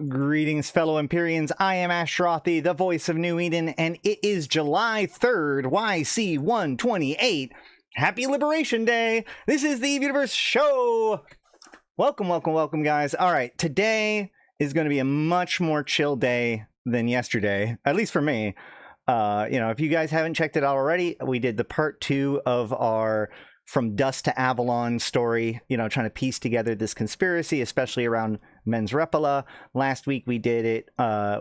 Greetings, fellow Empyreans. I am Ashrothi, the voice of New Eden, and it is July 3rd, YC128. Happy Liberation Day! This is the Universe Show! Welcome, welcome, welcome, guys. All right, today is going to be a much more chill day than yesterday, at least for me. If you guys haven't checked it out already, we did the part 2 of our From Dust to Avalon story, trying to piece together this conspiracy, especially around Mens Repala. Last week we did it.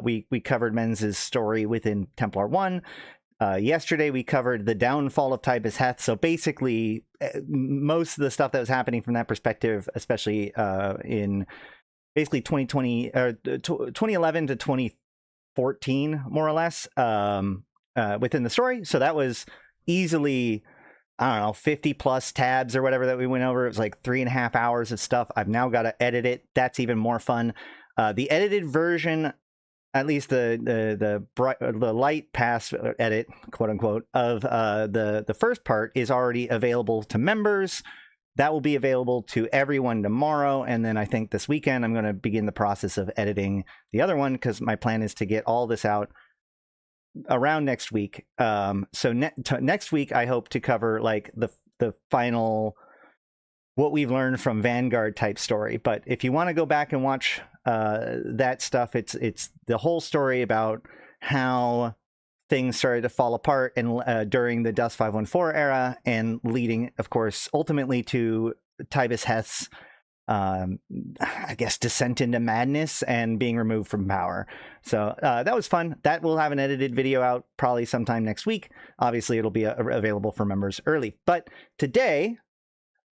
We covered Mens's story within Templar 1. Yesterday we covered the downfall of Tybus Heth. So basically, most of the stuff that was happening from that perspective, especially in basically 2011 to 2014, more or less, within the story. So that was easily, I don't know, 50 plus tabs or whatever that we went over. It was like 3.5 hours of stuff. I've now got to edit it. That's even more fun. The edited version, at least the light pass edit, quote unquote, of the first part is already available to members. That will be available to everyone tomorrow. And then I think this weekend I'm going to begin the process of editing the other one, because my plan is to get all this out around next week. So next week I hope to cover like the final, what we've learned from Vanguard type story. But if you want to go back and watch that stuff, it's the whole story about how things started to fall apart and during the Dust 514 era, and leading, of course, ultimately to Tybus Heth's I guess descent into madness and being removed from power. So that was fun. That will have an edited video out probably sometime next week. Obviously it'll be available for members early, but today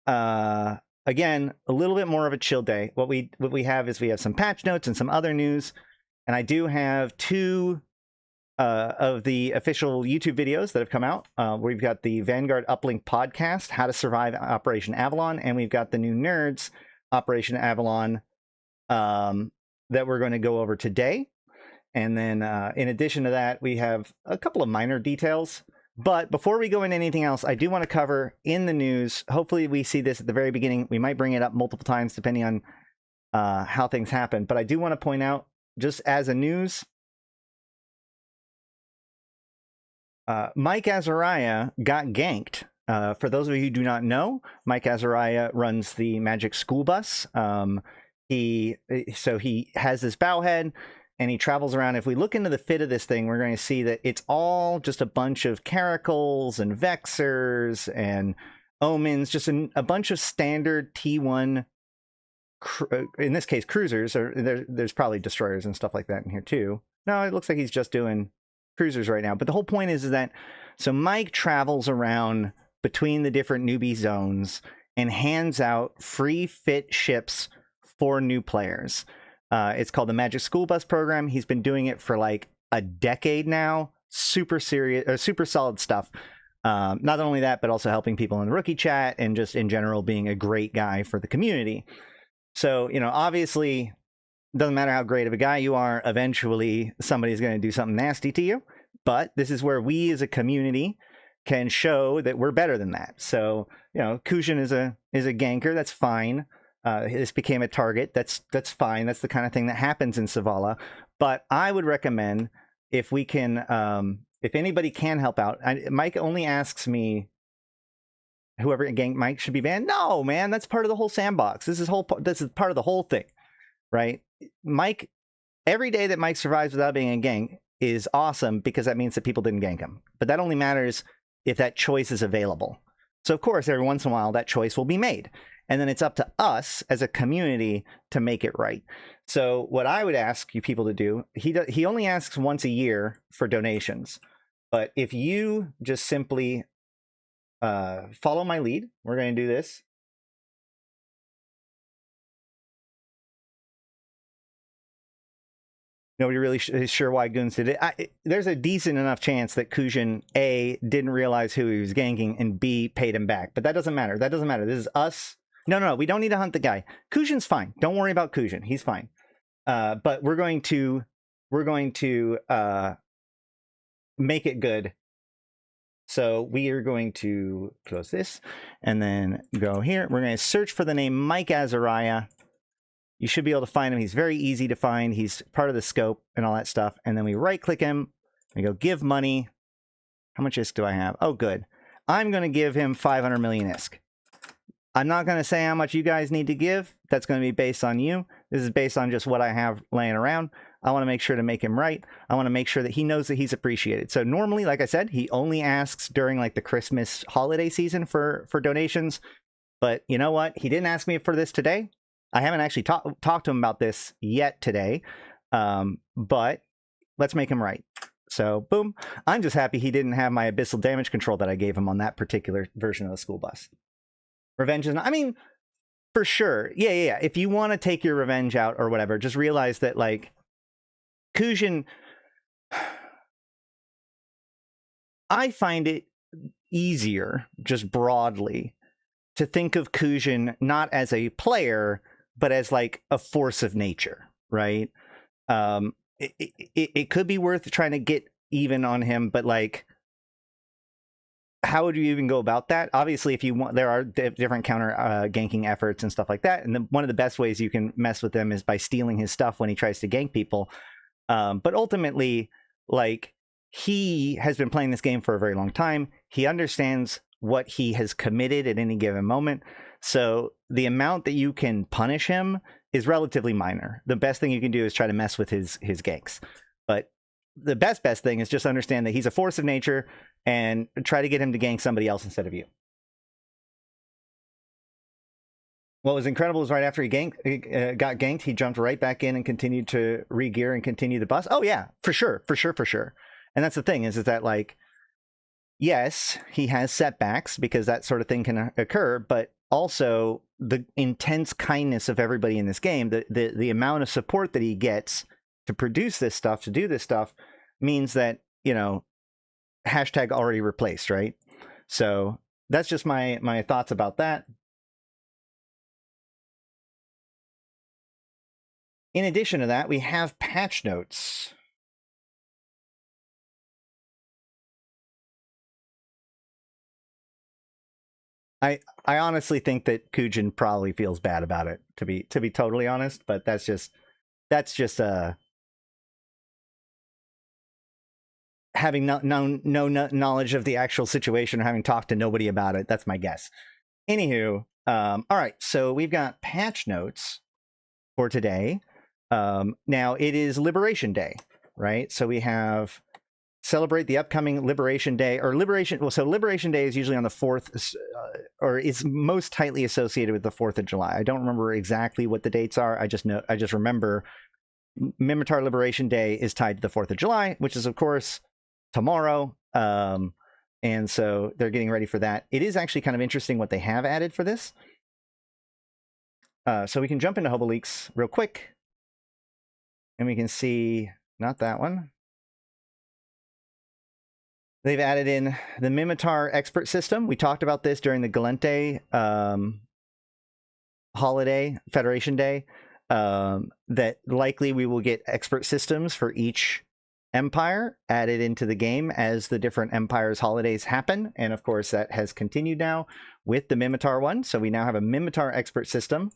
again, a little bit more of a chill day. What we have is we have some patch notes and some other news, and I do have 2 of the official YouTube videos that have come out. We've got the Vanguard Uplink podcast, How to Survive Operation Avalon, and we've got the new Nerds Operation Avalon that we're going to go over today. And then in addition to that, we have a couple of minor details. But before we go into anything else, I do want to cover in the news. Hopefully we see this at the very beginning. We might bring it up multiple times depending on how things happen. But I do want to point out, just as a news, Mike Azariah got ganked. For those of you who do not know, Mike Azariah runs the Magic School Bus. He has this bowhead and he travels around. If we look into the fit of this thing, we're going to see that it's all just a bunch of caracals and vexers and omens, just a bunch of standard T1, in this case, cruisers, or there's probably destroyers and stuff like that in here too. No, it looks like he's just doing cruisers right now. But the whole point is that, so Mike travels around between the different newbie zones and hands out free fit ships for new players. It's called the Magic School Bus program. He's been doing it for like a decade now. Super serious, or super solid stuff. Not only that, but also helping people in the rookie chat and just in general being a great guy for the community. So, obviously, doesn't matter how great of a guy you are, eventually somebody's going to do something nasty to you. But this is where we as a community can show that we're better than that. So, Kuhn is a ganker. That's fine. This became a target. That's fine. That's the kind of thing that happens in Zavala. But I would recommend, if we can, if anybody can help out. Mike only asks me, whoever ganked Mike should be banned. No, man, that's part of the whole sandbox. This is part of the whole thing, right? Mike, every day that Mike survives without being a gank is awesome, because that means that people didn't gank him. But that only matters if that choice is available. So of course, every once in a while, that choice will be made. And then it's up to us as a community to make it right. So what I would ask you people to do, he only asks once a year for donations. But if you just simply follow my lead, we're going to do this. Nobody really is sure why Goons did it. There's a decent enough chance that Kuhn, A, didn't realize who he was ganking, and B, paid him back. But that doesn't matter. That doesn't matter. This is us. No. We don't need to hunt the guy. Kuhn's fine. Don't worry about Kuhn. He's fine. But we're going to make it good. So we are going to close this and then go here. We're going to search for the name Mike Azariah. You should be able to find him. He's very easy to find. He's part of the scope and all that stuff. And then we right-click him. We go give money. How much ISK do I have? Oh, good. I'm going to give him 500 million ISK. I'm not going to say how much you guys need to give. That's going to be based on you. This is based on just what I have laying around. I want to make sure to make him right. I want to make sure that he knows that he's appreciated. So normally, like I said, he only asks during like the Christmas holiday season for donations. But you know what? He didn't ask me for this today. I haven't actually talked to him about this yet today, but let's make him right. So, boom. I'm just happy he didn't have my abyssal damage control that I gave him on that particular version of the school bus. Revenge is not, I mean, for sure. Yeah. If you want to take your revenge out or whatever, just realize that, like, Kuhn, I find it easier, just broadly, to think of Kuhn not as a player, but as like a force of nature, right? It could be worth trying to get even on him, but like, how would you even go about that? Obviously, if you want, there are different counter ganking efforts and stuff like that. And one of the best ways you can mess with him is by stealing his stuff when he tries to gank people. But ultimately, like, he has been playing this game for a very long time. He understands what he has committed at any given moment. So the amount that you can punish him is relatively minor. The best thing you can do is try to mess with his ganks. But the best thing is just understand that he's a force of nature and try to get him to gank somebody else instead of you. What was incredible is right after he got ganked, he jumped right back in and continued to re-gear and continue the bus. Oh yeah, for sure. And that's the thing is that, like, yes, he has setbacks because that sort of thing can occur, but also the intense kindness of everybody in this game, the amount of support that he gets to produce this stuff, to do this stuff, means that, you know, hashtag already replaced, right? So that's just my thoughts about that. In addition to that, we have patch notes. I honestly think that Kuhn probably feels bad about it, to be totally honest, but that's just having no knowledge of the actual situation or having talked to nobody about it. That's my guess. Anywho, all right, so we've got patch notes for today. Now it is Liberation Day, right? So we have celebrate the upcoming Liberation Day, or Liberation. Well, so Liberation Day is usually on the 4th, or is most tightly associated with the 4th of July. I don't remember exactly what the dates are. I just remember Minmatar Liberation Day is tied to the 4th of July, which is of course tomorrow. And so they're getting ready for that. It is actually kind of interesting what they have added for this. So we can jump into HoboLeaks real quick, and we can see, not that one. They've added in the Minmatar expert system. We talked about this during the Gallente holiday, Federation Day, that likely we will get expert systems for each empire added into the game as the different empires' holidays happen. And of course, that has continued now with the Minmatar one. So we now have a Minmatar expert system.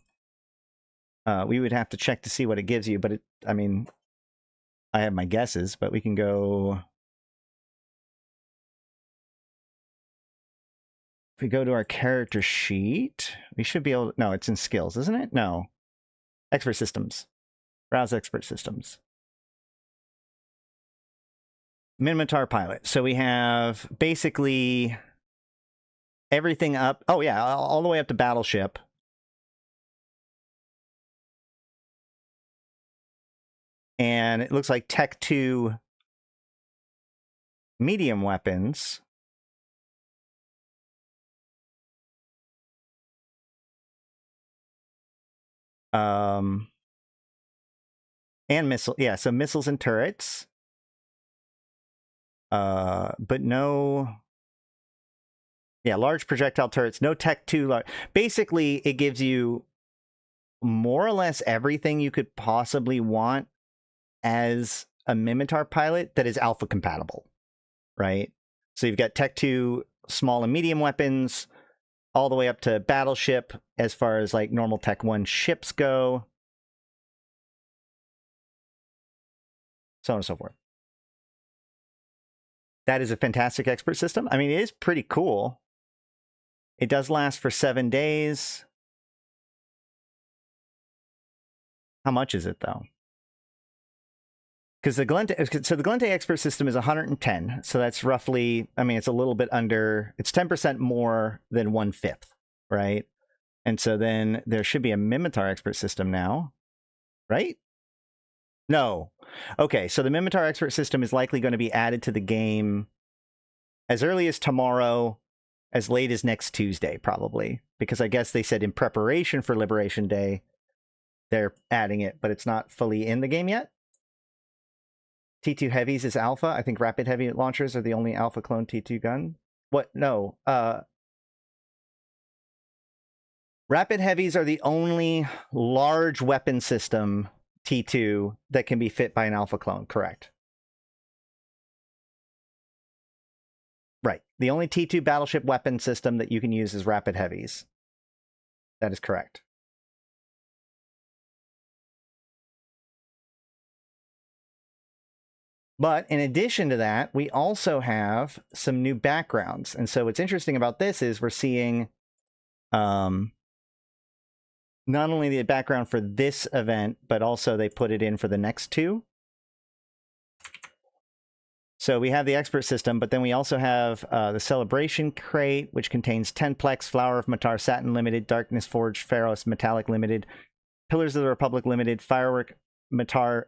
We would have to check to see what it gives you, but I mean, I have my guesses, but we can go... If we go to our character sheet, we should be able to... No, it's in skills, isn't it? No. Expert systems. Browse expert systems. Minmatar pilot. So we have basically everything up. Oh, yeah, all the way up to battleship. And it looks like Tech 2 medium weapons. And missile, yeah, so missiles and turrets. But no, yeah, large projectile turrets, no Tech 2 large. Basically, it gives you more or less everything you could possibly want as a Minmatar pilot that is alpha compatible, right? So you've got Tech 2 small and medium weapons, all the way up to battleship as far as like normal Tech 1 ships go. so on and so forth. That is a fantastic expert system. I mean, it is pretty cool. It does last for 7 days. How much is it, though? Because the Gallente expert system is 110. So that's roughly, I mean, it's a little bit under, it's 10% more than 1/5, right? And so then there should be a Minmatar expert system now, right? No. Okay, so the Minmatar expert system is likely going to be added to the game as early as tomorrow, as late as next Tuesday, probably. Because I guess they said in preparation for Liberation Day, they're adding it, but it's not fully in the game yet. T2 Heavies is alpha. I think Rapid Heavy launchers are the only alpha clone T2 gun. What? No. Rapid Heavies are the only large weapon system T2 that can be fit by an alpha clone, correct? Right. The only T2 battleship weapon system that you can use is Rapid Heavies. That is correct. But in addition to that, we also have some new backgrounds. And so what's interesting about this is we're seeing not only the background for this event, but also they put it in for the next two. So we have the expert system, but then we also have the Celebration Crate, which contains 10-plex, Flower of Matar Satin Limited, Darkness Forged, Pharos Metallic Limited, Pillars of the Republic Limited, Firework Matar,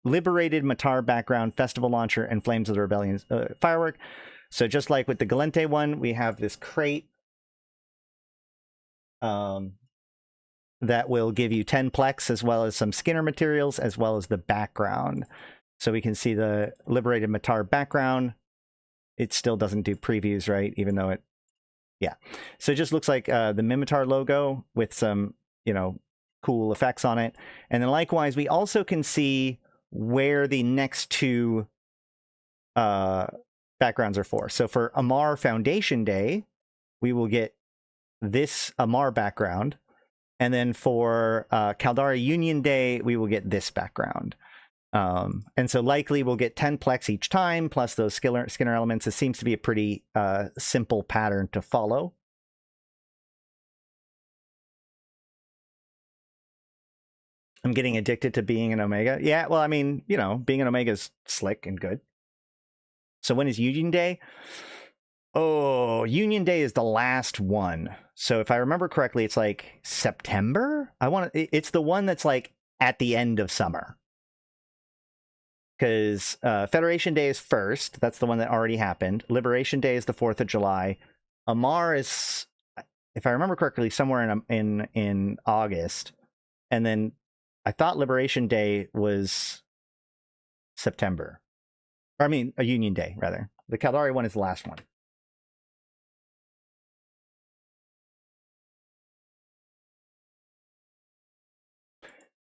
Liberated Matar Background, Festival Launcher, and Flames of the Rebellion Firework. So just like with the Gallente one, we have this crate that will give you 10-plex, as well as some Skinner materials, as well as the background. So we can see the Liberated Matar background. It still doesn't do previews, right? Even though it, yeah. So it just looks like the Minmatar logo with some, you know, cool effects on it. And then likewise, we also can see where the next two backgrounds are for. So for Amar Foundation Day, we will get this Amar background. And then for Caldari Union Day, we will get this background. And so likely we'll get 10-plex each time, plus those Skinner elements. It seems to be a pretty simple pattern to follow. I'm getting addicted to being an Omega. Yeah, well, I mean, you know, being an Omega is slick and good. So when is Union Day? Oh, Union Day is the last one. So if I remember correctly, it's like September. It's the one that's like at the end of summer. Because Federation Day is first. That's the one that already happened. Liberation Day is the 4th of July. Amar is, if I remember correctly, somewhere in August. And then I thought Liberation Day was September. Or I mean, a Union Day, rather. The Caldari one is the last one.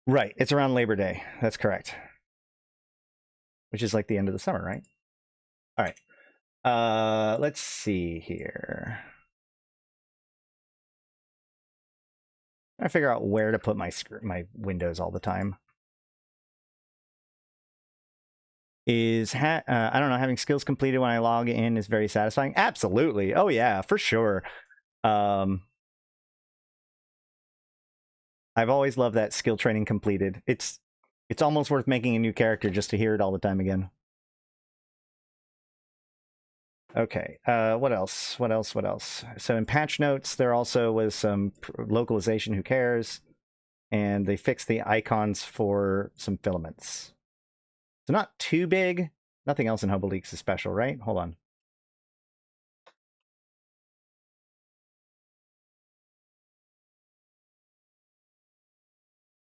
Right. It's around Labor Day. That's correct. Which is like the end of the summer, right? All right. Let's see here. I figure out where to put my windows all the time. I don't know, having skills completed when I log in is very satisfying. Absolutely. Oh yeah, for sure. I've always loved that skill training completed. It's almost worth making a new character just to hear it all the time again. Okay, what else? So in patch notes, there also was some localization, who cares? And they fixed the icons for some filaments. So not too big. Nothing else in Hobo Leaks is special, right? Hold on.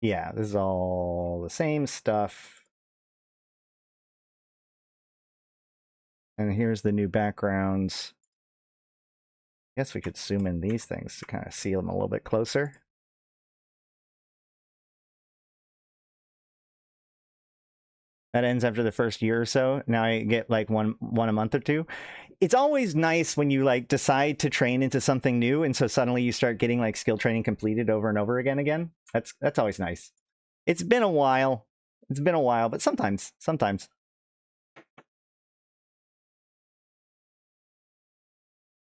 Yeah, this is all the same stuff. And here's the new backgrounds. I guess we could zoom in these things to kind of see them a little bit closer. That ends after the first year or so. Now I get like one a month or two. It's always nice when you like decide to train into something new, and so suddenly you start getting like skill training completed over and over again. That's always nice. It's been a while. But sometimes.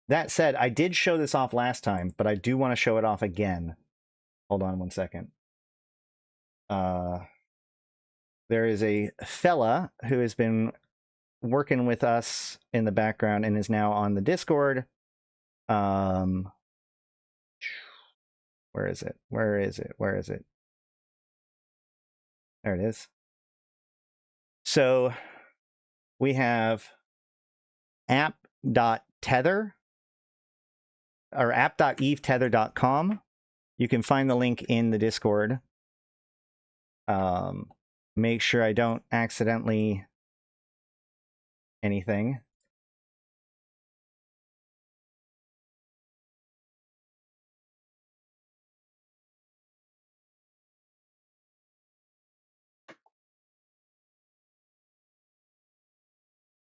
That said, I did show this off last time, but I do want to show it off again. Hold on one second. There is a fella who has been working with us in the background and is now on the Discord. Where is it? Where is it? Where is it? There it is. So we have app.tether or app.evetether.com. You can find the link in the Discord. Make sure I don't accidentally anything.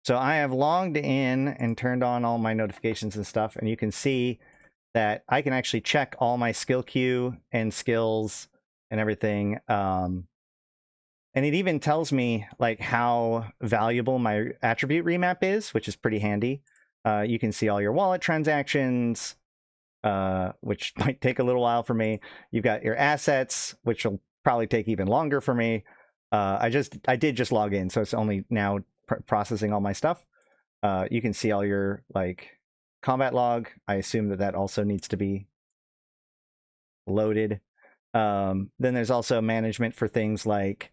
So I have logged in and turned on all my notifications and stuff, and you can see that I can actually check all my skill queue and skills and everything. And it even tells me like how valuable my attribute remap is, which is pretty handy. You can see all your wallet transactions, which might take a little while for me. You've got your assets, which will probably take even longer for me. I did just log in, so it's only now processing all my stuff. You can see all your like combat log. I assume that also needs to be loaded. Then there's also management for things like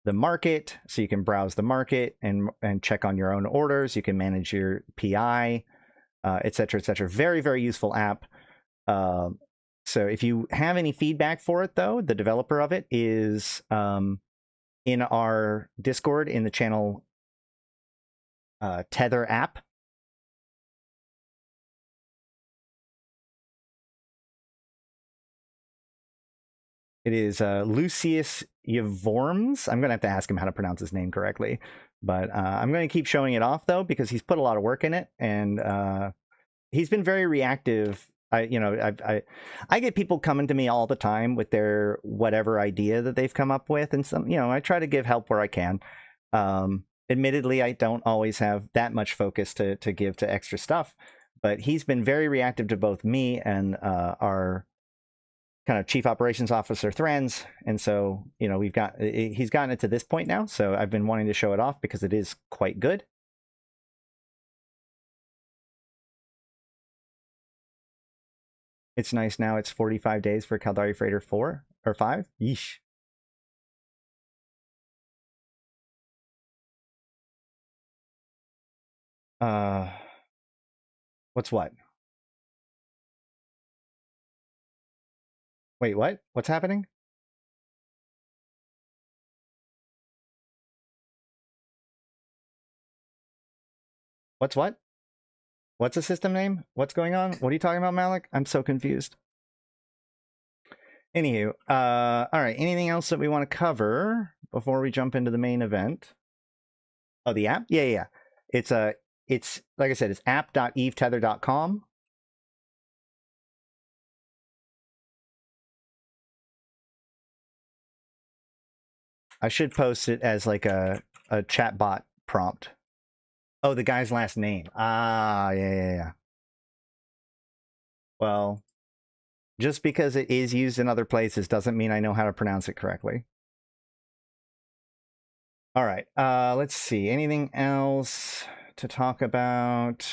the market, so you can browse the market and check on your own orders. You can manage your PI, etc., etc. Very, very useful app. So if you have any feedback for it, though, the developer of it is in our Discord in the channel Tether app. It is Lucius Yavorms. I'm going to have to ask him how to pronounce his name correctly. But I'm going to keep showing it off, though, because he's put a lot of work in it. And he's been very reactive. I get people coming to me all the time with their whatever idea that they've come up with. And I try to give help where I can. Admittedly, I don't always have that much focus to give to extra stuff. But he's been very reactive to both me and our kind of chief operations officer Threns, and so he's gotten it to this point now, so I've been wanting to show it off because it is quite good. It's nice now. It's 45 days for Caldari Freighter 4 or 5. Yeesh. What's what? Wait, what? What's happening? What's what? What's the system name? What's going on? What are you talking about, Malak? I'm so confused. Anywho, all right. Anything else that we want to cover before we jump into the main event? Oh, the app? Yeah. It's like I said, it's app.evetether.com. I should post it as like a chatbot prompt. Oh, the guy's last name. Ah, yeah. Well, just because it is used in other places doesn't mean I know how to pronounce it correctly. All right, let's see. Anything else to talk about?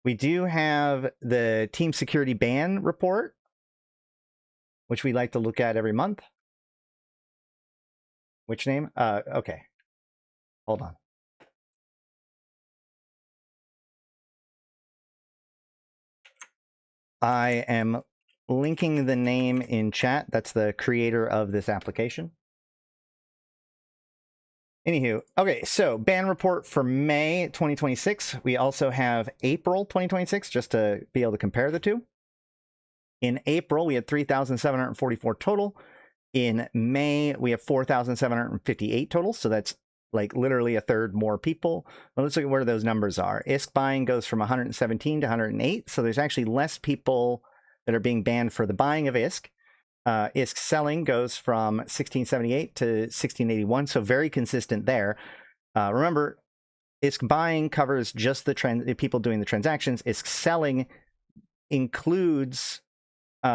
We do have the team security ban report, which we like to look at every month. Which name? Okay. Hold on. I am linking the name in chat. That's the creator of this application. Anywho, okay, so ban report for May 2026. We also have April 2026, just to be able to compare the two. In April, we had 3,744 total. In May, we have 4,758 total, so that's like literally a third more people. Well, let's look at where those numbers are. ISK buying goes from 117 to 108, so there's actually less people that are being banned for the buying of ISK. ISK selling goes from 1678 to 1681, so very consistent there. Remember, ISK buying covers just the people doing the transactions. ISK selling includes is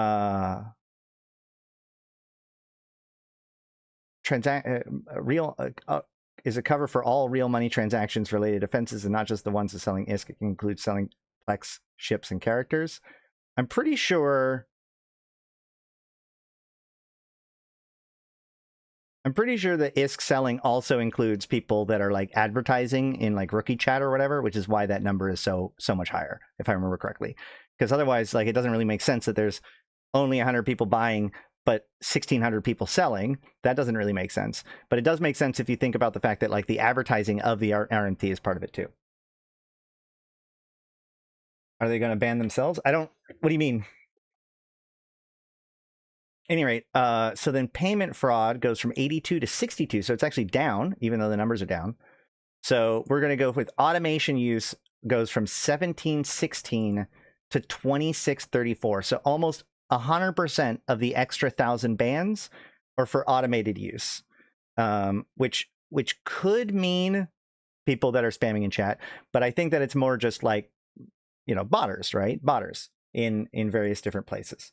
a cover for all real money transactions related offenses, and not just the ones of selling ISK. It can include selling Plex ships and characters. I'm pretty sure that ISK selling also includes people that are like advertising in like rookie chat or whatever, which is why that number is so much higher, if I remember correctly. Because otherwise, like, it doesn't really make sense that there's only 100 people buying but 1,600 people selling. That doesn't really make sense. But it does make sense if you think about the fact that like the advertising of the RMT is part of it too. Are they going to ban themselves? What do you mean? At any rate, so then payment fraud goes from 82 to 62. So it's actually down, even though the numbers are down. So we're going to go with automation use goes from 1716 to 2634. So almost 100% of the extra 1,000 bans are for automated use, which could mean people that are spamming in chat. But I think that it's more just like, you know, botters, right? Botters in various different places.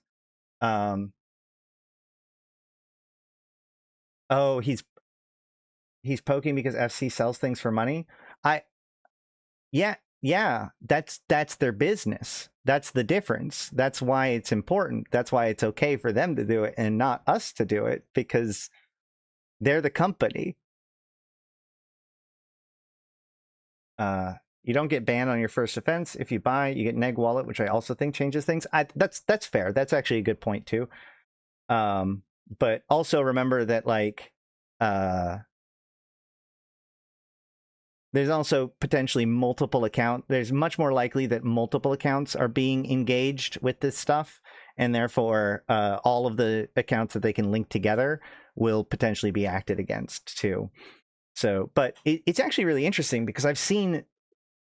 Oh, he's poking because FC sells things for money. Yeah, that's their business. That's the difference. That's why it's important. That's why it's okay for them to do it and not us to do it, because they're the company. You don't get banned on your first offense. If you buy, you get neg wallet, which I also think changes things. That's fair. That's actually a good point too. But also remember that like there's also potentially multiple accounts. There's much more likely that multiple accounts are being engaged with this stuff, and therefore all of the accounts that they can link together will potentially be acted against too. So, but it's actually really interesting because I've seen,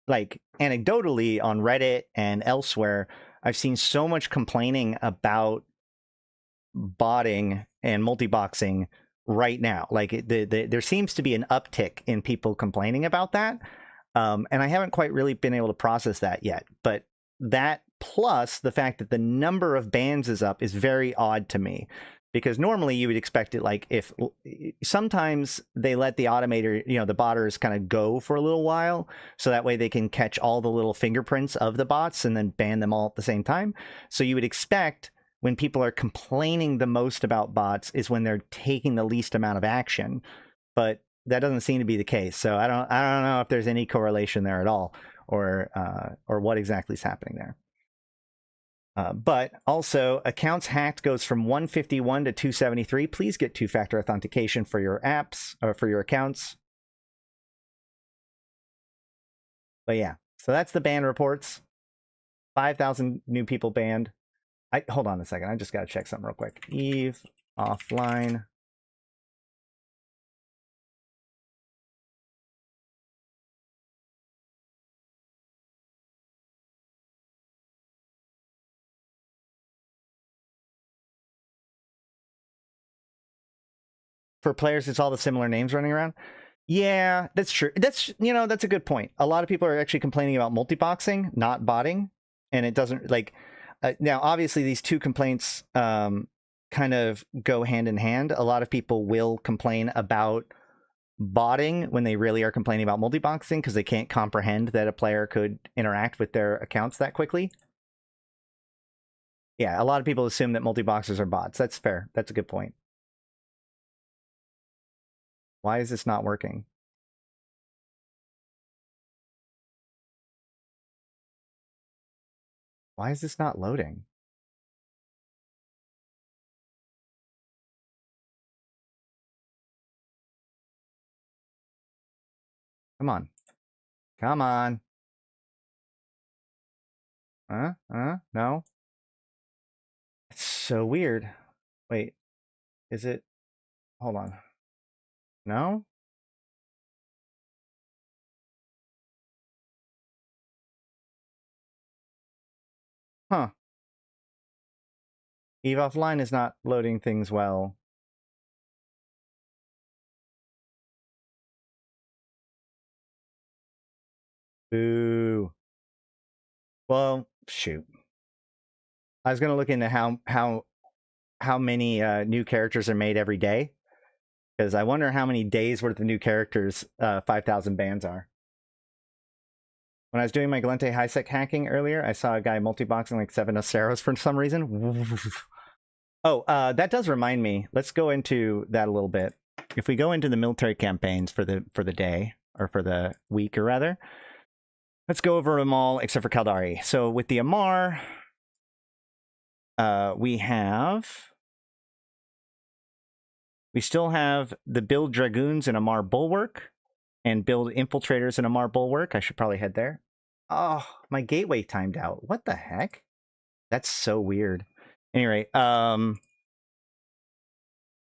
like, anecdotally on Reddit and elsewhere, I've seen so much complaining about botting and multi-boxing right now. Like there seems to be an uptick in people complaining about that. And I haven't quite really been able to process that yet. But that plus the fact that the number of bans is up is very odd to me. Because normally you would expect it, like, if sometimes they let the automator, you know, the botters kind of go for a little while, so that way they can catch all the little fingerprints of the bots and then ban them all at the same time. So you would expect when people are complaining the most about bots is when they're taking the least amount of action, but that doesn't seem to be the case. So I don't know if there's any correlation there at all, or what exactly is happening there. But also, accounts hacked goes from 151 to 273. Please get two-factor authentication for your apps or for your accounts. But yeah, so that's the ban reports. 5,000 new people banned. Hold on a second. I just got to check something real quick. Eve offline. For players, it's all the similar names running around. Yeah, that's true. That's a good point. A lot of people are actually complaining about multi-boxing, not botting, and it doesn't like. Now, obviously, these two complaints kind of go hand in hand. A lot of people will complain about botting when they really are complaining about multi-boxing because they can't comprehend that a player could interact with their accounts that quickly. Yeah, a lot of people assume that multi-boxers are bots. That's fair. That's a good point. Why is this not working? Why is this not loading? Come on. Come on. No. It's so weird. Wait. Is it? Hold on. No? Huh. Eve offline is not loading things well. Boo. Well, shoot. I was gonna look into how many new characters are made every day, because I wonder how many days worth of new characters 5,000 bands are. When I was doing my Gallente high-sec hacking earlier, I saw a guy multi-boxing like 7 Aceros for some reason. Oh, that does remind me. Let's go into that a little bit. If we go into the military campaigns for the day, or for the week, or rather, let's go over them all except for Caldari. So with the Amar, we still have the build Dragoons in Amar Bulwark, and build Infiltrators in Amar Bulwark. I should probably head there. Oh, my gateway timed out. What the heck? That's so weird. Anyway,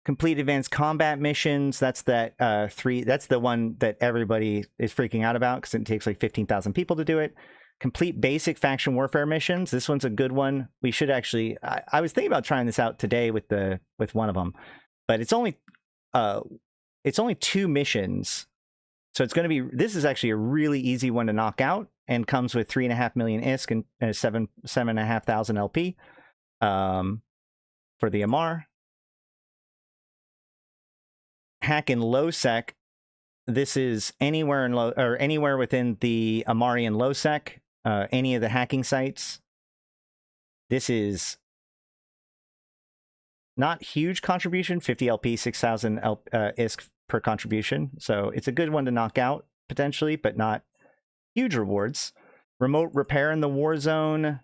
complete advanced combat missions. That's that 3. That's the one that everybody is freaking out about because it takes like 15,000 people to do it. Complete basic faction warfare missions. This one's a good one. We should actually. I was thinking about trying this out today with one of them, but it's only 2 missions. So it's going to be, this is actually a really easy one to knock out, and comes with 3.5 million ISK and 7,500 LP for the Amar. Hack in low sec. This is anywhere anywhere within the Amari and low sec, any of the hacking sites. This is not huge contribution, 50 LP, 6,000 ISK per contribution. So it's a good one to knock out potentially, but not huge rewards. Remote repair in the war zone.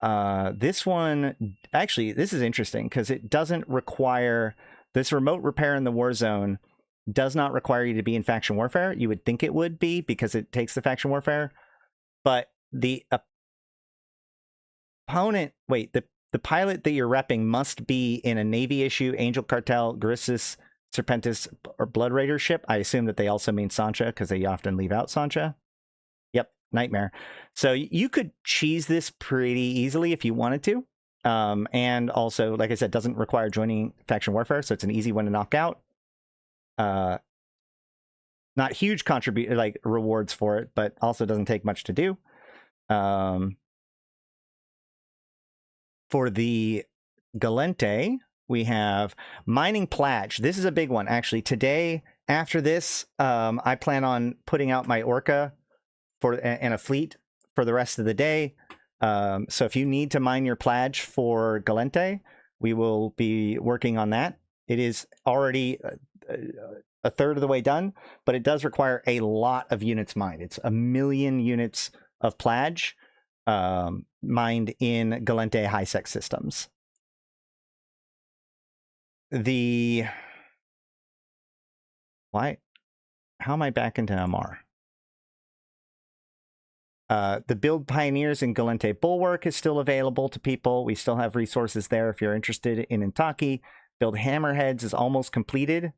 This one, actually, this is interesting because it doesn't require, this remote repair in the war zone does not require you to be in faction warfare. You would think it would be because it takes the faction warfare, but the opponent, the pilot that you're repping must be in a Navy issue, Angel Cartel, Grissus, Serpentis, or Blood Raider ship. I assume that they also mean Sancha because they often leave out Sancha. Yep, Nightmare. So you could cheese this pretty easily if you wanted to. And also, like I said, doesn't require joining faction warfare, so it's an easy one to knock out. Not huge rewards for it, but also doesn't take much to do. For the Gallente, we have mining Plage. This is a big one, actually. Today, after this, I plan on putting out my Orca and a fleet for the rest of the day. So if you need to mine your Plage for Gallente, we will be working on that. It is already a third of the way done, but it does require a lot of units mined. It's 1 million units of Plage mined in Gallente high-sec systems. How am I back into Amar? The build Pioneers in Gallente Bulwark is still available to people. We still have resources there if you're interested in Intaki. Build Hammerheads is almost completed.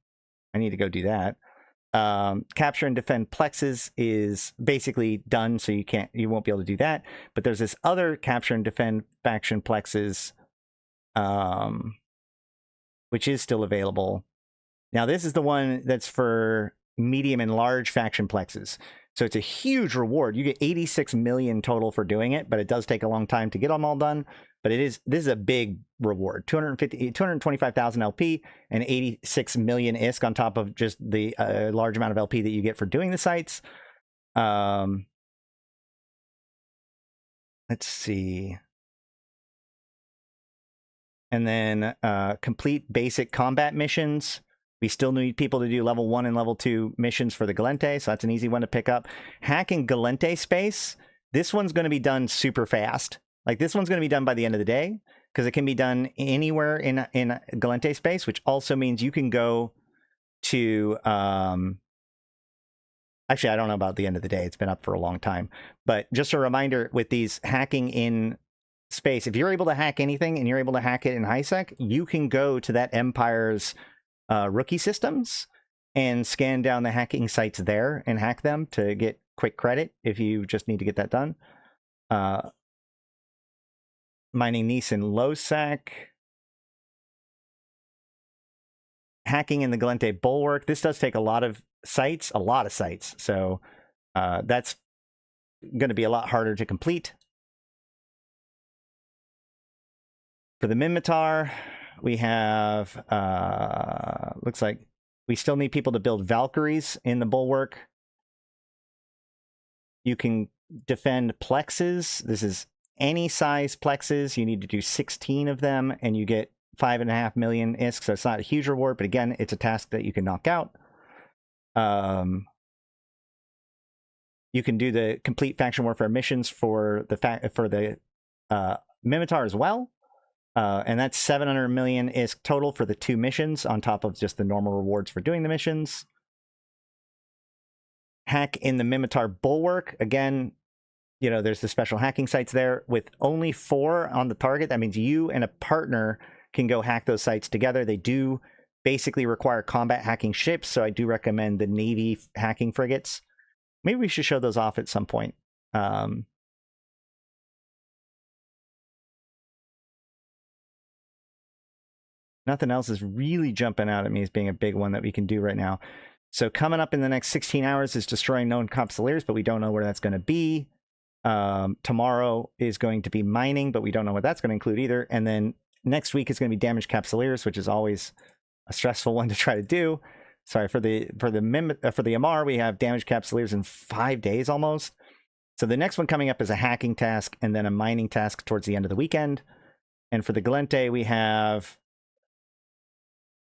I need to go do that. Capture and defend Plexes is basically done, so you won't be able to do that. But there's this other capture and defend faction Plexes, which is still available. Now this is the one that's for medium and large faction Plexes. So it's a huge reward. You get 86 million total for doing it, but it does take a long time to get them all done. But this is a big reward. 225,000 LP and 86 million ISK on top of just the large amount of LP that you get for doing the sites. Let's see. And then complete basic combat missions. We still need people to do level 1 and level 2 missions for the Gallente, so that's an easy one to pick up. Hacking Gallente space. This one's going to be done super fast. Like, this one's going to be done by the end of the day, because it can be done anywhere in Gallente space, which also means you can go to... Actually, I don't know about the end of the day. It's been up for a long time. But just a reminder, with these hacking in space, if you're able to hack anything and you're able to hack it in high-sec, you can go to that Empire's rookie systems and scan down the hacking sites there and hack them to get quick credit if you just need to get that done. Mining Nice in low-sec. Hacking in the Gallente Bulwark. This does take a lot of sites, so That's going to be a lot harder to complete. For the Minmatar, we have, looks like we still need people to build Valkyries in the Bulwark. You can defend plexes. This is any size plexes. You need to do 16 of them, and you get 5.5 million ISK, so it's not a huge reward, but again, it's a task that you can knock out. You can do the complete faction warfare missions for the Minmatar as well. And that's 700 million ISK total for the 2 missions, on top of just the normal rewards for doing the missions. Hack in the Minmatar Bulwark. Again, you know, there's the special hacking sites there. With only 4 on the target, that means you and a partner can go hack those sites together. They do basically require combat hacking ships, so I do recommend the Navy hacking frigates. Maybe we should show those off at some point. Nothing else is really jumping out at me as being a big one that we can do right now. So coming up in the next 16 hours is destroying known Capsuleers, but we don't know where that's going to be. Tomorrow is going to be mining, but we don't know what that's going to include either. And then next week is going to be damaged Capsuleers, which is always a stressful one to try to do. Sorry, for the MR, we have damaged Capsuleers in 5 days almost. So the next one coming up is a hacking task and then a mining task towards the end of the weekend. And for the Galente, we have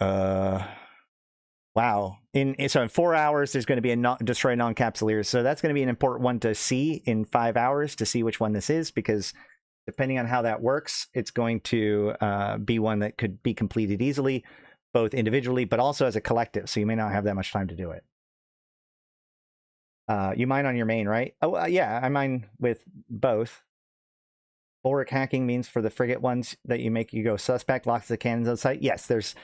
wow. So in 4 hours, there's going to be a destroy non-Capsuleers. So that's going to be an important one to see in 5 hours to see which one this is, because depending on how that works, it's going to be one that could be completed easily, both individually, but also as a collective. So you may not have that much time to do it. You mine on your main, right? Oh, yeah, I mine with both. Bulwark hacking means for the frigate ones that you make you go suspect, locks the cannons on site. Yes, there's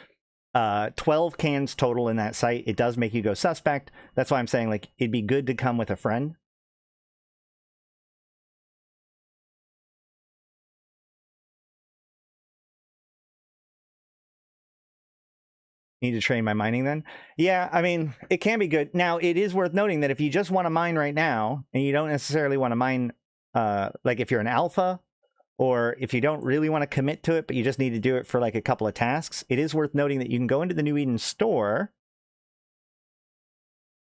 12 cans total in that site. It does make you go suspect. That's why I'm saying, like, it'd be good to come with a friend. Need to train my mining then? Yeah, I mean, it can be good. Now, it is worth noting that if you just want to mine right now, and you don't necessarily want to mine, like if you're an alpha, or if you don't really want to commit to it, but you just need to do it for like a couple of tasks, it is worth noting that you can go into the New Eden store,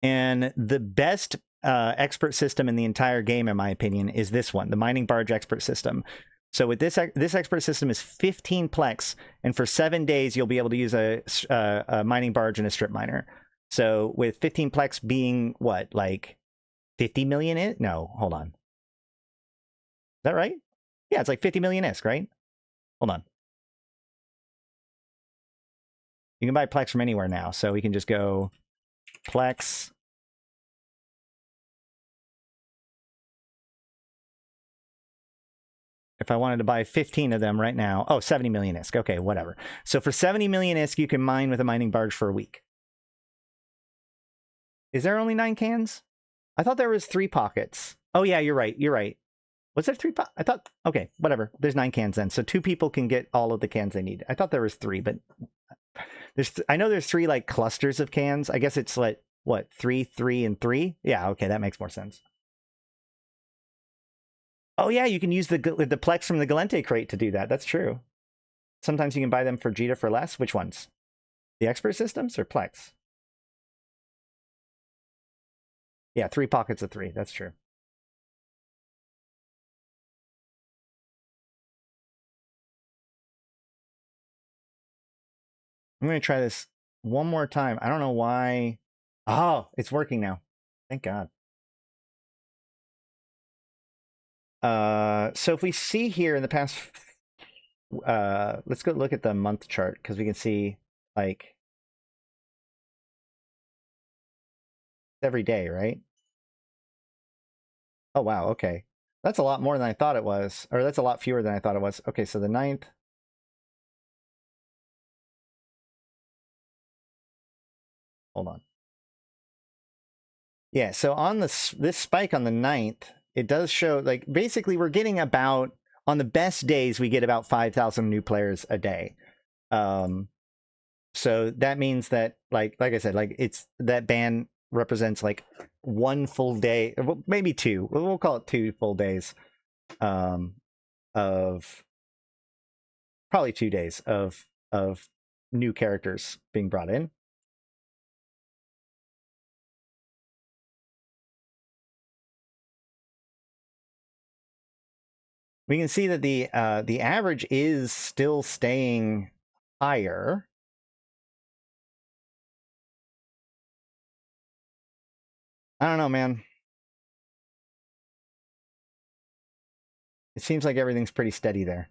and the best expert system in the entire game, in my opinion, is this one, the Mining Barge Expert System. So with this expert system is 15 plex, and for 7 days you'll be able to use a mining barge and a strip miner. So with 15 plex being what, like 50 million ISK? No, hold on. Is that right? Yeah, it's like 50 million ISK, right? Hold on. You can buy plex from anywhere now, so we can just go plex. If I wanted to buy 15 of them right now, oh, 70 million ISK. Okay, whatever. So for 70 million ISK, you can mine with a mining barge for a week. Is there only 9 cans? I thought there was 3 pockets. Oh yeah, you're right. You're right. Was there 3 I thought, okay, whatever. There's 9 cans then. So 2 people can get all of the cans they need. I thought there was 3, but I know there's 3 like clusters of cans. I guess it's like, what, 3, 3, and 3? Yeah, okay, that makes more sense. Oh yeah, you can use the plex from the Galente crate to do that. That's true. Sometimes you can buy them for Jita for less. Which ones? The expert systems or plex? Yeah, 3 pockets of 3. That's true. I'm going to try this one more time. I don't know why. Oh, it's working now. Thank God. So if we see here in the past, let's go look at the month chart, because we can see like every day, right? Oh, wow. Okay. That's a lot more than I thought it was, or that's a lot fewer than I thought it was. Okay. So the 9th. Hold on. Yeah. So on this spike on the 9th, it does show like basically we're getting about, on the best days, we get about 5,000 new players a day. So that means that like I said, like it's that ban represents like 1 full day, maybe 2. We'll call it 2 full days of probably 2 days of new characters being brought in. We can see that the average is still staying higher. I don't know, man. It seems like everything's pretty steady there.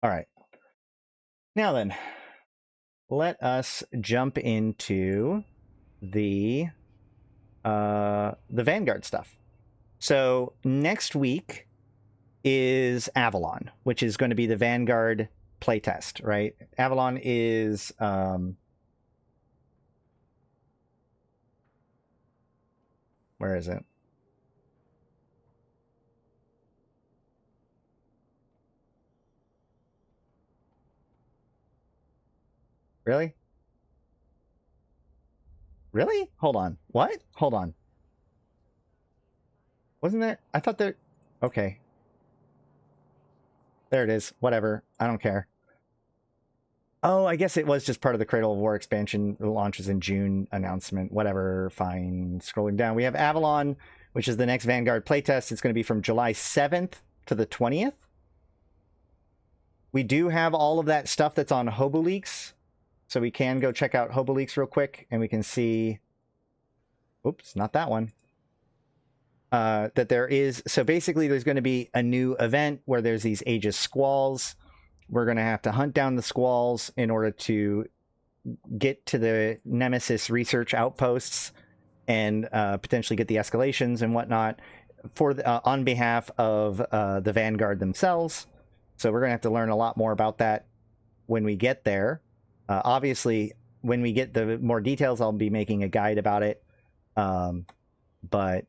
All right. Now then, let us jump into the Vanguard stuff. So next week is Avalon, which is going to be the Vanguard playtest, right? Avalon is where is it? Really? Really? Hold on. What? Hold on. Wasn't there? I thought there... Okay. There it is. Whatever. I don't care. Oh, I guess it was just part of the Cradle of War expansion. It launches in June announcement. Whatever. Fine. Scrolling down. We have Avalon, which is the next Vanguard playtest. It's going to be from July 7th to the 20th. We do have all of that stuff that's on HoboLeaks. So we can go check out HoboLeaks real quick, and we can see... Oops, not that one. That there is... So basically, there's going to be a new event where there's these Aegis Squalls. We're going to have to hunt down the Squalls in order to get to the Nemesis research outposts and potentially get the escalations and whatnot for on behalf of the Vanguard themselves. So we're going to have to learn a lot more about that when we get there. Obviously, when we get the more details, I'll be making a guide about it. But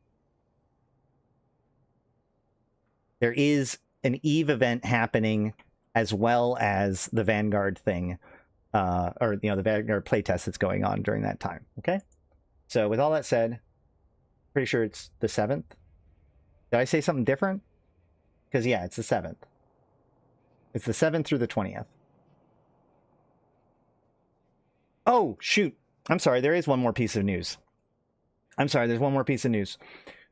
there is an EVE event happening as well as the Vanguard thing, or, you know, the Vanguard playtest that's going on during that time. Okay? So with all that said, pretty sure it's the 7th. Did I say something different? Because, yeah, it's the 7th. It's the 7th through the 20th. Oh, shoot. I'm sorry. There is one more piece of news. There's one more piece of news.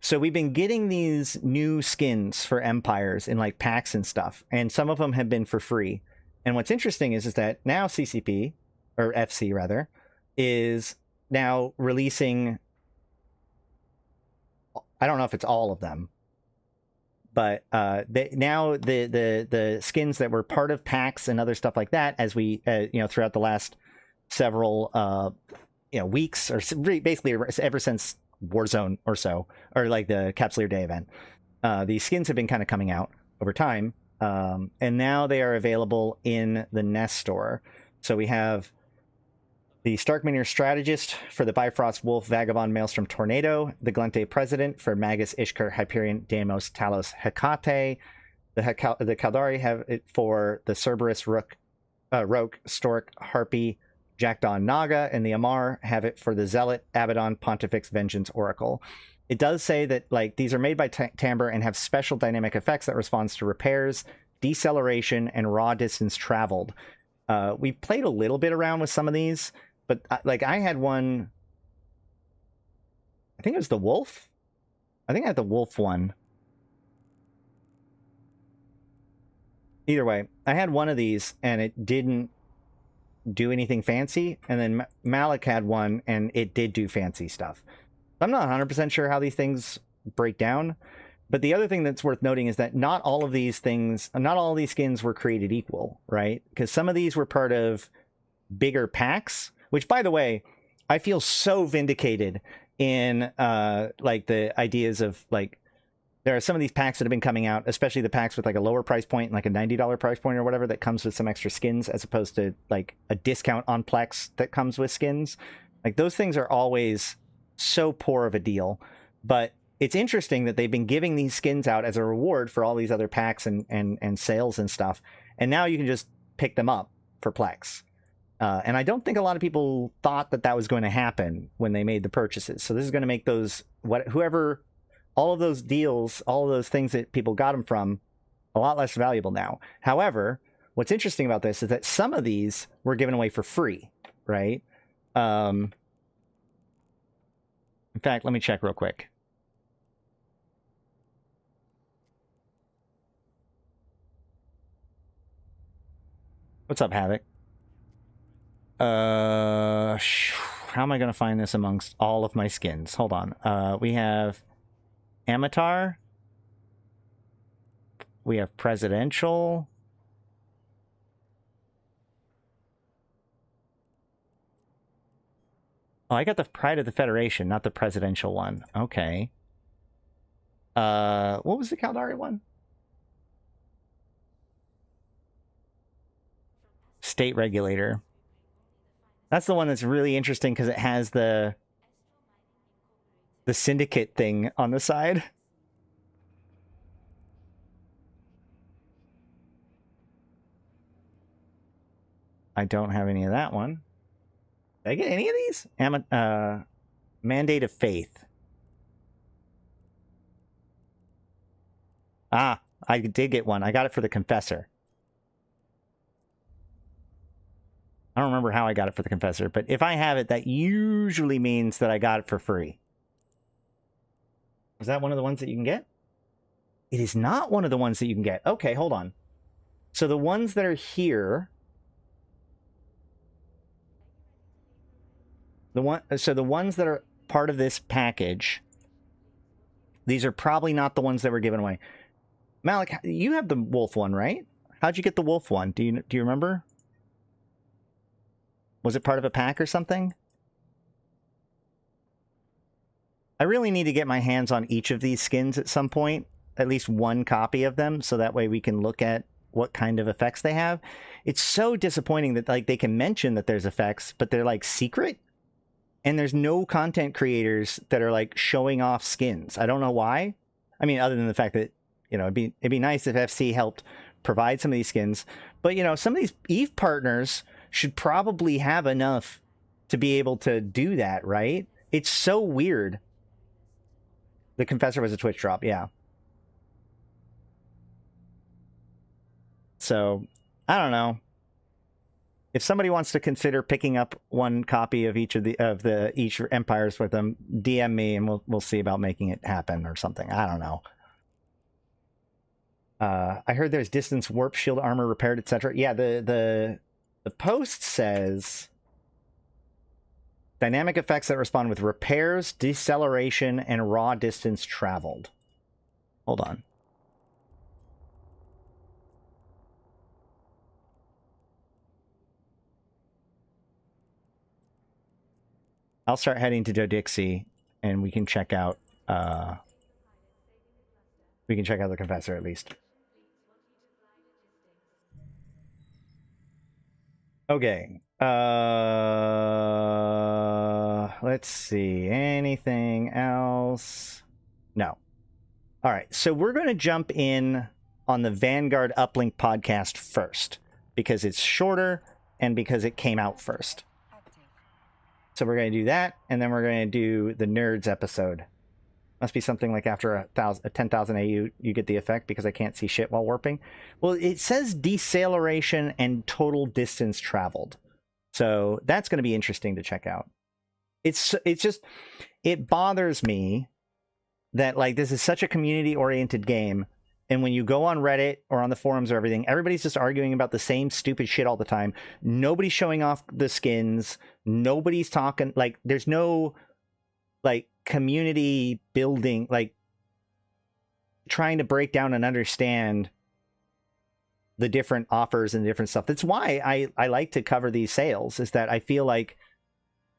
So we've been getting these new skins for Empires in like packs and stuff, and some of them have been for free. And what's interesting is that now CCP, or FC rather, is now releasing, I don't know if it's all of them, but now the skins that were part of packs and other stuff like that, as we you know, throughout the last several you know, weeks, or basically ever since Warzone or so, or like the Capsuleer Day event, these skins have been kind of coming out over time, and now they are available in the Nest store. So we have the Starkmere Strategist for the Bifrost Wolf Vagabond Maelstrom Tornado, the Glente President for Magus Ishkar Hyperion Deimos Talos Hecate, the Kaldari have it for the Cerberus Rook Stork Harpy Jackdaw Naga, and the Amar have it for the Zealot Abaddon Pontifex Vengeance Oracle. It does say that like these are made by Timbre and have special dynamic effects that responds to repairs, deceleration, and raw distance traveled. We played a little bit around with some of these, but like I had one, I think it was the Wolf. I think I had the Wolf one. Either way, I had one of these and it didn't do anything fancy, and then Malak had one and it did do fancy stuff. I'm not 100% sure how these things break down, but the other thing that's worth noting is that not all of these skins were created equal, right? Because some of these were part of bigger packs, which, by the way, I feel so vindicated in like the ideas of like, there are some of these packs that have been coming out, especially the packs with like a lower price point, like a $90 price point or whatever, that comes with some extra skins, as opposed to like a discount on Plex that comes with skins. Like those things are always so poor of a deal. But it's interesting that they've been giving these skins out as a reward for all these other packs and sales and stuff. And now you can just pick them up for Plex. And I don't think a lot of people thought that that was going to happen when they made the purchases. So this is going to make those, all of those deals, all of those things that people got them from, a lot less valuable now. However, what's interesting about this is that some of these were given away for free, right? In fact, let me check real quick. What's up, Havoc? How am I going to find this amongst all of my skins? Hold on. We have Amatar. We have Presidential. Oh, I got the Pride of the Federation, not the Presidential one. Okay. What was the Caldari one? State Regulator. That's the one that's really interesting because it has the syndicate thing on the side. I don't have any of that one. Did I get any of these? Mandate of Faith. Ah, I did get one. I got it for the Confessor. I don't remember how I got it for the Confessor, but if I have it, that usually means that I got it for free. Is that one of the ones that you can get? It is not one of the ones that you can get. Okay, hold on. So the ones that are here... So the ones that are part of this package, these are probably not the ones that were given away. Malak, you have the wolf one, right? How'd you get the wolf one? Do you remember? Was it part of a pack or something? I really need to get my hands on each of these skins at some point, at least one copy of them, so that way we can look at what kind of effects they have. It's so disappointing that like they can mention that there's effects, but they're like secret. And there's no content creators that are like showing off skins. I don't know why. I mean, other than the fact that, you know, it'd be nice if FC helped provide some of these skins. But, you know, some of these EVE partners should probably have enough to be able to do that, right? It's so weird. The Confessor was a Twitch drop, yeah. So, I don't know. If somebody wants to consider picking up one copy of each each empires with them, DM me and we'll see about making it happen or something. I don't know. I heard there's distance warp, shield armor repaired, etc. Yeah, the post says dynamic effects that respond with repairs, deceleration, and raw distance traveled. Hold on. I'll start heading to Dodixie, and we can check out the Confessor at least. Okay. Let's see. Anything else? No. All right. So we're going to jump in on the Vanguard Uplink podcast first, because it's shorter and because it came out first. So we're going to do that, and then we're going to do the Nerds episode. Must be something like after a 10,000 AU, you get the effect because I can't see shit while warping. Well, it says deceleration and total distance traveled. So that's going to be interesting to check out. It's just, it bothers me that like this is such a community-oriented game, and when you go on Reddit or on the forums or everything, everybody's just arguing about the same stupid shit all the time. Nobody's showing off the skins. Nobody's talking, like, there's no, like, community building, like, trying to break down and understand the different offers and different stuff. That's why I like to cover these sales, is that I feel like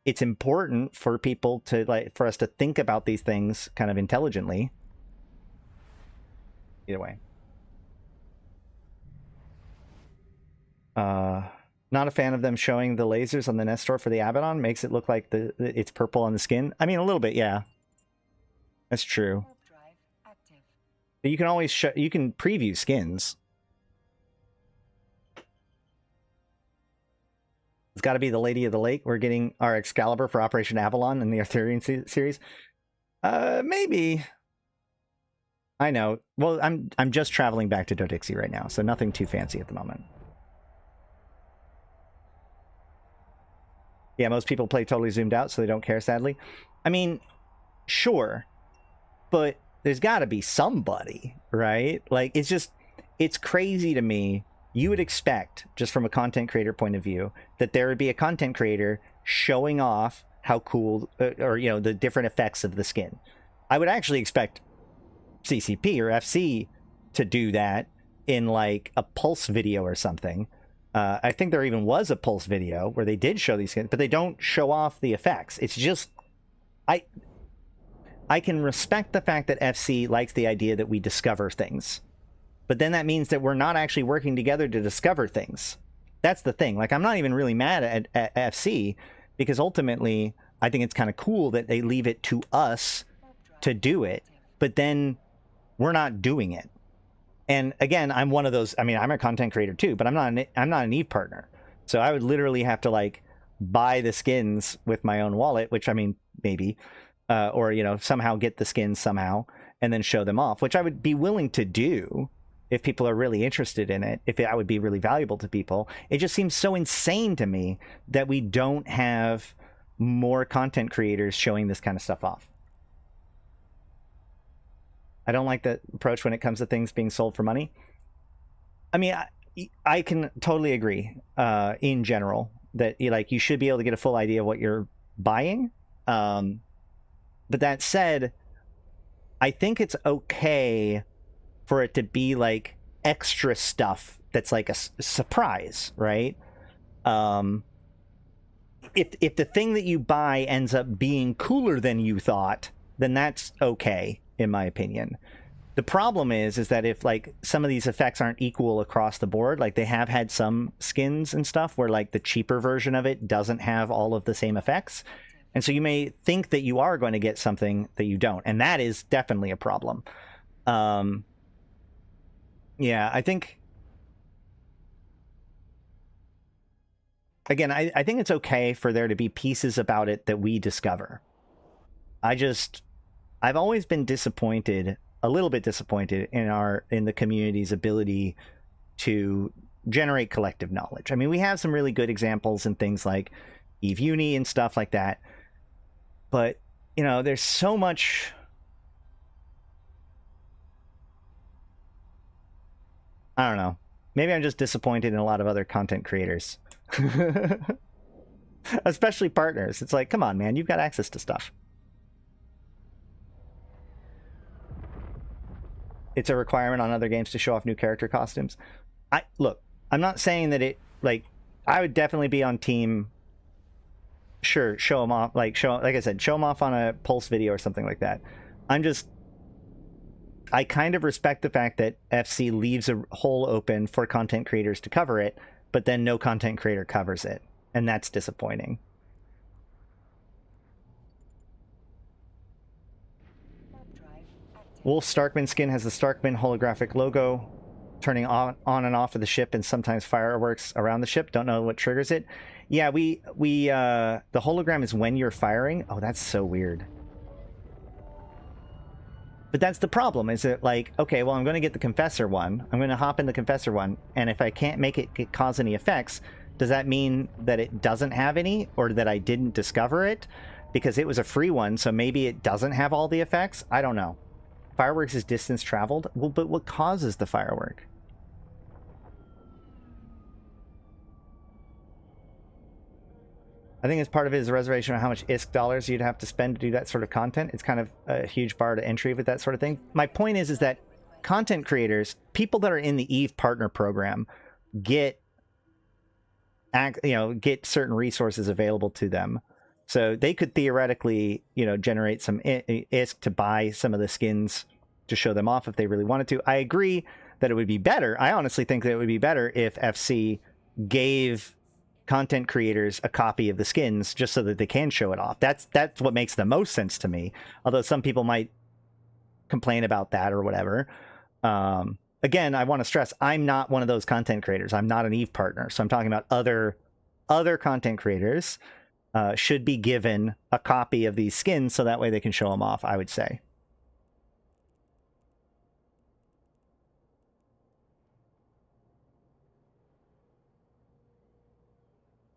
it's important for people to, like, for us to think about these things kind of intelligently. Either way. Not a fan of them showing the lasers on the Nestor for the Avalon. Makes it look like it's purple on the skin. I mean, a little bit, yeah. That's true. But you can always you can preview skins. It's got to be the Lady of the Lake. We're getting our Excalibur for Operation Avalon in the Arthurian series. Maybe. I know. Well, I'm just traveling back to Dodixie right now, so nothing too fancy at the moment. Yeah, most people play totally zoomed out, so they don't care, sadly. I mean, sure, but there's got to be somebody, right? Like, it's crazy to me. You would expect, just from a content creator point of view, that there would be a content creator showing off how cool, or, you know, the different effects of the skin. I would actually expect CCP or FC to do that in, like, a Pulse video or something. I think there even was a Pulse video where they did show these skins, but they don't show off the effects. It's just... I can respect the fact that FC likes the idea that we discover things. But then that means that we're not actually working together to discover things. That's the thing. Like, I'm not even really mad at FC, because ultimately, I think it's kind of cool that they leave it to us to do it, but then we're not doing it. And again, I'm one of those, I mean, I'm a content creator too, but I'm not an Eve partner. So I would literally have to, like, buy the skins with my own wallet, which, I mean, maybe, or, you know, somehow get the skins somehow and then show them off, which I would be willing to do if people are really interested in it, if that would be really valuable to people. It just seems so insane to me that we don't have more content creators showing this kind of stuff off. I don't like that approach when it comes to things being sold for money. I mean, I can totally agree in general that, like, you should be able to get a full idea of what you're buying. But that said, I think it's okay for it to be, like, extra stuff that's like a surprise, right? If the thing that you buy ends up being cooler than you thought, then that's okay, in my opinion. The problem is that if, like, some of these effects aren't equal across the board, like, they have had some skins and stuff where, like, the cheaper version of it doesn't have all of the same effects. And so you may think that you are going to get something that you don't. And that is definitely a problem. Yeah, I think... Again, I think it's okay for there to be pieces about it that we discover. I've always been disappointed, a little bit disappointed in the community's ability to generate collective knowledge. I mean, we have some really good examples in things like Eve Uni and stuff like that. But, you know, there's so much... I don't know. Maybe I'm just disappointed in a lot of other content creators. Especially partners. It's like, come on, man, you've got access to stuff. It's a requirement on other games to show off new character costumes. Look, I'm not saying that it, like, I would definitely be on team, sure, show them off, like I said, show them off on a Pulse video or something like that. I kind of respect the fact that FC leaves a hole open for content creators to cover it, but then no content creator covers it, and that's disappointing. Wolf Starkman skin has the Starkman holographic logo turning on and off of the ship, and sometimes fireworks around the ship. Don't know what triggers it. Yeah, the hologram is when you're firing. Oh, that's so weird. But that's the problem, is it, like, okay, well, I'm going to get the Confessor one. I'm going to hop in the Confessor one, and if I can't make it cause any effects, does that mean that it doesn't have any, or that I didn't discover it? Because it was a free one, so maybe it doesn't have all the effects? I don't know. Fireworks is distance traveled? Well, but what causes the firework? I think it's part of it is a reservation of how much ISK dollars you'd have to spend to do that sort of content. It's kind of a huge bar to entry with that sort of thing. My point is that content creators, people that are in the EVE partner program, get certain resources available to them. So they could theoretically, generate some ISK to buy some of the skins to show them off if they really wanted to. I agree that it would be better. I honestly think that it would be better if FC gave content creators a copy of the skins just so that they can show it off. That's what makes the most sense to me. Although some people might complain about that or whatever. Again, I want to stress, I'm not one of those content creators. I'm not an Eve partner. So I'm talking about other content creators should be given a copy of these skins so that way they can show them off, I would say.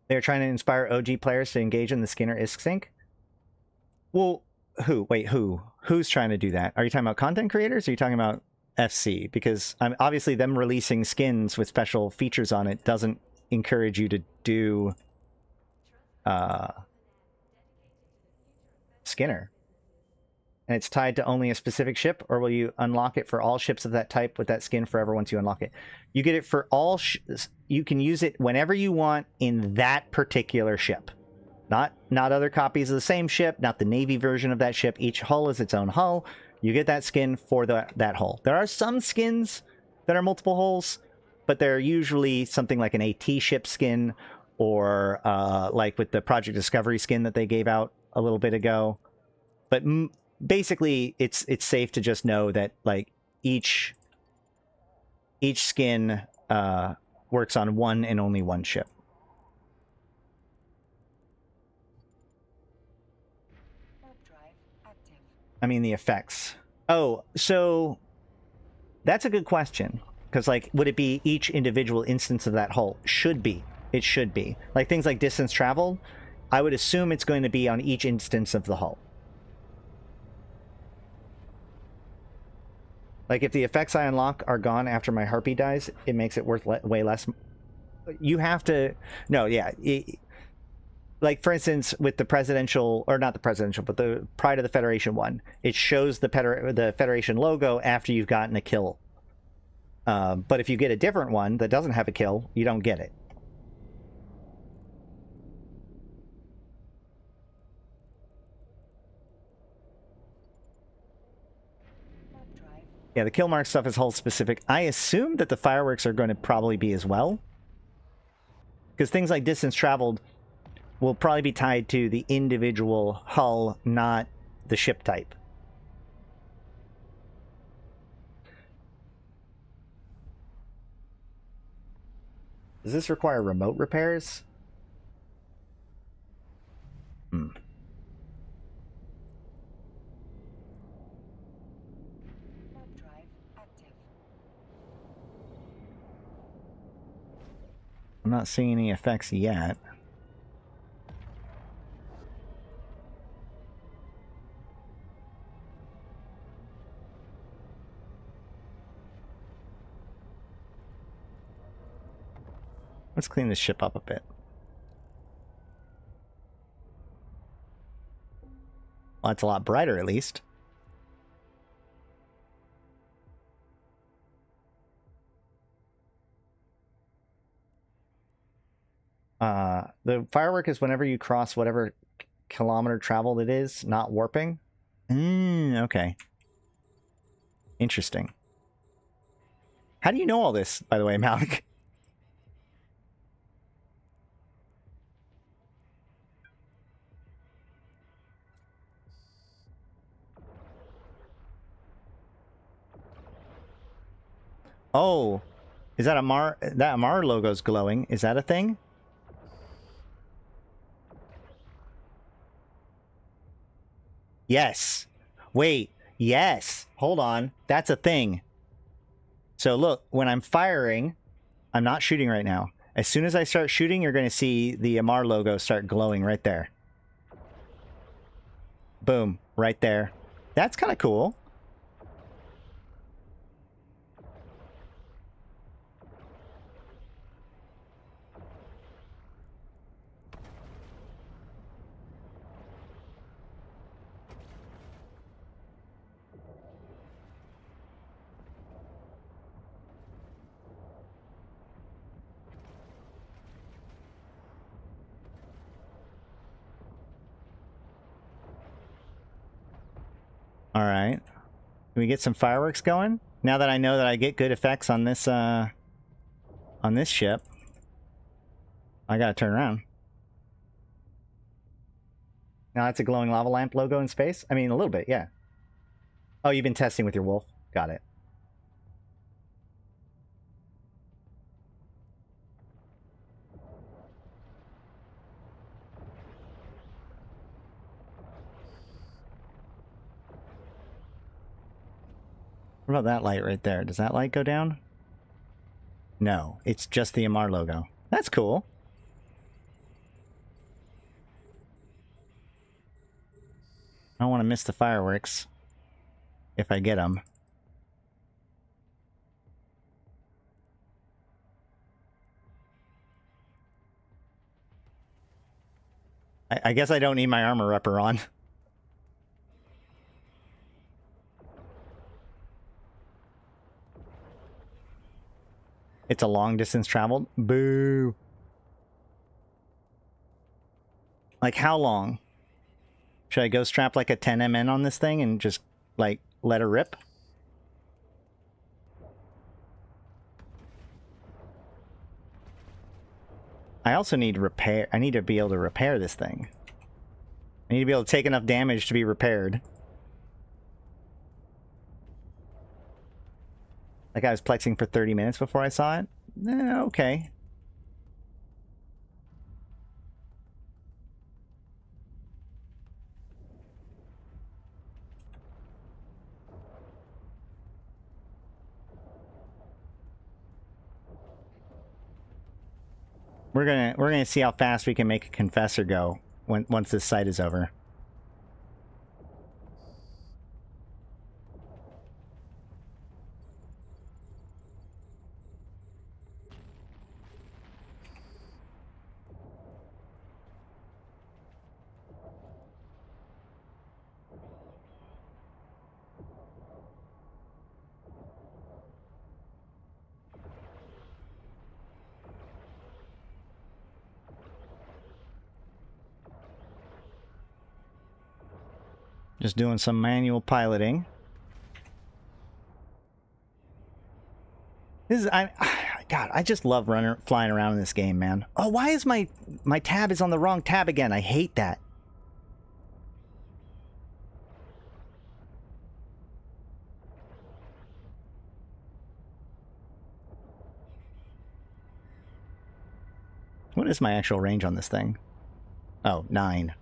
They're trying to inspire OG players to engage in the Skinner ISK sync. Well, who? Wait, who? Who's trying to do that? Are you talking about content creators? Or are you talking about FC? Because obviously them releasing skins with special features on it doesn't encourage you to do Skinner. And it's tied to only a specific ship, or will you unlock it for all ships of that type with that skin forever once you unlock it? You get it for all you can use it whenever you want in that particular ship. Not other copies of the same ship, not the Navy version of that ship. Each hull is its own hull. You get that skin for that hull. There are some skins that are multiple hulls, but they're usually something like an AT ship skin, or like with the Project Discovery skin that they gave out a little bit ago. But basically, it's safe to just know that like each skin works on one and only one ship. I mean, the effects. Oh, so that's a good question. Because, like, would it be each individual instance of that hull? Should be. It should be. Like, things like distance traveled, I would assume it's going to be on each instance of the hull. Like, if the effects I unlock are gone after my Harpy dies, it makes it worth way less. You have to... No, yeah. Like, for instance, with the presidential, or not the presidential, but the Pride of the Federation one, it shows the Federation logo after you've gotten a kill. But if you get a different one that doesn't have a kill, you don't get it. Yeah, the kill mark stuff is hull specific. I assume that the fireworks are going to probably be as well. Because things like distance traveled will probably be tied to the individual hull, not the ship type. Does this require remote repairs? I'm not seeing any effects yet. Let's clean this ship up a bit. Well, it's a lot brighter, at least. The firework is whenever you cross whatever kilometer traveled it is, not warping. Okay. Interesting. How do you know all this, by the way, Malak? Oh, is that that Amar logo's glowing? Is that a thing? Yes. Wait. Yes. Hold on. That's a thing. So look, when I'm firing, I'm not shooting right now. As soon as I start shooting, you're going to see the Amar logo start glowing right there. Boom. Right there. That's kind of cool. All right. Can we get some fireworks going? Now that I know that I get good effects on this ship, I gotta turn around. Now that's a glowing lava lamp logo in space? I mean, a little bit, yeah. Oh, you've been testing with your wolf? Got it. What about that light right there? Does that light go down? No, it's just the MR logo. That's cool. I don't want to miss the fireworks if I get them. I guess I don't need my armor upper on. It's a long distance traveled? Boo. Like, how long? Should I go strap like a 10 MN on this thing and just, like, let her rip? I also need repair. I need to be able to repair this thing. I need to be able to take enough damage to be repaired. Like I was plexing for 30 minutes before I saw it? Okay. We're gonna see how fast we can make a confessor go once this site is over. Just doing some manual piloting. This is God, I just love flying around in this game, man. Oh, why is my tab is on the wrong tab again? I hate that. What is my actual range on this thing? Oh, 9.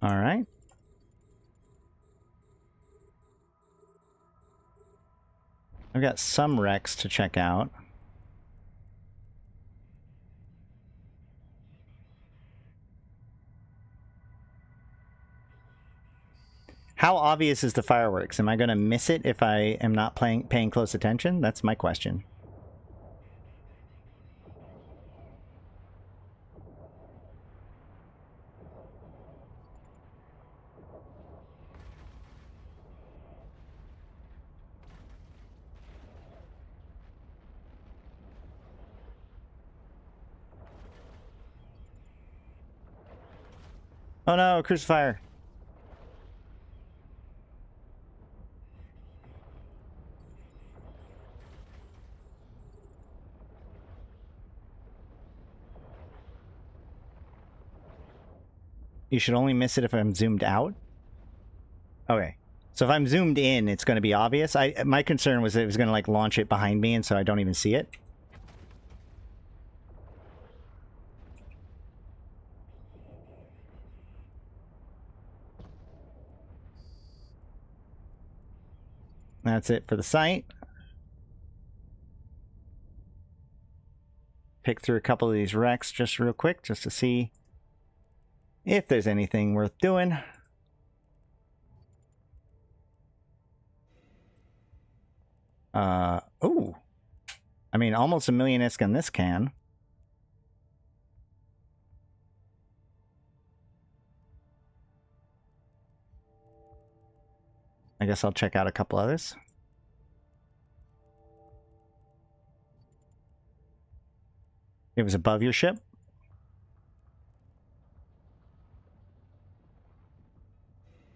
All right. I've got some wrecks to check out. How obvious is the fireworks? Am I going to miss it if I am not paying close attention? That's my question. Oh no, crucifier. You should only miss it if I'm zoomed out? Okay. So if I'm zoomed in, it's going to be obvious. My concern was that it was going to like launch it behind me and so I don't even see it. That's it for the site. Pick through a couple of these wrecks just real quick, just to see if there's anything worth doing. Oh. I mean, almost a million ISK on this can. I guess I'll check out a couple others. It was above your ship?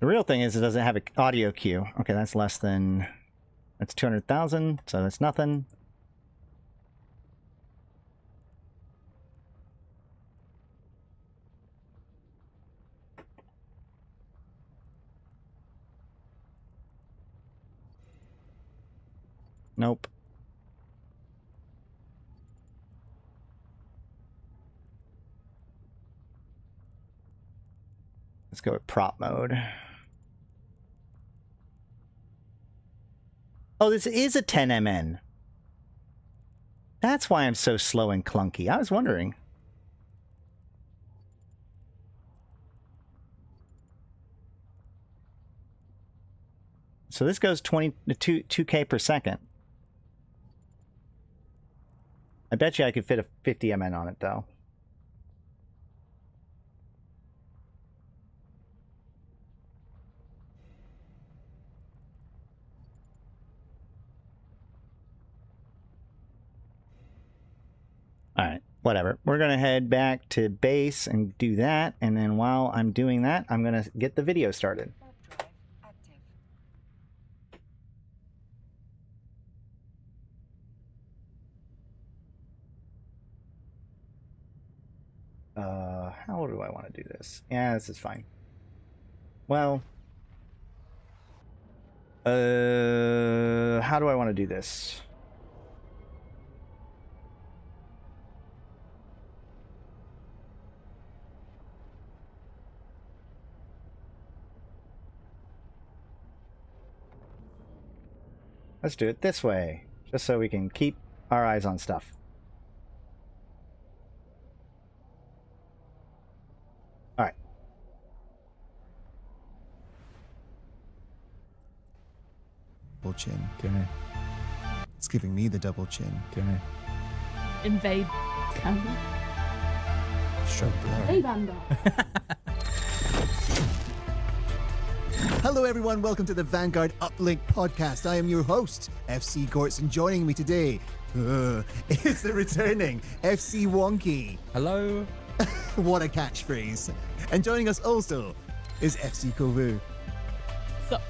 The real thing is it doesn't have an audio queue. Okay, that's less than... That's 200,000, so that's nothing. Nope. Let's go with prop mode. Oh, this is a 10 MN. That's why I'm so slow and clunky. I was wondering. So this goes 2K per second. I bet you I could fit a 50 MN on it, though. Alright, whatever. We're going to head back to base and do that, and then while I'm doing that, I'm going to get the video started. How do I want to do this? Yeah, this is fine. Well, how do I want to do this? Let's do it this way, just so we can keep our eyes on stuff. Alright. Double chin. Okay. It's giving me the double chin. Okay. Invade. Sho'Danar. Hey, Vanda. Hello everyone, welcome to the Vanguard Uplink podcast. I am your host, FC Gortz, and joining me today is the returning FC128. Hello. What a catchphrase. And joining us also is FC Kovu. So,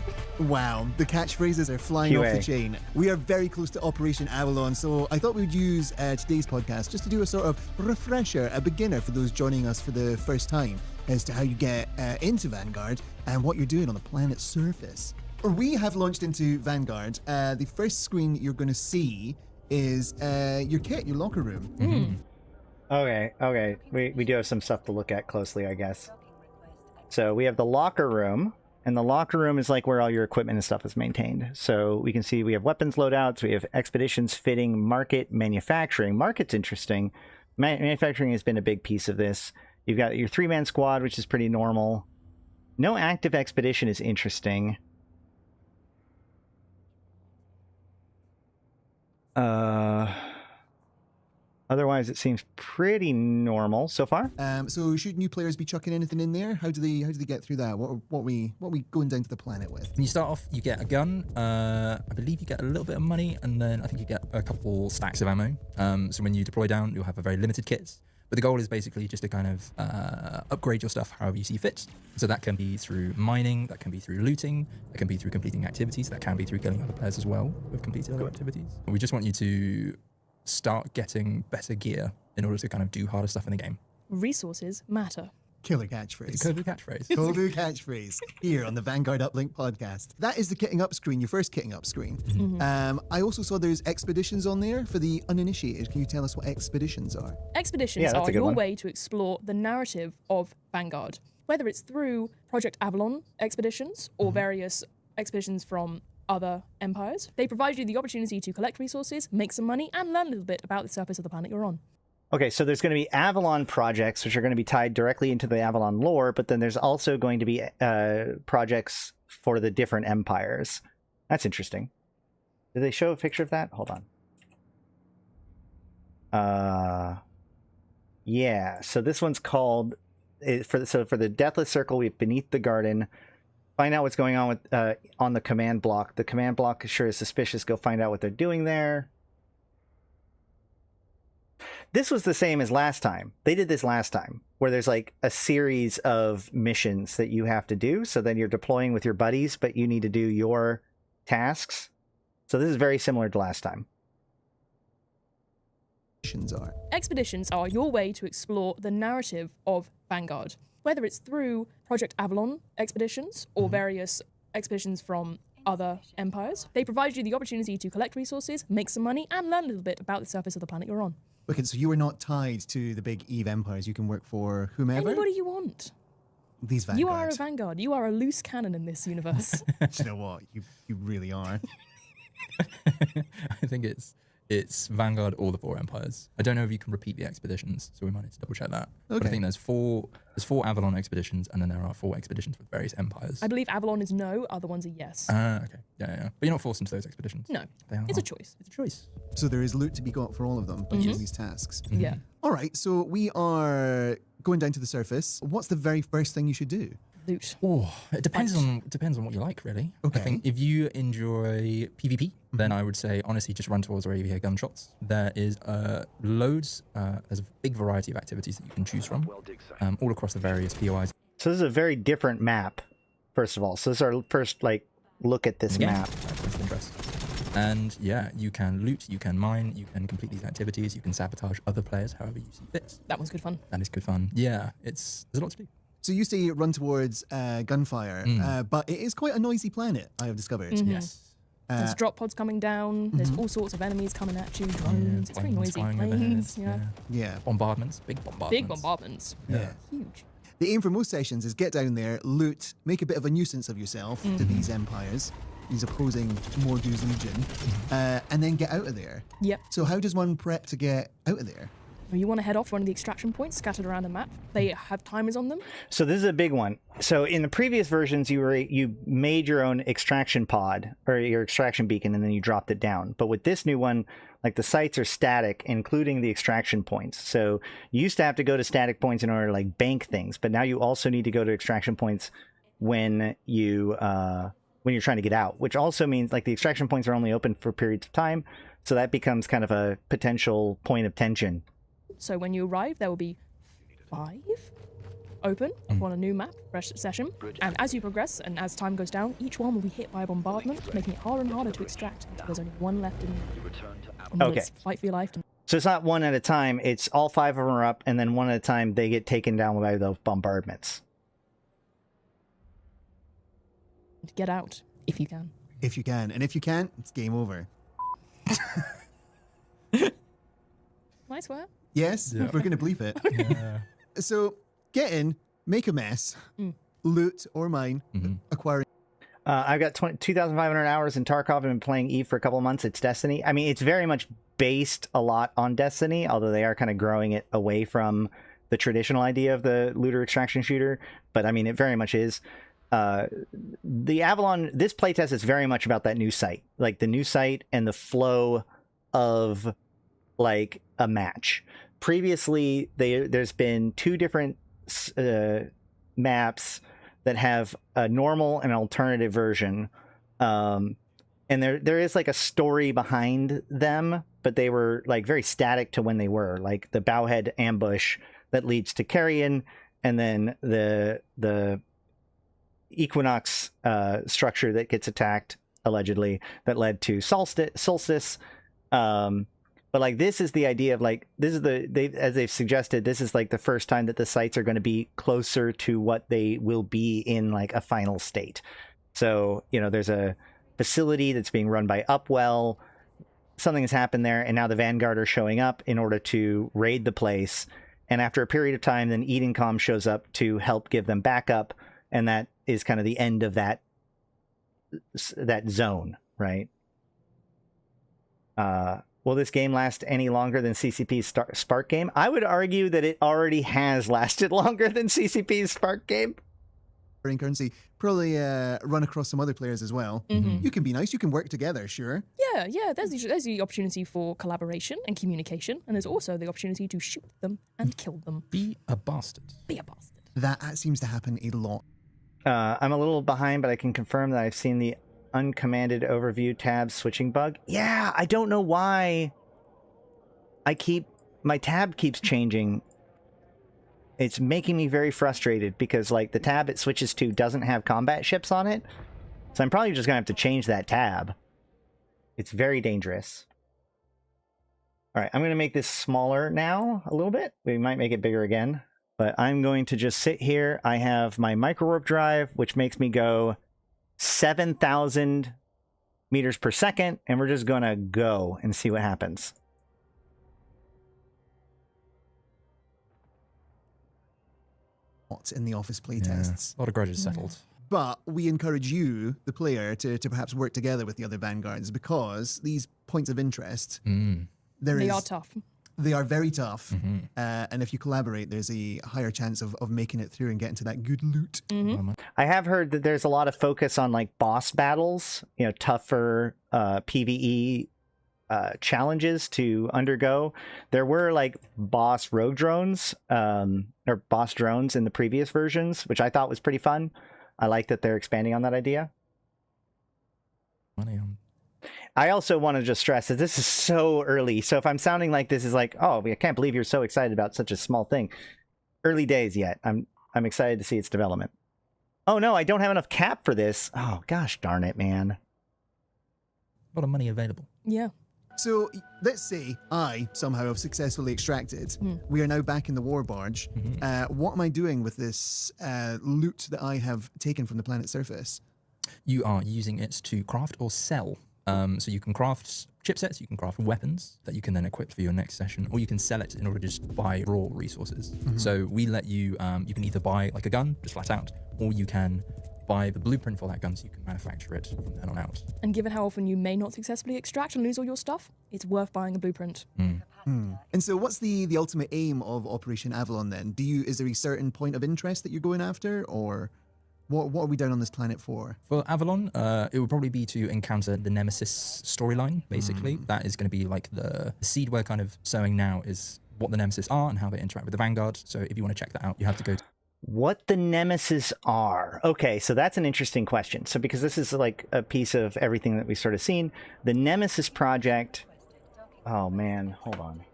Wow, the catchphrases are flying QA. off the chain. We are very close to Operation Avalon, so I thought we would use today's podcast just to do a sort of refresher, a beginner for those joining us for the first time as to how you get into Vanguard and what you're doing on the planet's surface. We have launched into Vanguard. The first screen you're going to see is your kit, your locker room. Mm-hmm. Okay. We do have some stuff to look at closely, I guess. So we have the locker room, and the locker room is like where all your equipment and stuff is maintained. So we can see we have weapons loadouts, we have expeditions, fitting, market, manufacturing. Market's interesting. Manufacturing has been a big piece of this. You've got your 3-man squad, which is pretty normal. No active expedition is interesting. Otherwise, it seems pretty normal so far. So should new players be chucking anything in there? How do they get through that? What we going down to the planet with? When you start off, you get a gun. I believe you get a little bit of money, and then I think you get a couple stacks of ammo. So when you deploy down, you'll have a very limited kit. But the goal is basically just to kind of upgrade your stuff however you see fit. So that can be through mining, that can be through looting, that can be through completing activities, that can be through killing other players as well with completed other activities. We just want you to start getting better gear in order to kind of do harder stuff in the game. resources matter. Killer catchphrase. The Kovu catchphrase. Kovu catchphrase here on the Vanguard Uplink podcast. That is the kitting up screen, your first kitting up screen. Mm-hmm. I also saw there's expeditions on there for the uninitiated. Can you tell us what expeditions are? Expeditions that's are a good your one. way to explore the narrative of Vanguard, whether it's through Project Avalon expeditions or various expeditions from other empires. They provide you the opportunity to collect resources, make some money, and learn a little bit about the surface of the planet you're on. Okay, so there's going to be Avalon projects, which are going to be tied directly into the Avalon lore, but then there's also going to be projects for the different empires. That's interesting. Did they show a picture of that? Hold on. Yeah, so this one's called, for the Deathless Circle, we have Beneath the Garden. Find out what's going on with on the command block. The command block sure is suspicious. Go find out what they're doing there. This was the same as last time. They did this last time. where there's like a series of missions that you have to do. So then you're deploying with your buddies, but you need to do your tasks. So this is very similar to last time. Are. Expeditions are your way to explore the narrative of Vanguard, whether it's through Project Avalon expeditions or various expeditions from other empires. They provide you the opportunity to collect resources, make some money, and learn a little bit about the surface of the planet you're on. Okay, so you are not tied to the big Eve empires. You can work for whomever. Anybody you want. These Vanguards. You are a Vanguard. You are a loose cannon in this universe. You know what? You really are. I think it's Vanguard or the four empires. I don't know if you can repeat the expeditions, so we might need to double check that. But Okay. I think there's four Avalon expeditions, and then there are 4 expeditions with various empires. I believe Avalon is no, other ones are yes. Okay. Yeah. But you're not forced into those expeditions. No, They are. it's a choice. It's a choice. So there is loot to be got for all of them by doing these tasks. Yeah. All right, so we are going down to the surface. What's the very first thing you should do? Loot. Oh, it depends on what you like, really. Okay. I think if you enjoy PvP, then I would say honestly just run towards wherever you hear gunshots. There is there's a big variety of activities that you can choose from, all across the various POIs. So this is a very different map, first of all. So this is our first like look at this map. That's of interest. And yeah, you can loot, you can mine, you can complete these activities, you can sabotage other players however you see fit. That one's good fun. That is good fun. Yeah, there's a lot to do. So you say run towards gunfire, but it is quite a noisy planet, I have discovered. Yes. There's drop pods coming down. There's all sorts of enemies coming at you. Drones. It's very Planes noisy. flying Planes. overhead, Yeah. Yeah. Bombardments, big bombardments. Big bombardments. Yeah. Huge. The aim for most sessions is get down there, loot, make a bit of a nuisance of yourself to these empires, these opposing Mordu's Legion, and then get out of there. Yep. So how does one prep to get out of there? Well, you want to head off one of the extraction points scattered around the map. They have timers on them. So this is a big one. So in the previous versions, you made your own extraction pod or your extraction beacon, and then you dropped it down. But with this new one, like the sites are static, including the extraction points. So you used to have to go to static points in order to like bank things, but now you also need to go to extraction points when you're trying to get out. Which also means like the extraction points are only open for periods of time, so that becomes kind of a potential point of tension. So when you arrive, there will be 5 open on a new map, fresh session. And as you progress and as time goes down, each one will be hit by a bombardment, making it harder and harder to extract until there's only one left in the Okay. It's fight for your life. So it's not one at a time, it's all 5 of them are up, and then one at a time they get taken down by those bombardments. To get out, if you can. If you can. And if you can't, it's game over. I swear. Yes, Yeah. we're going to bleep it. Yeah. So get in, make a mess, loot or mine, acquiring. I've got 2,500 hours in Tarkov. I've been playing Eve for a couple months. It's Destiny. I mean, it's very much based a lot on Destiny, although they are kind of growing it away from the traditional idea of the looter extraction shooter. But I mean, it very much is. The Avalon, this playtest is very much about that new site, like the new site and the flow of like a match. Previously, there's been 2 different maps that have a normal and alternative version, and there is like a story behind them, but they were like very static to when they were, like the Bowhead ambush that leads to Carrion, and then the Equinox structure that gets attacked allegedly that led to Solstice. But like this is the idea of like this is as they've suggested, this is like the first time that the sites are going to be closer to what they will be in like a final state. So, you know, there's a facility that's being run by Upwell. Something has happened there, and now the Vanguard are showing up in order to raid the place. And after a period of time, then Edencom shows up to help give them backup, and that is kind of the end of that zone, right? Will this game last any longer than CCP's Spark game? I would argue that it already has lasted longer than CCP's Spark game. Currency, probably run across some other players as well. You can be nice, you can work together, sure. Yeah. There's the opportunity for collaboration and communication, and there's also the opportunity to shoot them and kill them. Be a bastard. Be a bastard. That seems to happen a lot. I'm a little behind, but I can confirm that I've seen the uncommanded overview tab switching bug. Yeah, I don't know why my tab keeps changing. it's making me very frustrated because like the tab it switches to doesn't have combat ships on it. So I'm probably just gonna have to change that tab. It's very dangerous. All right, I'm gonna make this smaller now a little bit. We might make it bigger again, but I'm going to just sit here. I have my micro warp drive, which makes me go 7,000 meters per second, and we're just gonna go and see what happens. In the office playtests. A lot of grudges settled. But we encourage you, the player, to perhaps work together with the other vanguards because these points of interest, They are tough. They are very tough. And if you collaborate, there's a higher chance of making it through and getting to that good loot. I have heard that there's a lot of focus on like boss battles, you know, tougher PvE challenges to undergo. There were like boss rogue drones or boss drones in the previous versions, which I thought was pretty fun. I like that they're expanding on that idea. Money on. I also want to just stress that this is so early. So if I'm sounding like this is like, oh, I can't believe you're so excited about such a small thing. Early days yet. I'm excited to see its development. Oh no, I don't have enough cap for this. Oh gosh darn it, man. A lot of money available. Yeah. So let's say I somehow have successfully extracted. We are now back in the war barge. What am I doing with this loot that I have taken from the planet's surface? You are using it to craft or sell. So you can craft chipsets, you can craft weapons that you can then equip for your next session, or you can sell it in order to just buy raw resources. So we let you, you can either buy like a gun, just flat out, or you can buy the blueprint for that gun so you can manufacture it from then on out. And given how often you may not successfully extract and lose all your stuff, it's worth buying a blueprint. And so what's the ultimate aim of Operation Avalon then? Is there a certain point of interest that you're going after, or what are we down on this planet for? For Avalon, it would probably be to encounter the Nemesis storyline, basically. That is going to be like the seed we're kind of sowing now is what the Nemesis are and how they interact with the Vanguard. So if you want to check that out, you have to go to What the Nemesis are. Okay, so that's an interesting question. So because this is like a piece of everything that we've sort of seen, the Nemesis project... Oh man, hold on.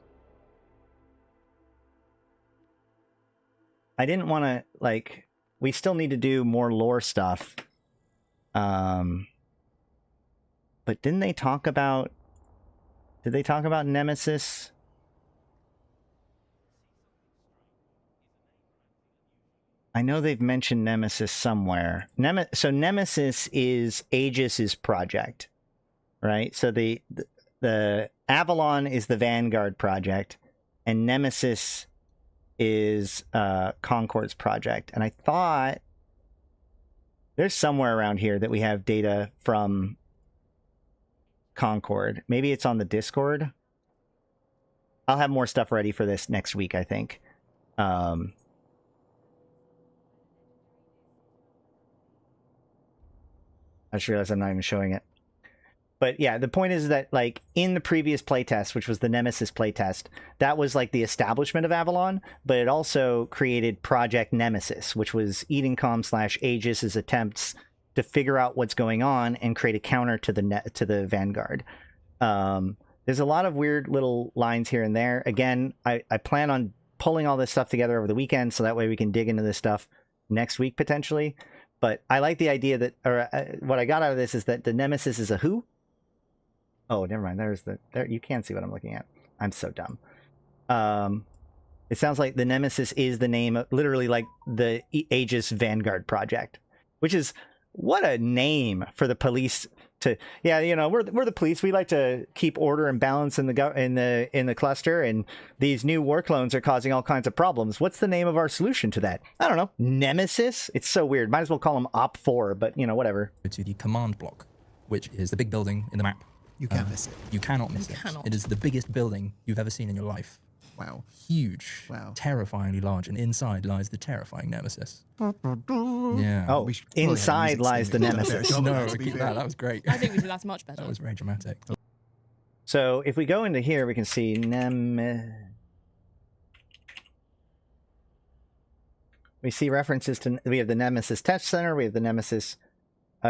I didn't want to, like... We still need to do more lore stuff. But didn't they talk about... Did they talk about Nemesis? I know they've mentioned Nemesis somewhere. So Nemesis is Aegis's project, right? So the Avalon is the Vanguard project, and Nemesis is Concord's project. And I thought there's somewhere around here that we have data from Concord. Maybe it's on the Discord. I'll have more stuff ready for this next week, I think. I just realized I'm not even showing it. But yeah, the point is that like in the previous playtest, which was the Nemesis playtest, that was like the establishment of Avalon, but it also created Project Nemesis, which was Edencom/Aegis's attempts to figure out what's going on and create a counter to the Vanguard. There's a lot of weird little lines here and there. Again, I plan on pulling all this stuff together over the weekend, so that way we can dig into this stuff next week potentially. But I like the idea that, or what I got out of this is that the Nemesis is a who? Oh, never mind. There you can't see what I'm looking at. I'm so dumb. It sounds like the Nemesis is the name of, literally like the Aegis Vanguard project, which is what a name for the police to. Yeah, you know, we're the police. We like to keep order and balance in the cluster, and these new war clones are causing all kinds of problems. What's the name of our solution to that? I don't know. Nemesis. It's so weird. Might as well call them Op4, but you know, whatever. to the command block, which is the big building in the map. You can't miss it. You cannot miss it. It is the biggest building you've ever seen in your life. Wow. Huge. Wow. Terrifyingly large. And inside lies the terrifying Nemesis. Yeah. Oh, inside lies the Nemesis. No, keep that. That was great. I think we did that much better. That was very dramatic. So if we go into here, we can see we see references to, we have the Nemesis Test Center, we have the Nemesis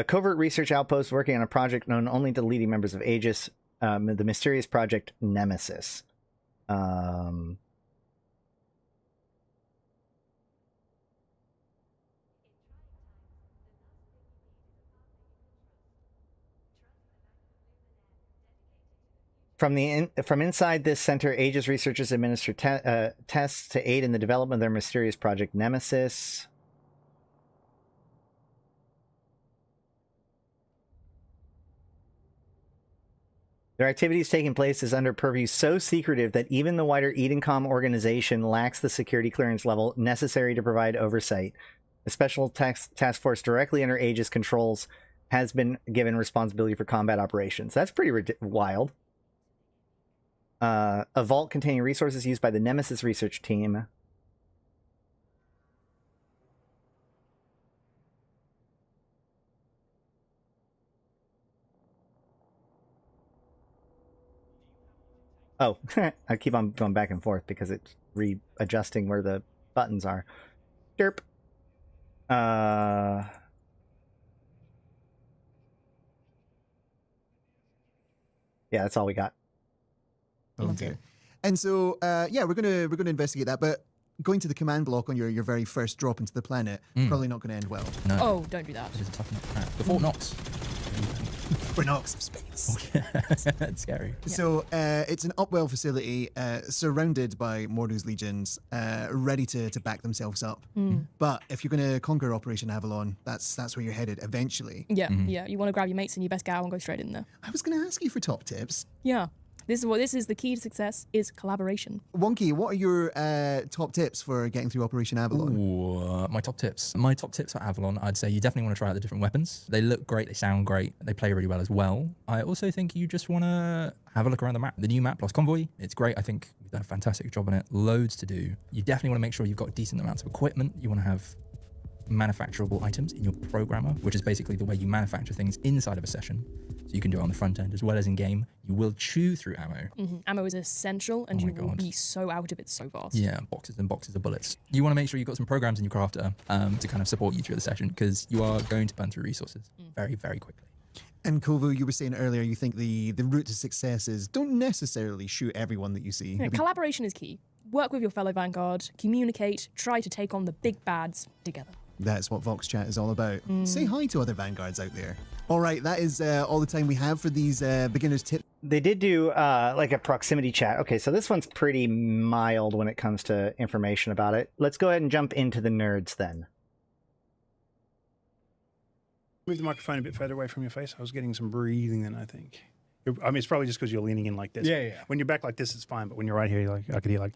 Covert Research Outpost working on a project known only to leading members of Aegis, the mysterious project Nemesis. From inside this center, Aegis researchers administer tests to aid in the development of their mysterious project Nemesis. Their activities taking place is under purview so secretive that even the wider Edencom organization lacks the security clearance level necessary to provide oversight. A special task force directly under Aegis controls has been given responsibility for combat operations. That's pretty wild. A vault containing resources used by the Nemesis research team. Oh, I keep on going back and forth because it's readjusting where the buttons are. Derp. Yeah, that's all we got. Okay. And so, yeah, we're gonna investigate that, but going to the command block on your very first drop into the planet, probably not going to end well. No. Oh, don't do that. It is a tough nut. The Fort Knox. For Knox of space. That's scary. So it's an upwell facility surrounded by Mordu's legions, ready to back themselves up. But if you're going to conquer Operation Avalon, that's where you're headed eventually. Yeah, yeah. You want to grab your mates and you best get out and go straight in there. I was going to ask you for top tips. Yeah. This is the key to success is collaboration. Wonky, what are your top tips for getting through Operation Avalon? Ooh, my top tips. My top tips for Avalon, I'd say you definitely want to try out the different weapons. They look great, they sound great, they play really well as well. I also think you just want to have a look around the map. The new map, Lost Convoy, it's great. I think we've done a fantastic job on it. Loads to do. You definitely want to make sure you've got decent amounts of equipment. You want to have manufacturable items in your programmer, which is basically the way you manufacture things inside of a session. So you can do it on the front end as well as in game. You will chew through ammo. Ammo is essential, and you will be so out of it so fast. Yeah, boxes and boxes of bullets. You want to make sure you've got some programs in your crafter to kind of support you through the session, because you are going to burn through resources very, very quickly. And Kovu, you were saying earlier, you think the route to success is don't necessarily shoot everyone that you see. Yeah, collaboration is key. Work with your fellow Vanguard, communicate, try to take on the big bads together. That's what Vox Chat is all about. Say hi to other Vanguards out there. All right, that is all the time we have for these beginners tips. They did do like a proximity chat. Okay, so this one's pretty mild when it comes to information about it. Let's go ahead and jump into the nerds then. Move the microphone a bit further away from your face. I was getting some breathing then, I think. I mean, it's probably just because you're leaning in like this. Yeah, yeah. When you're back like this, it's fine. But when you're right here, you're like, I could hear like...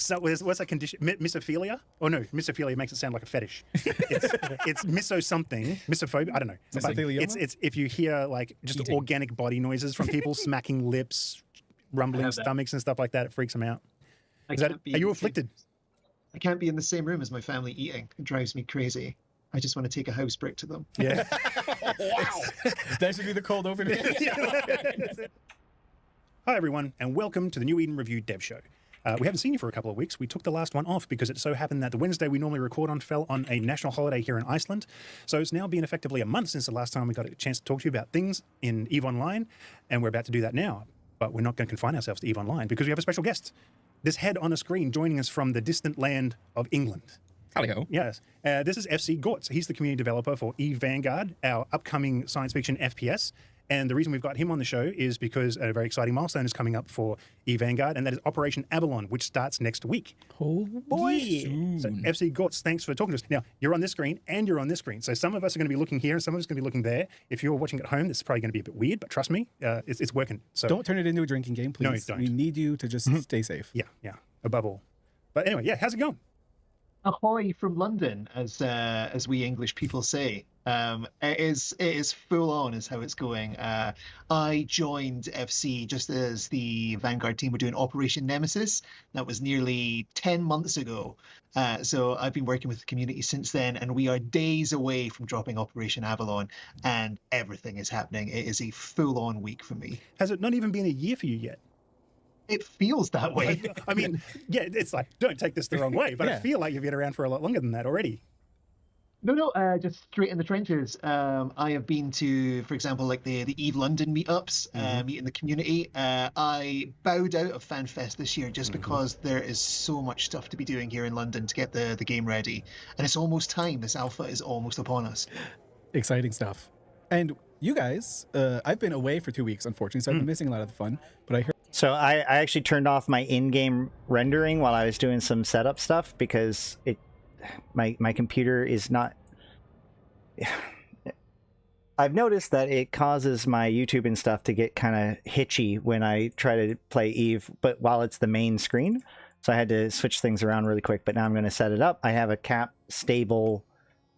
So what's that condition? Misophilia? Oh no, misophilia makes it sound like a fetish. It's miso something, misophobia. I don't know. It's if you hear like just organic body noises from people smacking lips, rumbling stomachs and stuff like that, it freaks them out. Are you afflicted? I can't be in the same room as my family eating. It drives me crazy. I just want to take a house brick to them. Yeah. Wow. That should be the cold open. Hi everyone, and welcome to the New Eden Review Dev Show. We haven't seen you for a couple of weeks. We took the last one off because it so happened that the Wednesday we normally record on fell on a national holiday here in Iceland. So it's now been effectively a month since the last time we got a chance to talk to you about things in EVE Online, and we're about to do that now. But we're not going to confine ourselves to EVE Online because we have a special guest. This head on a screen joining us from the distant land of England. Hello. Yes. This is FC Gortz. He's the community developer for EVE Vanguard, our upcoming science fiction FPS. And the reason we've got him on the show is because a very exciting milestone is coming up for EVE Vanguard, and that is Operation Avalon, which starts next week. Oh boy! So FC Gortz, thanks for talking to us. Now, you're on this screen and you're on this screen. So some of us are going to be looking here and some of us are going to be looking there. If you're watching at home, this is probably going to be a bit weird, but trust me, it's working. So don't turn it into a drinking game, please. No, don't. We need you to just stay safe. Yeah, above all. But anyway, yeah, how's it going? Ahoy from London, as we English people say. It is full on is how it's going. I joined FC just as the Vanguard team were doing Operation Nemesis. That was nearly 10 months ago. So I've been working with the community since then, and we are days away from dropping Operation Avalon, and everything is happening. It is a full on week for me. Has it not even been a year for you yet? It feels that way. I mean, yeah, it's like, don't take this the wrong way, but I feel like you've been around for a lot longer than that already. No, just straight in the trenches. I have been to, for example, like the EVE London meetups, meeting the community. I bowed out of FanFest this year just because there is so much stuff to be doing here in London to get the game ready. And it's almost time. This alpha is almost upon us. Exciting stuff. And you guys, I've been away for 2 weeks, unfortunately, so I've been missing a lot of the fun. But I heard So I actually turned off my in-game rendering while I was doing some setup stuff because my computer is not. I've noticed that it causes my YouTube and stuff to get kind of hitchy when I try to play Eve, but while it's the main screen. So I had to switch things around really quick, but now I'm going to set it up. I have a cap stable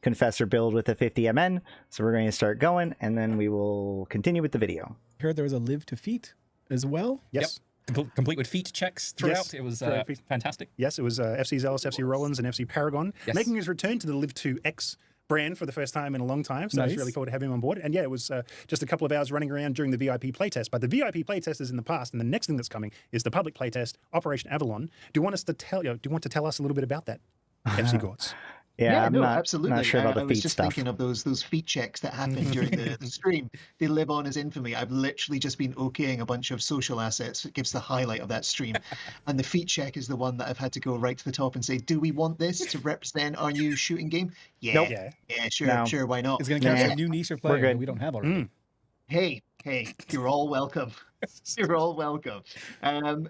Confessor build with a 50 MN, so we're going to start going, and then we will continue with the video. there was a live to feat as well. Yes. Yep. Complete with feat checks throughout. Yes. It was Throughout feat. fantastic. Yes, it was FC Zealous, FC Rollins, and FC Paragon Yes. making his return to the Live 2X brand for the first time in a long time. So I was Nice. really cool to have him on board. And yeah, it was just a couple of hours running around during the VIP playtest. But the VIP playtest is in the past, and the next thing that's coming is the public playtest, Operation Avalon. Do you want us to tell you? Do you want to tell us a little bit about that, FC Gortz? Yeah, I'm no, not, absolutely. not sure about I the was feet just stuff. thinking of those feat checks that happened during the stream. They live on as infamy. I've literally just been okaying a bunch of social assets. It gives the highlight of that stream. And the feat check is the one that I've had to go right to the top and say, do we want this to represent our new shooting game? Yeah. Nope. Yeah, sure, No. sure, why not? It's going to catch Nah. a new niche of player good. that we don't have already. Hey, you're all welcome. You're all welcome.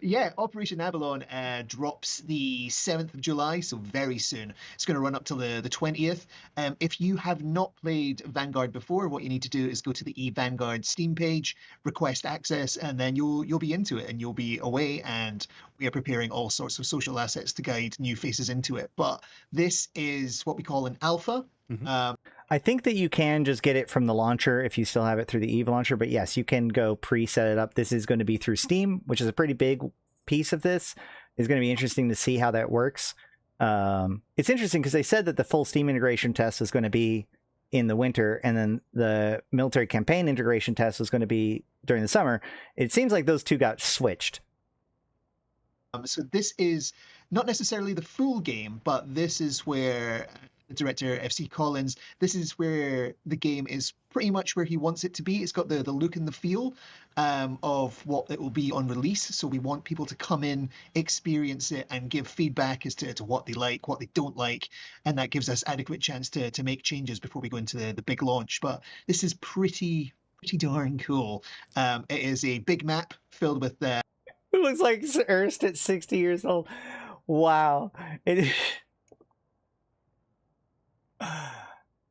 Yeah, Operation Avalon drops the 7th of July, so very soon. It's going to run up till the 20th. If you have not played Vanguard before, what you need to do is go to the eVanguard Steam page, request access, and then you'll be into it, and you'll be away, and we are preparing all sorts of social assets to guide new faces into it. But this is what we call an alpha. I think that you can just get it from the launcher if you still have it through the Eve launcher, but yes, you can go pre-set it up. This is going to be through Steam, which is a pretty big piece of this. It's going to be interesting to see how that works. It's interesting because they said that the full Steam integration test is going to be in the winter, and then the military campaign integration test was going to be during the summer. It seems like those two got switched. So this is not necessarily the full game, but this is where the director, FC Collins, this is where the game is pretty much where he wants it to be. It's got the look and the feel of what it will be on release. So we want people to come in, experience it, and give feedback as to what they like, what they don't like. And that gives us adequate chance to make changes before we go into the big launch. But this is pretty darn cool. It is a big map filled with It looks like Erst at 60 years old. Wow.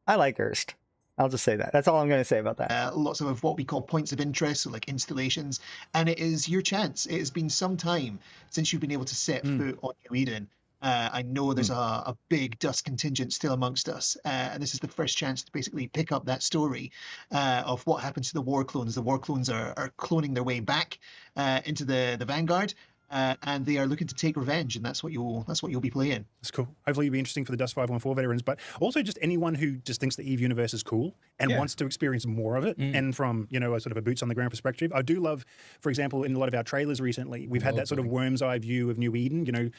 I like Erst. I'll just say that. That's all I'm going to say about that. lots of what we call points of interest, so like installations, and it is your chance. It has been some time since you've been able to set foot on New Eden. I know there's a big dust contingent still amongst us, and this is the first chance to basically pick up that story of what happens to the war clones. The war clones are cloning their way back into the Vanguard, and they are looking to take revenge, and that's what you'll be playing. That's cool. Hopefully it'll be interesting for the Dust 514 veterans, but also just anyone who just thinks the EVE universe is cool and wants to experience more of it. And from, a sort of a boots on the ground perspective, I do love, for example, in a lot of our trailers recently, we've had that sort of worm's eye view of New Eden,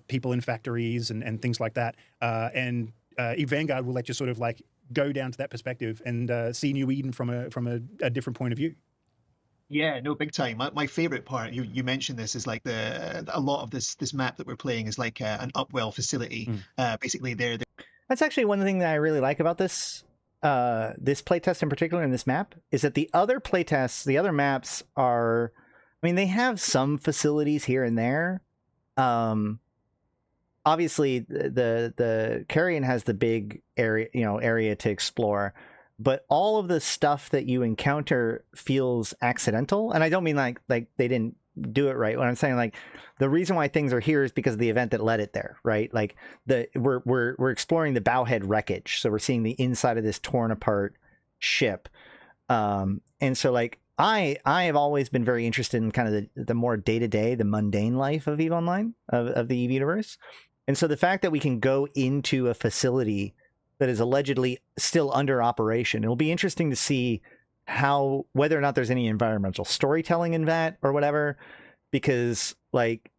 people in factories and things like that. And EVE Vanguard will let you sort of like go down to that perspective and see New Eden from a different point of view. Yeah, no, big time. My favorite part, you mentioned this, is like a lot of this map that we're playing is like an upwell facility. Basically, they're That's actually one thing that I really like about this playtest in particular, and this map, is that the other playtests, the other maps are, they have some facilities here and there. Obviously, the Carrion has the big area to explore. But all of the stuff that you encounter feels accidental, and I don't mean like they didn't do it right. What I'm saying, like, the reason why things are here is because of the event that led it there, right? Like we're exploring the bowhead wreckage, so we're seeing the inside of this torn apart ship, and so like I have always been very interested in kind of the more day-to-day, the mundane life of EVE Online, of the EVE universe, and so the fact that we can go into a facility that is allegedly still under operation. It'll be interesting to see whether or not there's any environmental storytelling in that or whatever, because like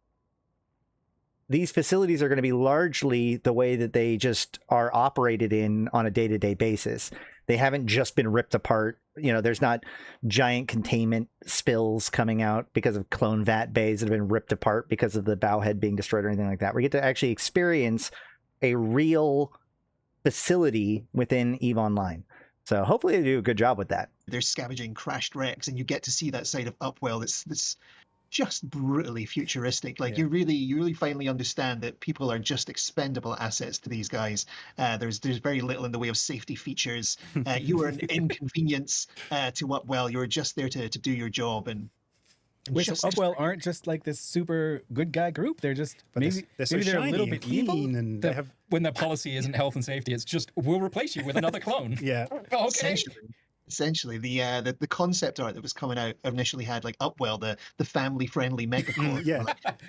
these facilities are going to be largely the way that they just are operated in on a day-to-day basis. They haven't just been ripped apart. There's not giant containment spills coming out because of clone vat bays that have been ripped apart because of the bowhead being destroyed or anything like that. We get to actually experience a real facility within EVE Online. So hopefully they do a good job with that. They're scavenging crashed wrecks, and you get to see that side of Upwell that's just brutally futuristic. Like you really finally understand that people are just expendable assets to these guys. There's very little in the way of safety features. You are an inconvenience to Upwell. You're just there to do your job. And Wait, so Upwell aren't just like this super good guy group. They're just maybe so they're a little bit evil. and they have When their policy isn't health and safety, it's just we'll replace you with another clone. yeah. Oh, okay. Essentially, the concept art that was coming out initially had like Upwell, the family friendly megacorp. Yeah.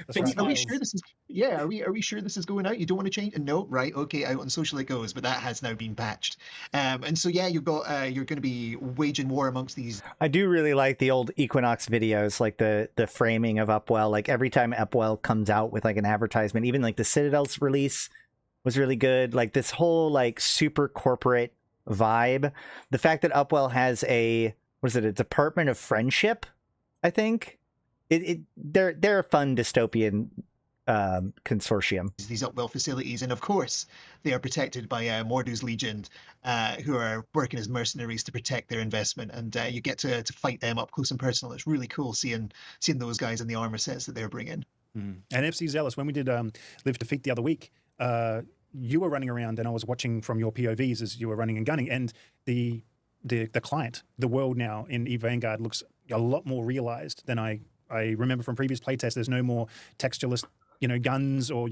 That's Are we right. sure this is? Yeah, are we sure this is going out? You don't want to change? No, right? Okay, out on social it goes, but that has now been patched. And so yeah, you've got you're going to be waging war amongst these. I do really like the old Equinox videos, like the framing of Upwell. Like every time Upwell comes out with like an advertisement, even like the Citadel's release was really good. Like this whole like super corporate vibe. The fact that Upwell has a Department of Friendship, I think they're a fun dystopian consortium. These Upwell facilities, and of course they are protected by Mordu's Legion, who are working as mercenaries to protect their investment, and you get to fight them up close and personal. It's really cool seeing those guys in the armor sets that they're bringing. And FC Zealous, when we did Live Defeat the other week, you were running around and I was watching from your POVs as you were running and gunning, and the client, the world now in Eve Vanguard looks a lot more realized than I remember from previous playtests. There's no more textureless, guns or,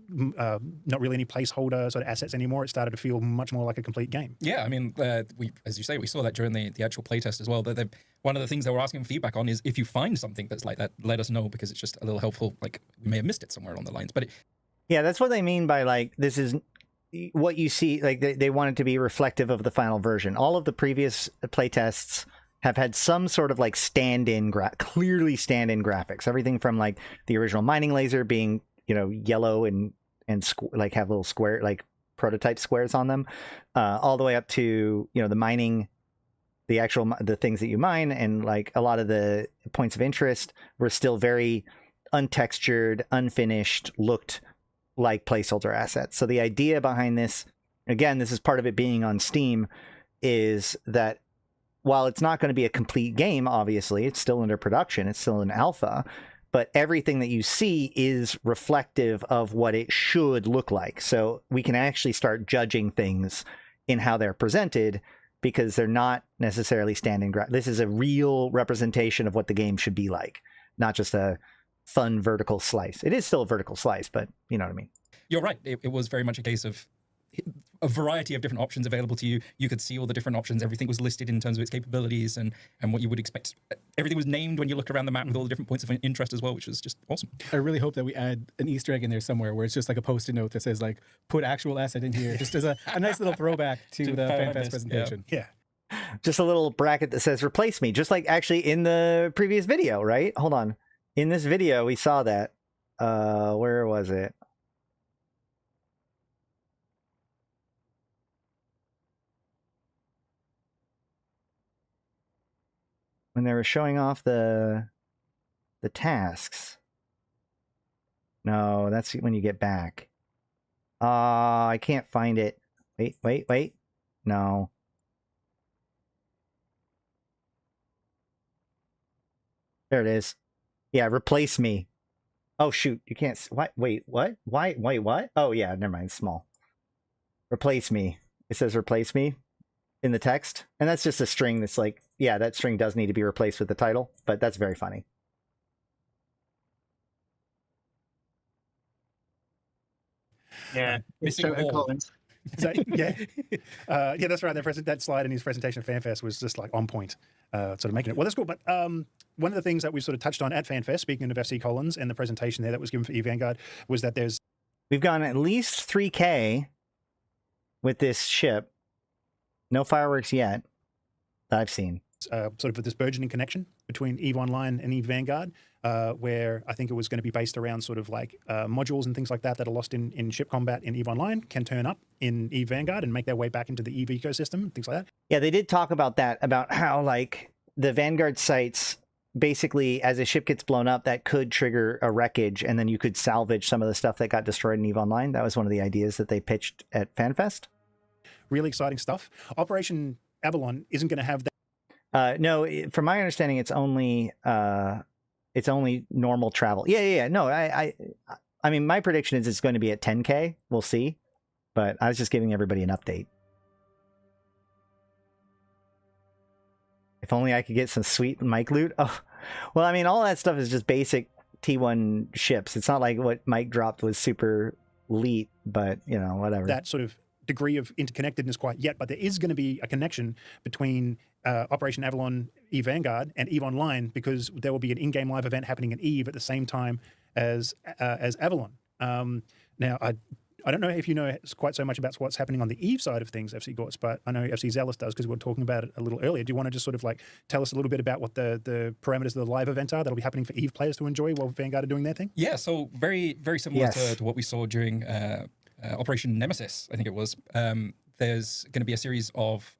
not really any placeholder sort of assets anymore. It started to feel much more like a complete game. Yeah, I mean, as you say, we saw that during the actual playtest as well. That one of the things they were asking feedback on is if you find something that's like that, let us know, because it's just a little helpful. Like we may have missed it somewhere along the lines, but Yeah, that's what they mean by like, this is what you see. Like they want it to be reflective of the final version. All of the previous playtests have had some sort of like clearly stand-in graphics. Everything from like the original mining laser being, yellow and like have little square, like prototype squares on them, all the way up to, the mining, the things that you mine, and like a lot of the points of interest were still very untextured, unfinished, looked like placeholder assets. So the idea behind this, again, this is part of it being on Steam, is that while it's not going to be a complete game, obviously, it's still under production, it's still in alpha, but everything that you see is reflective of what it should look like. So we can actually start judging things in how they're presented, because they're not necessarily standing. This is a real representation of what the game should be like, not just a fun vertical slice. It is still a vertical slice, but you know what I mean. you're right. It was very much a case of a variety of different options available to you. You could see all the different options. Everything was listed in terms of its capabilities and what you would expect. Everything was named when you look around the map with all the different points of interest as well, which was just awesome. I really hope that we add an Easter egg in there somewhere where it's just like a post-it note that says like, put actual asset in here, just as a nice little throwback to the FanFest presentation. Yeah. Just a little bracket that says replace me, just like actually in the previous video, right? Hold on. In this video, we saw that. Where was it? When they were showing off the tasks. No, that's when you get back. I can't find it. Wait. No. There it is. Yeah, replace me. Oh, shoot. You can't... Wait, what? Why? Wait, what? Oh, yeah, never mind. It's small. Replace me. It says replace me in the text. And that's just a string that's like... Yeah, that string does need to be replaced with the title, but that's very funny. Yeah. Missing a ball. So, yeah, that's right. That slide in his presentation at FanFest was just like on point, sort of making it. Well, that's cool. But one of the things that we sort of touched on at FanFest, speaking of FC Collins and the presentation there that was given for E-Vanguard, was that we've gone at least 3K with this ship. No fireworks yet that I've seen. Sort of this burgeoning connection between EVE Online and EVE Vanguard, where I think it was going to be based around sort of like modules and things like that are lost in ship combat in EVE Online can turn up in EVE Vanguard and make their way back into the EVE ecosystem, things like that. Yeah, they did talk about that, about how like the Vanguard sites, basically as a ship gets blown up, that could trigger a wreckage, and then you could salvage some of the stuff that got destroyed in EVE Online. That was one of the ideas that they pitched at FanFest. Really exciting stuff. Operation Avalon isn't going to have that. No, from my understanding, it's only normal travel. Yeah. No, I mean, my prediction is it's going to be at 10K. We'll see, but I was just giving everybody an update. If only I could get some sweet Mike loot. Oh, well, I mean, all that stuff is just basic T1 ships. It's not like what Mike dropped was super elite, but you know, whatever. That sort of degree of interconnectedness quite yet, but there is going to be a connection between Operation Avalon, EVE Vanguard, and EVE Online, because there will be an in-game live event happening in EVE at the same time as Avalon. Now, I don't know if you know quite so much about what's happening on the EVE side of things, FC Gortz, but I know FC Zealous does, because we were talking about it a little earlier. Do you want to just sort of like tell us a little bit about what the parameters of the live event are that'll be happening for EVE players to enjoy while Vanguard are doing their thing? Yeah, so very, very similar to what we saw during Operation Nemesis, I think it was. There's going to be a series of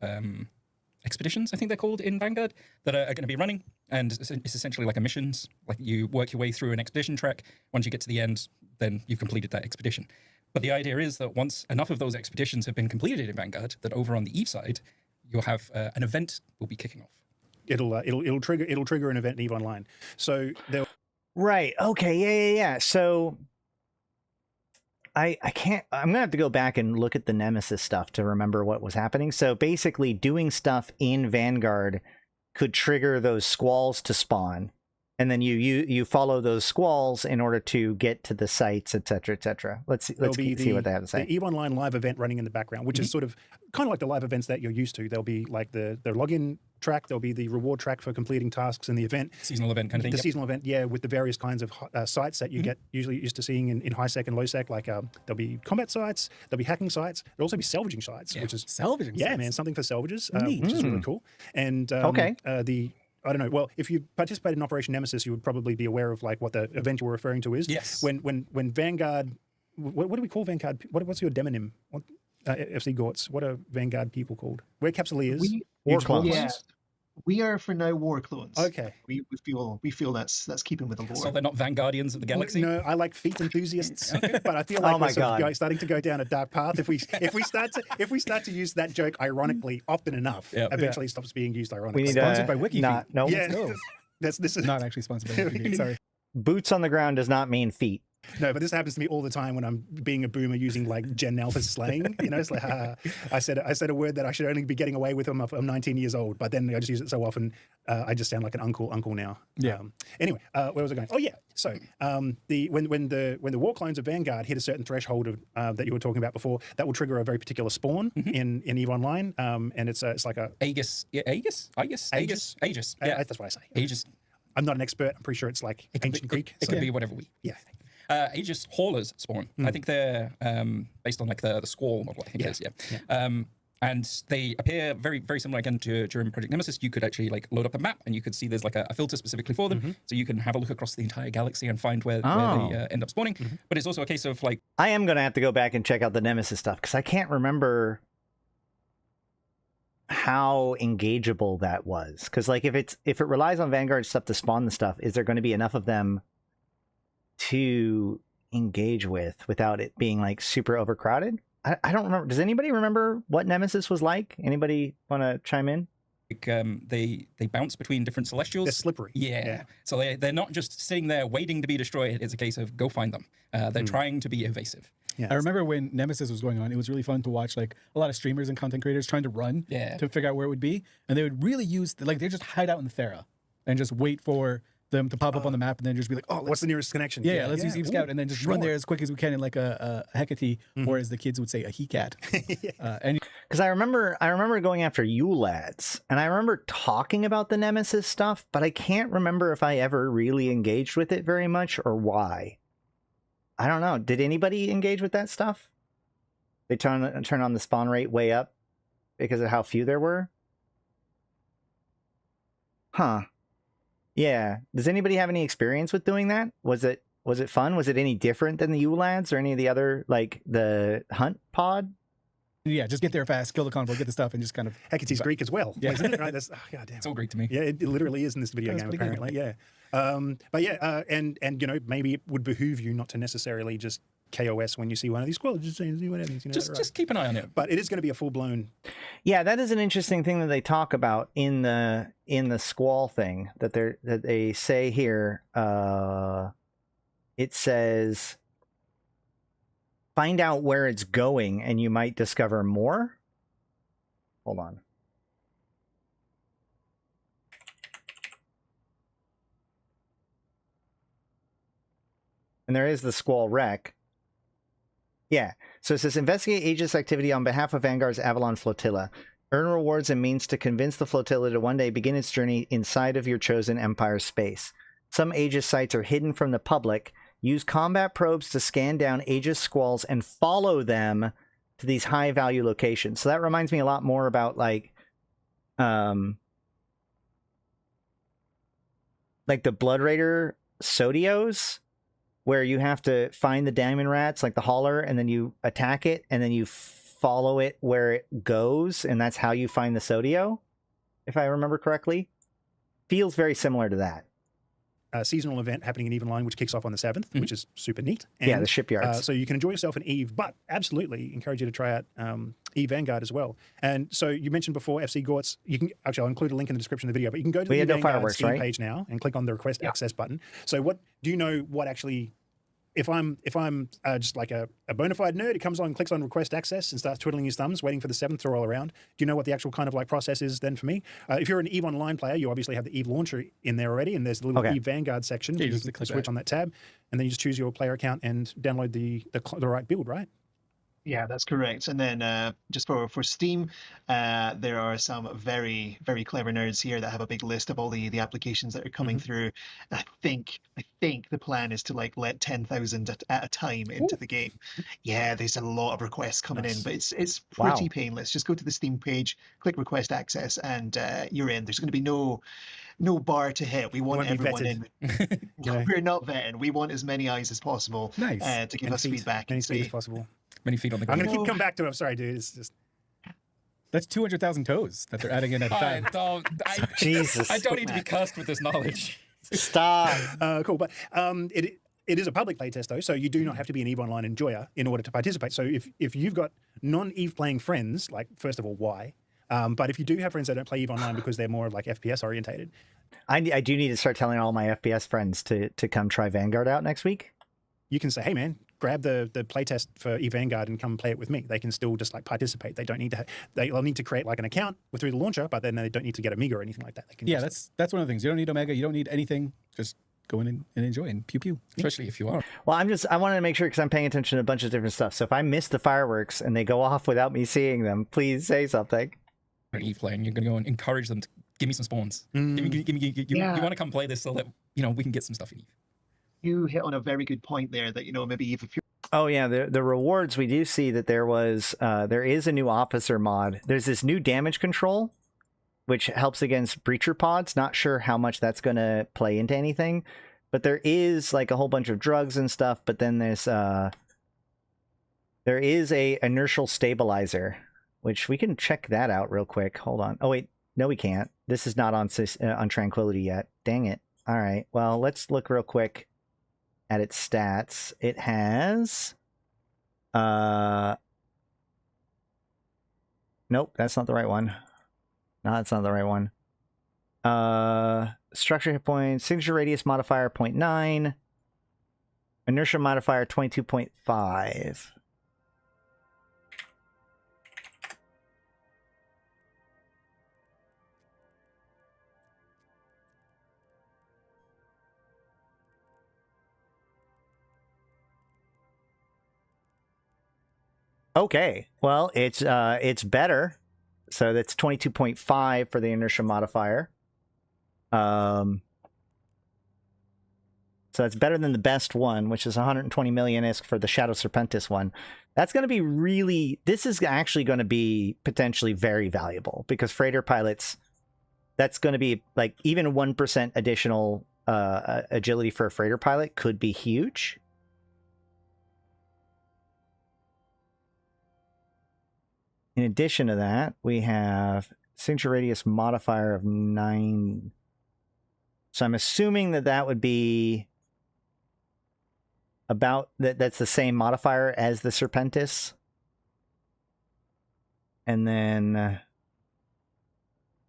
expeditions, I think they're called, in Vanguard, that are going to be running. And it's essentially like a missions. Like you work your way through an expedition track. Once you get to the end, then you've completed that expedition. But the idea is that once enough of those expeditions have been completed in Vanguard, that over on the EVE side, you'll have an event will be kicking off. It'll trigger an event in EVE Online. So they'll... Right. Okay. Yeah. So I can't. I'm gonna have to go back and look at the Nemesis stuff to remember what was happening. So basically, doing stuff in Vanguard could trigger those squalls to spawn, and then you follow those squalls in order to get to the sites, etc., etc. Let's see what they have to say. The EVE Online live event running in the background, which is sort of kind of like the live events that you're used to. There'll be like the login track, there'll be the reward track for completing tasks in the event. Seasonal event kind of thing. The seasonal event, yeah, with the various kinds of sites that you get usually used to seeing in high sec and low sec. Like there'll be combat sites, there'll be hacking sites, there'll also be salvaging sites, which is salvaging. Yeah, sites. man, something for salvages, which is really cool. And I don't know. Well, if you participated in Operation Nemesis, you would probably be aware of like what the event you were referring to is. Yes. When Vanguard, what do we call Vanguard? What's your demonym? FC Gortz. What are Vanguard people called? We're Capsuleers. War clones. Yeah, we are for now war clones. Okay. We feel that's keeping with the lore. So they're not Vanguardians of the galaxy? No, I like feet enthusiasts, but I feel like we're sort of starting to go down a dark path. If we start to use that joke ironically often enough, eventually it stops being used ironically. We need Sponsored by WikiFeet. No, yeah, this is Not actually sponsored by WikiFeet. Sorry. boots on the ground does not mean feet. No, but this happens to me all the time when I'm being a boomer using like Gen Alpha slang. You know, it's like, I said a word that I should only be getting away with when I'm 19 years old, but then I just use it so often, I just sound like an uncle now. Yeah. Anyway, where was I going? Oh yeah. So when the war clones of Vanguard hit a certain threshold of that you were talking about before, that will trigger a very particular spawn in EVE Online, and it's like a Aegis. Yeah, Aegis. Yeah, that's what I say. Aegis. I'm not an expert. I'm pretty sure it's like ancient Greek. It could be whatever we. Yeah. Aegis haulers spawn. I think they're based on like the squall model. I think it is. Yeah. And they appear very, very similar again to during Project Nemesis. You could actually like load up a map, and you could see there's like a filter specifically for them, so you can have a look across the entire galaxy and find where they end up spawning. But it's also a case of like I am gonna have to go back and check out the Nemesis stuff because I can't remember how engageable that was. Because like if it relies on Vanguard stuff to spawn the stuff, is there going to be enough of them to engage with without it being like super overcrowded? I don't remember. Does anybody remember what Nemesis was like? Anybody want to chime in? They bounce between different celestials. They're slippery. Yeah. So they're not just sitting there waiting to be destroyed. It's a case of go find them. They're trying to be evasive. Yeah. I remember when Nemesis was going on, it was really fun to watch like a lot of streamers and content creators trying to run to figure out where it would be. And they would really use, they just hide out in Thera and just wait for them to pop up on the map and then just be like, oh, what's the nearest connection? Yeah, let's use Eve Scout and then just run there as quick as we can in like a Hecate, or as the kids would say, a He-Cat. Because I remember going after ULADs, and I remember talking about the Nemesis stuff, but I can't remember if I ever really engaged with it very much or why. I don't know. Did anybody engage with that stuff? They turn on the spawn rate way up because of how few there were? Huh. Yeah. Does anybody have any experience with doing that? Was it fun? Was it any different than the ULADs or any of the other, like the hunt pod? Yeah, just get there fast, kill the convoy, get the stuff, and just kind of... Hecate's Greek as well, isn't it? Right? That's, goddamn. It's all Greek to me. Yeah, it literally is in this video game, apparently. Yeah. But yeah, and you know, maybe it would behoove you not to necessarily just KOS when you see one of these squads. Just see what happens. You know, Just keep an eye on it. But it is going to be a full-blown. Yeah, that is an interesting thing that they talk about in the squall thing that they say here. It says, find out where it's going and you might discover more. Hold on. And there is the squall wreck. Yeah. So it says, investigate Aegis activity on behalf of Vanguard's Avalon flotilla. Earn rewards and means to convince the flotilla to one day begin its journey inside of your chosen Empire's space. Some Aegis sites are hidden from the public. Use combat probes to scan down Aegis squalls and follow them to these high-value locations. So that reminds me a lot more about, like the Blood Raider Sodios, where you have to find the diamond rats, like the hauler, and then you attack it, and then you follow it where it goes, and that's how you find the Sodio, if I remember correctly. Feels very similar to that. Seasonal event happening in Eve Online, which kicks off on the 7th, which is super neat. And, yeah, the shipyards. So you can enjoy yourself in Eve, but absolutely encourage you to try out Eve Vanguard as well. And so you mentioned before FC Gortz. You can actually, I'll include a link in the description of the video, but you can go to the Eve Vanguard Steam page now and click on the request access button. So what do you know? What actually? If I'm just like a bona fide nerd, it comes on, clicks on request access and starts twiddling his thumbs, waiting for the 7th to roll around. Do you know what the actual kind of like process is then for me? If you're an Eve Online player, you obviously have the Eve launcher in there already, and there's the little Eve Vanguard section. Yeah, you just can click switch that. on that tab, and then you just choose your player account and download the right build, right? Yeah, that's correct. And then just for Steam, there are some very, very clever nerds here that have a big list of all the applications that are coming through. I think the plan is to like let 10,000 at a time into the game. Yeah, there's a lot of requests coming in, but it's pretty painless. Just go to the Steam page, click request access, and you're in. There's going to be no bar to hit. We want everyone in. We're not vetting. We want as many eyes as possible to give us feedback. Many feet as possible. Many feet on the I'm ground. going to keep coming back to it. I'm sorry, dude. It's just... That's 200,000 toes that they're adding in at a time. Jesus. I don't need to be cursed with this knowledge. Stop. Cool, but it is a public playtest though, so you do not have to be an EVE Online enjoyer in order to participate. So if you've got non-EVE playing friends, like first of all, why? But if you do have friends that don't play EVE Online because they're more like FPS orientated, I do need to start telling all my FPS friends to come try Vanguard out next week. you can say, hey man, grab the playtest for EVE Vanguard and come play it with me. They can still just like participate. They don't need to. They'll need to create like an account through the launcher, but then they don't need to get Amiga or anything like that. They can that's one of the things. You don't need Omega. You don't need anything. Just go in and enjoy and pew pew. Especially if you are. Well, I wanted to make sure because I'm paying attention to a bunch of different stuff. So if I miss the fireworks and they go off without me seeing them, please say something. An EVE player, and you're going to go and encourage them to give me some spawns. You want to come play this so that we can get some stuff in EVE. You hit on a very good point there that maybe if you're Oh yeah, the rewards, we do see that there is a new officer mod. There's this new damage control, which helps against breacher pods. Not sure how much that's going to play into anything, but there is like a whole bunch of drugs and stuff. But then there is a inertial stabilizer, which we can check that out real quick. Hold on. Oh wait, no, we can't. This is not on Tranquility yet. Dang it. All right. Well, let's look real quick at its stats. It has nope, that's not the right one. No, that's not the right one. Structure hit points, signature radius modifier 0.9, inertia modifier 22.5. Okay, well, it's better. So that's 22.5 for the inertia modifier. So that's better than the best one, which is 120 million ISK for the Shadow Serpentis one. That's going to be really... This is actually going to be potentially very valuable because freighter pilots, that's going to be like even 1% additional agility for a freighter pilot could be huge. In addition to that, we have signature radius modifier of 9. So I'm assuming that would be about that's the same modifier as the Serpentis. And then, is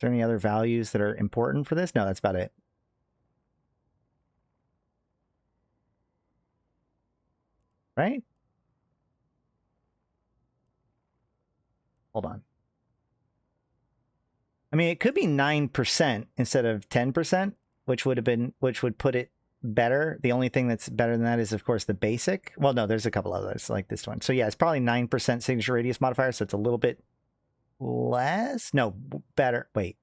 there any other values that are important for this? No, that's about it. Right? Hold on. I mean, it could be 9% instead of 10%, which would put it better. The only thing that's better than that is, of course, the basic. Well, no, there's a couple others like this one. So yeah, it's probably 9% signature radius modifier, so it's a little bit less. No, better. Wait.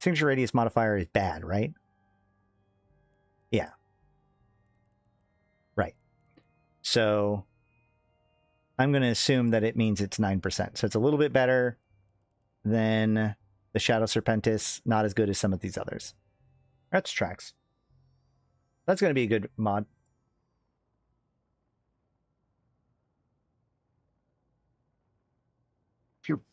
Signature radius modifier is bad, right? Yeah. Right. So I'm going to assume that it means it's 9%. So it's a little bit better than the Shadow Serpentis, not as good as some of these others. That's tracks. That's going to be a good mod.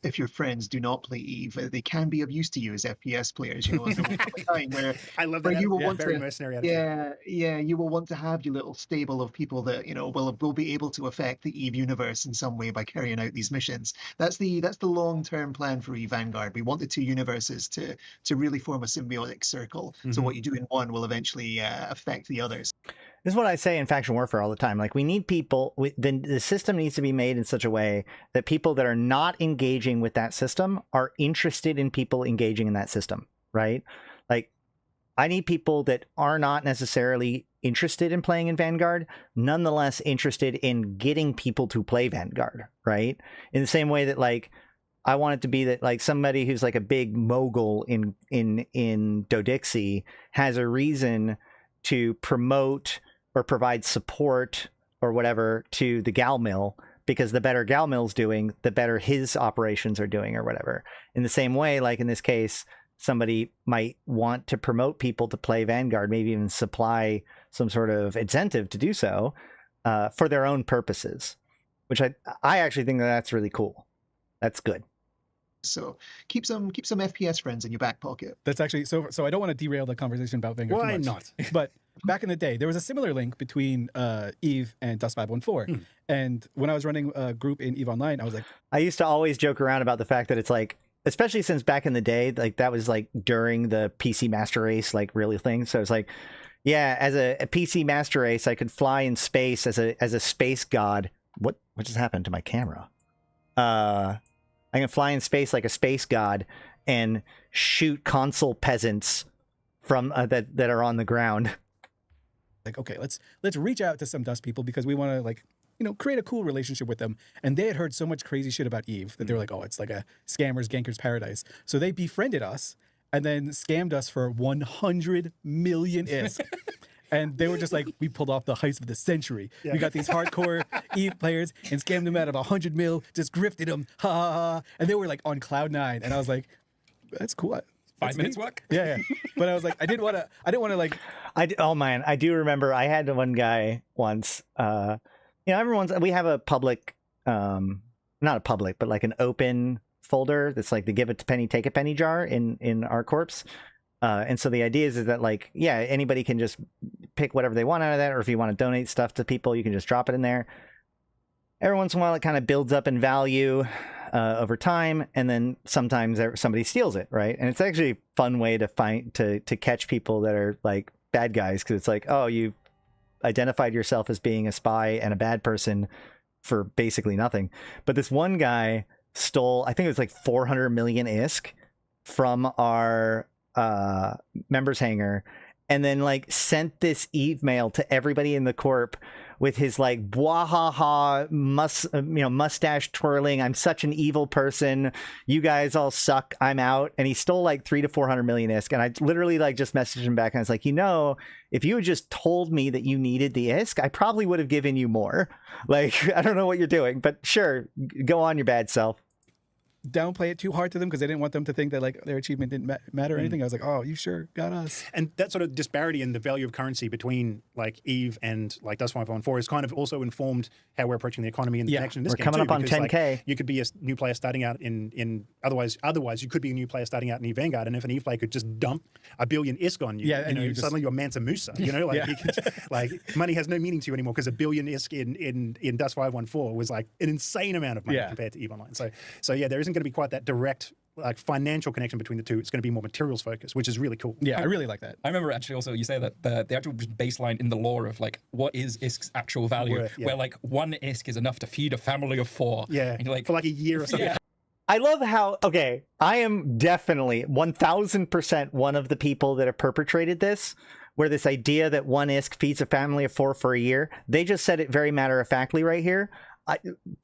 If your friends do not play Eve, they can be of use to you as FPS players. You know, time where I love that. where you will want very to, mercenary attitude. yeah, you will want to have your little stable of people that will be able to affect the Eve universe in some way by carrying out these missions. That's the long-term plan for Eve Vanguard. We want the two universes to really form a symbiotic circle. So what you do in one will eventually affect the others. This is what I say in faction warfare all the time. Like, we need people, the system needs to be made in such a way that people that are not engaging with that system are interested in people engaging in that system, right? Like, I need people that are not necessarily interested in playing in Vanguard, nonetheless interested in getting people to play Vanguard, right? In the same way that, like, I want it to be that, like, somebody who's like a big mogul in Dodixie has a reason to promote or provide support or whatever to the Gal Mill, because the better Gal Mill's doing, the better his operations are doing or whatever. In the same way, like in this case, somebody might want to promote people to play Vanguard, maybe even supply some sort of incentive to do so for their own purposes, which I actually think that that's really cool. That's good. So keep some FPS friends in your back pocket. That's actually so I don't want to derail the conversation about Vanguard Why too much. not? But back in the day, there was a similar link between Eve and Dust 514. And when I was running a group in Eve Online, I was like, I used to always joke around about the fact that it's like, especially since back in the day, like that was like during the PC Master Race, like really thing. So it's like, yeah, as a PC Master Race, I could fly in space as a space god. What just happened to my camera? I can fly in space like a space god and shoot console peasants from that are on the ground. Like, okay, let's reach out to some Dust people because we want to, like, create a cool relationship with them. And they had heard so much crazy shit about Eve that they were like, oh, it's like a scammers, gankers paradise. So they befriended us and then scammed us for 100 million ISK. And they were just like, we pulled off the heist of the century. Yeah. We got these hardcore Eve players and scammed them out of 100 mil, just grifted them, ha ha ha. And they were like on cloud 9. And I was like, that's cool. 5 minutes work? Yeah. But I was like, I didn't want to like. Oh man, I do remember I had one guy once, we have a public, not a public, but like an open folder that's like the give a penny, take a penny jar in our corpse. And so the idea is that, like, yeah, anybody can just pick whatever they want out of that, or if you want to donate stuff to people, you can just drop it in there. Every once in a while, it kind of builds up in value over time, and then sometimes somebody steals it, right? And it's actually a fun way to catch people that are like bad guys, because it's like, oh, you identified yourself as being a spy and a bad person for basically nothing. But this one guy stole, I think it was like 400 million ISK from our members hangar, and then like sent this Eve mail to everybody in the corp with his like bwahaha mustache twirling, I'm such an evil person, you guys all suck, I'm out. And he stole like 300 to 400 million ISK, and I literally like just messaged him back and I was like, if you had just told me that you needed the ISK, I probably would have given you more. Like, I don't know what you're doing, but sure, go on your bad self. downplay it too hard to them because they didn't want them to think that like their achievement didn't matter or anything. I was like, oh, you sure got us. And that sort of disparity in the value of currency between like EVE and like Dust 514 is kind of also informed how we're approaching the economy and the connection in this We're game coming too, up on because, 10K. Like, you could be a new player starting out in otherwise you could be a new player starting out in EVE Vanguard, and if an EVE player could just dump $1 billion ISK on you, Yeah, and you know, you just- suddenly you're Mansa Musa. You know, like you could, like money has no meaning to you anymore because $1 billion ISK in Dust 514 was like an insane amount of money compared to EVE Online. So yeah, there isn't going to be quite that direct like financial connection between the two. It's going to be more materials focused, which is really cool. Yeah, I really like that. I remember actually also you say that the actual baseline in the lore of like what is ISK's actual value, Worth, yeah. where like 1 ISK is enough to feed a family of 4. Yeah, and you're like for like a year or something. Yeah. I love how, okay, I am definitely 1000% one of the people that have perpetrated this, where this idea that 1 ISK feeds a family of 4 for a year, they just said it very matter-of-factly right here.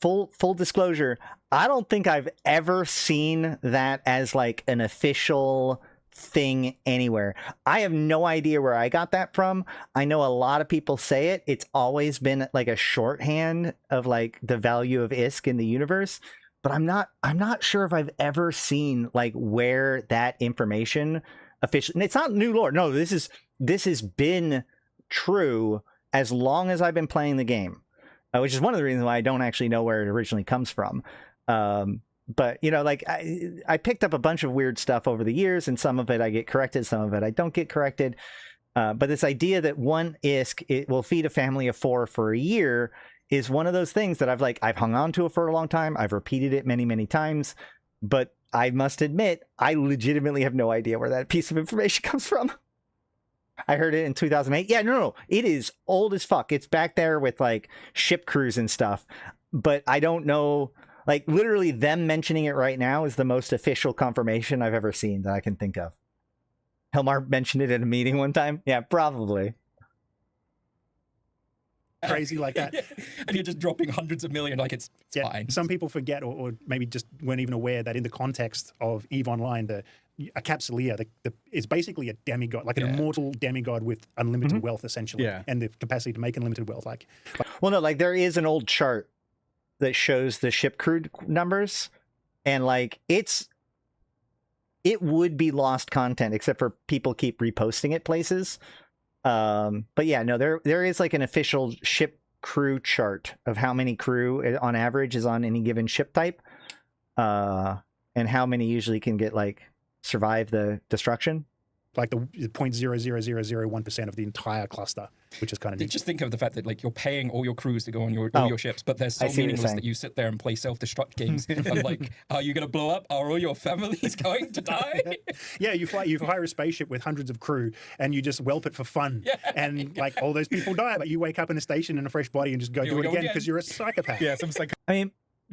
Full disclosure, I don't think I've ever seen that as like an official thing anywhere. I have no idea where I got that from. I know a lot of people say it. It's always been like a shorthand of like the value of ISK in the universe, but I'm not sure if I've ever seen like where that information officially, and it's not new lore. No, this has been true as long as I've been playing the game. Which is one of the reasons why I don't actually know where it originally comes from. But, you know, like I picked up a bunch of weird stuff over the years, and some of it I get corrected, some of it I don't get corrected. But this idea that 1 ISK it will feed a family of 4 for a year is one of those things that I've hung on to it for a long time. I've repeated it many, many times. But I must admit, I legitimately have no idea where that piece of information comes from. I heard it in 2008. Yeah, no, it is old as fuck. It's back there with like ship crews and stuff, but I don't know, like literally them mentioning it right now is the most official confirmation I've ever seen that I can think of. Helmar mentioned it at a meeting one time. Yeah, probably. Crazy like that. And you're just dropping hundreds of million, like it's fine. Some people forget or maybe just weren't even aware that in the context of EVE Online, a Capsulia is basically a demigod, like an immortal demigod with unlimited wealth, essentially, and the capacity to make unlimited wealth. Well, no, like there is an old chart that shows the ship crew numbers, and like it would be lost content except for people keep reposting it places. But yeah, no, there is like an official ship crew chart of how many crew on average is on any given ship type, and how many usually can get like survive the destruction. Like the 0.00001% of the entire cluster, which is kind of neat. Just think of the fact that like you're paying all your crews to go on all your ships, but they're so meaningless that you sit there and play self-destruct games. Of like, are you going to blow up? Are all your families going to die? Yeah, you hire a spaceship with hundreds of crew and you just whelp it for fun. Yeah. And like all those people die, but you wake up in a station in a fresh body and just go do it again because you're a psychopath. Yeah, some psychopath. I mean,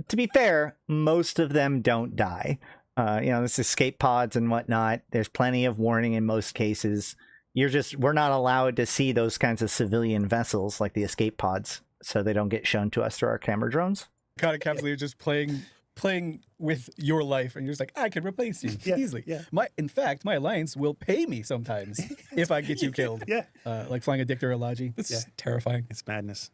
to be fair, most of them don't die. You know, this escape pods and whatnot. There's plenty of warning in most cases. We're not allowed to see those kinds of civilian vessels like the escape pods, so they don't get shown to us through our camera drones. Kind of capsule, you're just playing with your life, and you're just like, I can replace you easily. Yeah. In fact, my alliance will pay me sometimes if I get you killed. Yeah. Like flying a Dictor Erladis. This is terrifying. It's madness.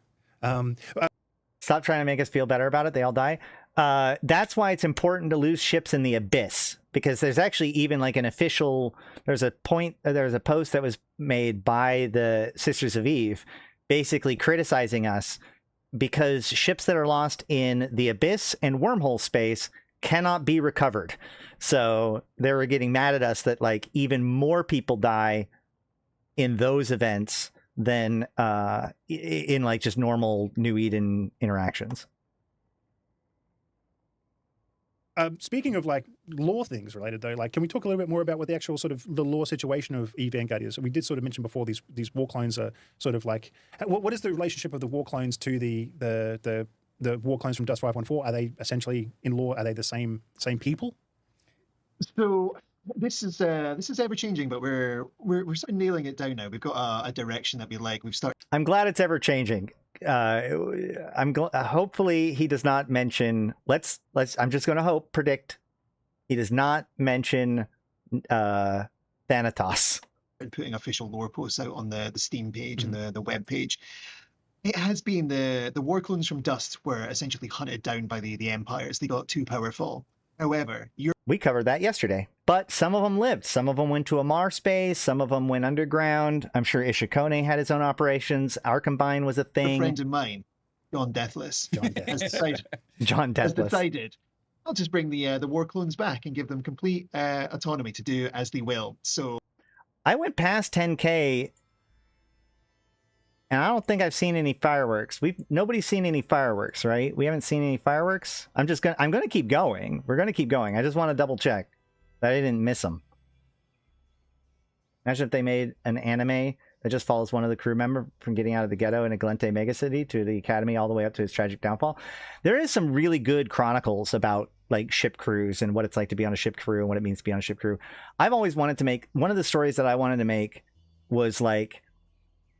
Stop trying to make us feel better about it. They all die. That's why it's important to lose ships in the Abyss, because there's actually even like an official, there's a post that was made by the Sisters of Eve basically criticizing us because ships that are lost in the Abyss and wormhole space cannot be recovered. So they were getting mad at us that like even more people die in those events than in like just normal New Eden interactions. Speaking of like lore things related though, like can we talk a little bit more about what the actual sort of the lore situation of EVE Vanguard is? So we did sort of mention before these war clones are sort of like what is the relationship of the war clones to the war clones from Dust 514? Are they essentially in lore? Are they the same people? So this is ever changing, but we're sort of nailing it down now. We've got a direction that we like. We've started. I'm glad it's ever changing. Hopefully he does not mention. I'm just going to predict. He does not mention Thanatos. Putting official lore posts out on the Steam page and the web page. It has been the war clones from Dust were essentially hunted down by the empires. They got too powerful. However, We covered that yesterday. But some of them lived. Some of them went to Amar space. Some of them went underground. I'm sure Ishikone had his own operations. Arcombine was a a thing. friend of mine, John Deathless, has decided, John has Deathless. decided, I'll just bring the war clones back and give them complete autonomy to do as they will. So I went past 10K, and I don't think I've seen any fireworks. Nobody's seen any fireworks, right? We haven't seen any fireworks. I'm gonna keep going. We're gonna keep going. I just want to double check that I didn't miss them. Imagine if they made an anime that just follows one of the crew member from getting out of the ghetto in a Galente megacity to the academy all the way up to his tragic downfall. There is some really good chronicles about like ship crews and what it's like to be on a ship crew and what it means to be on a ship crew. I've always wanted to make, one of the stories that I wanted to make was like,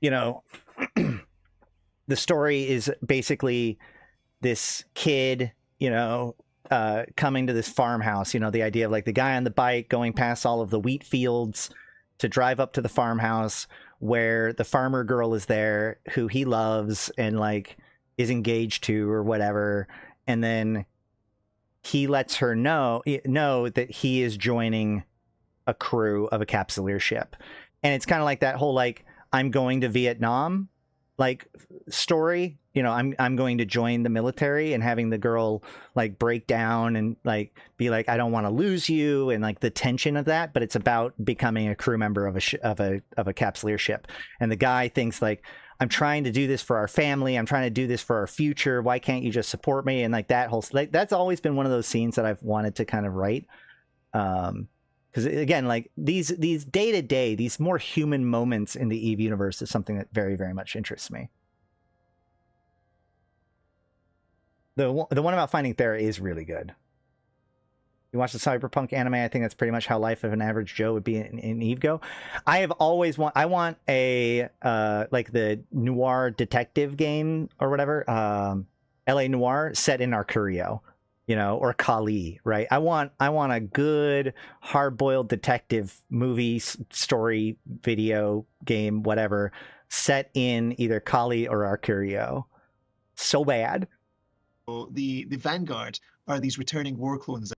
you know, the story is basically this kid, you know, coming to this farmhouse, you know, the idea of like the guy on the bike going past all of the wheat fields to drive up to the farmhouse where the farmer girl is there who he loves and like is engaged to or whatever. And then he lets her know that he is joining a crew of a capsuleer ship. And it's kind of like that whole, like, I'm going to Vietnam, like, story. You know, I'm going to join the military, and having the girl like break down and like be like, I don't want to lose you, and like the tension of that. But it's about becoming a crew member of a capsuleer ship. And the guy thinks like, I'm trying to do this for our family. I'm trying to do this for our future. Why can't you just support me? And like that whole, like, that's always been one of those scenes that I've wanted to kind of write. Because again, like these day to day, these more human moments in the Eve universe is something that very, very much interests me. The one about finding Thera is really good. You watch the cyberpunk anime, I think that's pretty much how life of an average Joe would be in Eve go. I have always I want a like the noir detective game or whatever, LA Noir set in Arcurio, you know, or Kali, right? I want a good hard-boiled detective movie, story, video game, whatever, set in either Kali or Arcurio. So bad. the Vanguard are these returning war clones.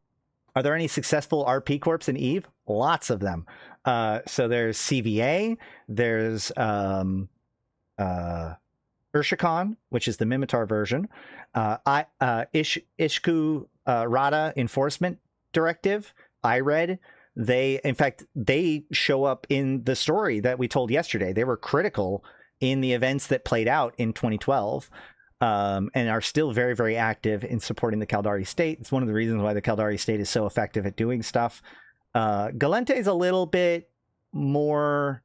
Are there any successful RP corps in Eve? Lots of them. So there's CVA, there's Urshikon, which is the Mimitar version, Ishku Rada Enforcement Directive, IRED. In fact, they show up in the story that we told yesterday. They were critical in the events that played out in 2012. And are still very, very active in supporting the Caldari state. It's one of the reasons why the Caldari state is so effective at doing stuff. Galente is a little bit more.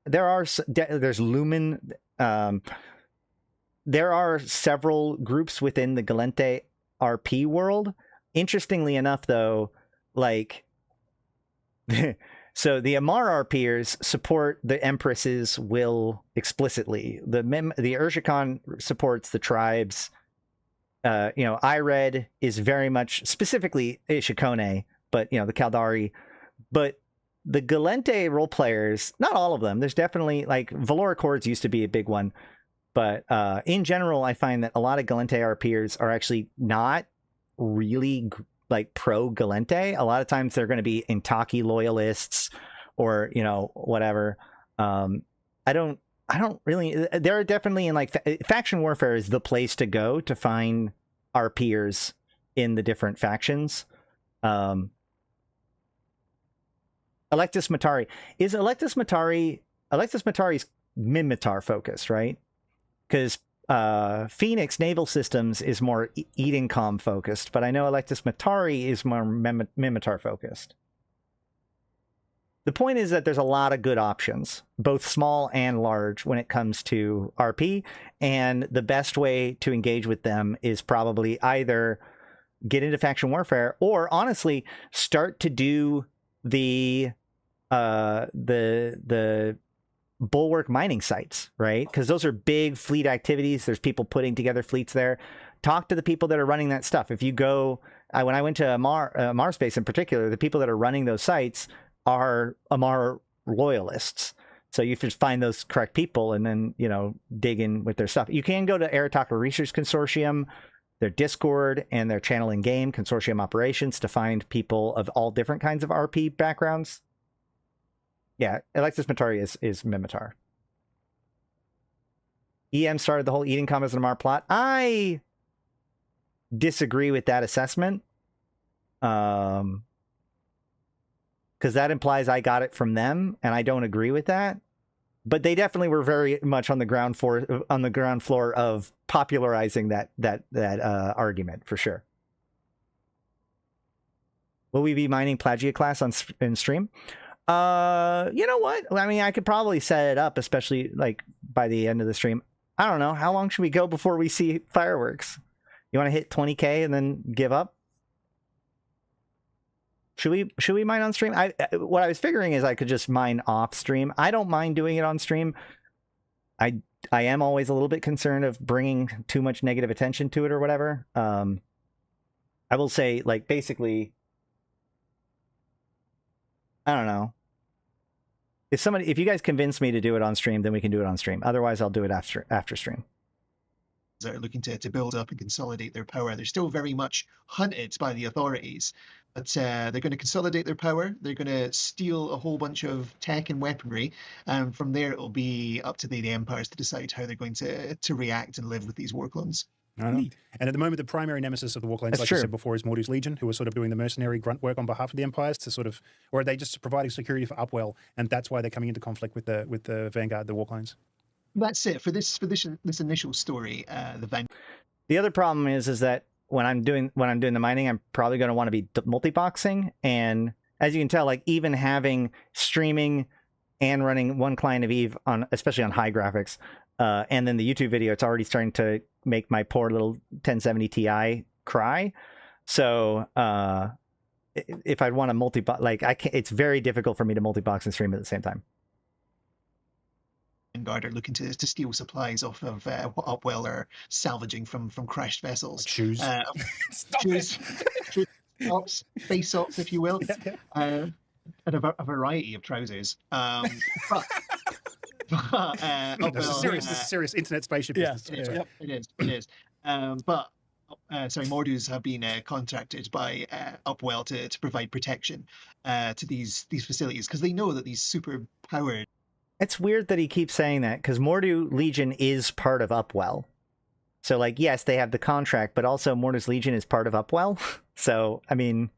There's Lumen. There are several groups within the Galente RP world. Interestingly enough, though, like. So the Amar RPers support the Empress's will explicitly. The Urshikon supports the tribes. You know, IRED is very much specifically Ishikone, but you know the Caldari. But the Galente role players, not all of them. There's definitely like Valor Accords used to be a big one, but in general, I find that a lot of Galente RPers are actually not really like pro Galente. A lot of times they're going to be Intaki loyalists or, you know, whatever. I don't really, there are definitely in like faction warfare is the place to go to find our peers in the different factions. Electus Matari is Electus Matari's Mimitar focused, right? Because Phoenix Naval Systems is more Edencom focused, but I know Electus Matari is more Mimitar focused. The point is that there's a lot of good options, both small and large, when it comes to RP, and the best way to engage with them is probably either get into faction warfare or honestly start to do the bulwark mining sites, right? Because those are big fleet activities. There's people putting together fleets there. Talk to the people that are running that stuff. If you go, when I went to Amar Space in particular, the people that are running those sites are Amar loyalists. So you just find those correct people and then, you know, dig in with their stuff. You can go to Arydanika Research Consortium. their Discord and their channel in game, consortium operations, to find people of all different kinds of RP backgrounds. Yeah, Alexis Matari is Mimitar. EM started the whole eating commas and Amar plot. I disagree with that assessment. Because that implies I got it from them, and I don't agree with that. But they definitely were very much on the ground floor of popularizing that argument for sure. Will we be mining Plagia class in stream? You know what? I mean, I could probably set it up, especially like by the end of the stream. I don't know. How long should we go before we see fireworks? You want to hit 20K and then give up? Should we mine on stream? What I was figuring is I could just mine off stream. I don't mind doing it on stream. I am always a little bit concerned of bringing too much negative attention to it or whatever. I will say, like, basically, I don't know. If you guys convince me to do it on stream, then we can do it on stream. Otherwise, I'll do it after stream. Are looking to build up and consolidate their power. They're still very much hunted by the authorities, but they're going to consolidate their power. They're going to steal a whole bunch of tech and weaponry, and from there it'll be up to the empires to decide how they're going to react and live with these war clones. I don't know. And at the moment, the primary nemesis of the war clones, like you said before, is Mordu's Legion, who are sort of doing the mercenary grunt work on behalf of the empires to sort of, or are they just providing security for Upwell, and that's why they're coming into conflict with the Vanguard, the war clones? That's it for this initial story. The other problem is that when I'm doing the mining, I'm probably going to want to be multi-boxing, and as you can tell, like even having streaming and running one client of Eve on, especially on high graphics, and then the YouTube video, it's already starting to make my poor little 1070 Ti cry. So if I'd want to multi-box, like it's very difficult for me to multi-box and stream at the same time. Vanguard are looking to steal supplies off of what Upwell are salvaging from crashed vessels. Shoes. Shoes, socks, face socks, if you will, and a variety of trousers. But this is a serious internet spaceship business. It is. But Mordus have been contracted by Upwell to provide protection to these facilities because they know that these super powered. It's weird that he keeps saying that because Mordu Legion is part of Upwell. So, like, yes, they have the contract, but also Mordu's Legion is part of Upwell. So, I mean,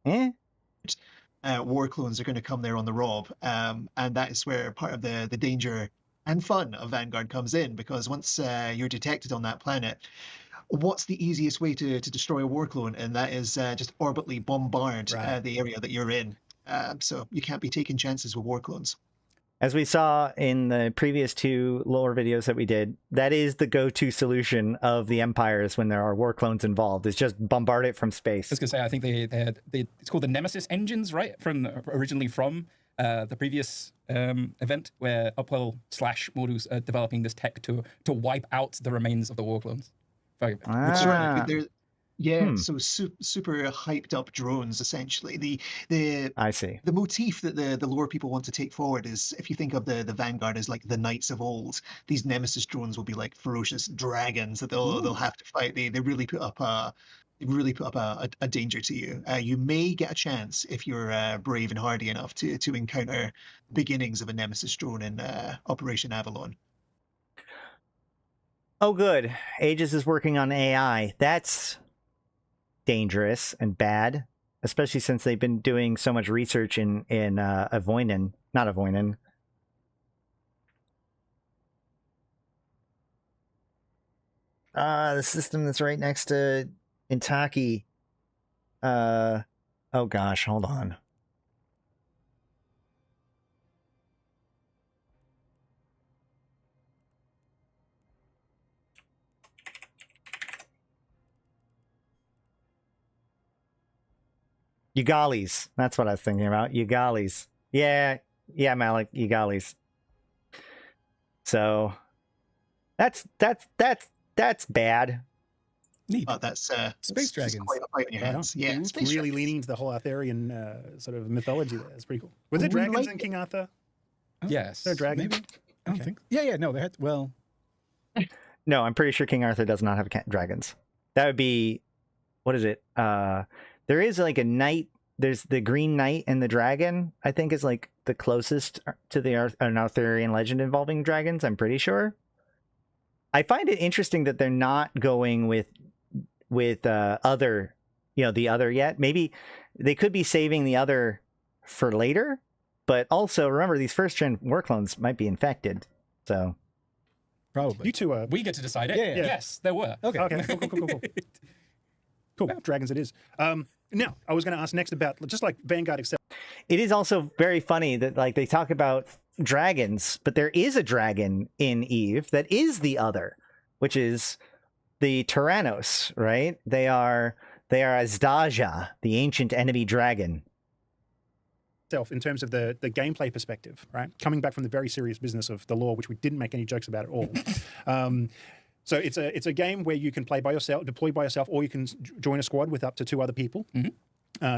war clones are going to come there on the rob, and that is where part of the danger and fun of Vanguard comes in, because once you're detected on that planet, what's the easiest way to destroy a war clone? And that is just orbitally bombard the area that you're in. So you can't be taking chances with war clones. As we saw in the previous two lore videos that we did, that is the go-to solution of the empires when there are war clones involved. Is just bombard it from space. I was going to say, I think they had it's called the Nemesis engines, right? Originally from the previous event where Upwell / Mordus are developing this tech to wipe out the remains of the war clones. That's right. So super hyped up drones, essentially. I see. The motif that the lore people want to take forward is, if you think of the Vanguard as like the knights of old, these Nemesis drones will be like ferocious dragons that they'll have to fight. They really put up a danger to you. You may get a chance if you're brave and hardy enough to encounter beginnings of a Nemesis drone in Operation Avalon. Oh, good. Aegis is working on AI. That's dangerous and bad, especially since they've been doing so much research in Avoinen, not Avoinen. The system that's right next to Intaki. Oh gosh, hold on. Ugalis. That's what I was thinking about. Ugalis. Yeah, Malak, Ugalis. So that's bad. Neat. That's space dragons. Quite a fight on your hands. Yeah, space really dragons. Leaning into the whole Arthurian sort of mythology there. It's pretty cool. Was there dragons in King Arthur? Yes. There are dragons? Maybe. I don't think. Yeah. No, they had. Well. No, I'm pretty sure King Arthur does not have dragons. That would be, what is it? There is like a knight. There's the Green Knight and the Dragon, I think, is like the closest to an Arthurian legend involving dragons, I'm pretty sure. I find it interesting that they're not going with other, the other yet. Maybe they could be saving the other for later, but also remember these first gen war clones might be infected. So Probably. You two are. We get to decide it. Yeah. Yes, there were. Okay. Cool. Cool. Dragons it is. Now, I was going to ask next about just like Vanguard itself. it is also very funny that like they talk about dragons, but there is a dragon in Eve that is the other, which is the Tyrannos, right? They are Azdaja, the ancient enemy dragon. In terms of the gameplay perspective, right? Coming back from the very serious business of the lore, which we didn't make any jokes about at all. So it's a game where you can play by yourself, deploy by yourself, or you can join a squad with up to 2 other people. Mm-hmm.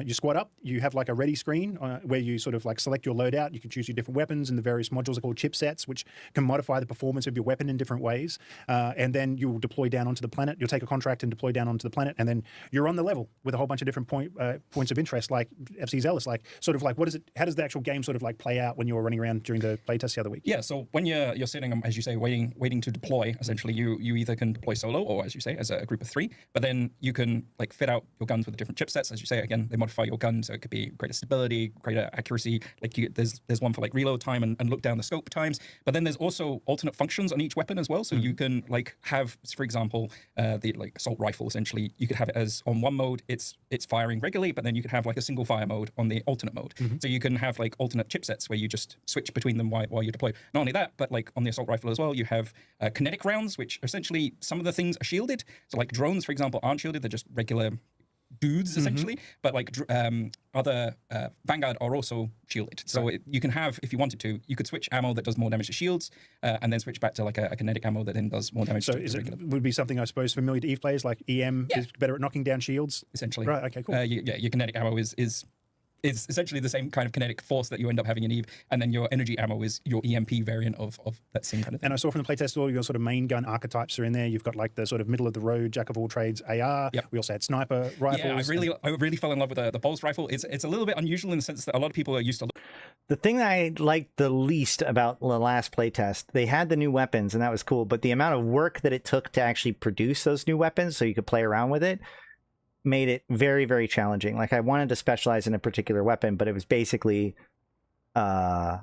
You squad up, you have like a ready screen where you sort of like select your loadout. You can choose your different weapons, and the various modules are called chipsets, which can modify the performance of your weapon in different ways. And then you will deploy down onto the planet. You'll take a contract and deploy down onto the planet, and then you're on the level with a whole bunch of different points of interest, like FC Zealous. Like sort of like how does the actual game sort of like play out when you were running around during the playtest the other week? Yeah, so when you're sitting, as you say, waiting to deploy, essentially you either can deploy solo or, as you say, as a group of 3. But then you can like fit out your guns with the different chipsets. As you say, again, they modify your gun, so it could be greater stability, greater accuracy. Like there's one for like reload time and look down the scope times. But then there's also alternate functions on each weapon as well. So you can like have, for example, the like assault rifle. Essentially, you could have it as on one mode, it's firing regularly, but then you could have like a single fire mode on the alternate mode. So you can have like alternate chipsets where you just switch between them while you deploy. Not only that, but like on the assault rifle as well, you have kinetic rounds, which essentially some of the things are shielded. So like drones, for example, aren't shielded; they're just regular dudes essentially, but like other Vanguard are also shielded. So you can have, if you wanted to, you could switch ammo that does more damage to shields, and then switch back to like a kinetic ammo that then does more damage to regular. Would be something I suppose familiar to Eve players, like EM is better at knocking down shields? Essentially. Right, okay, cool. Your kinetic ammo is essentially the same kind of kinetic force that you end up having in Eve, and then your energy ammo is your EMP variant of that same kind of thing. And I saw from the playtest all your sort of main gun archetypes are in there. You've got like the sort of middle of the road, jack of all trades AR. Yep. We also had sniper rifles. Yeah, I really fell in love with the pulse rifle. It's a little bit unusual in the sense that a lot of people are used to. The thing that I liked the least about the last playtest, they had the new weapons, and that was cool, but the amount of work that it took to actually produce those new weapons so you could play around with it made it very, very challenging. Like I wanted to specialize in a particular weapon, but it was basically it was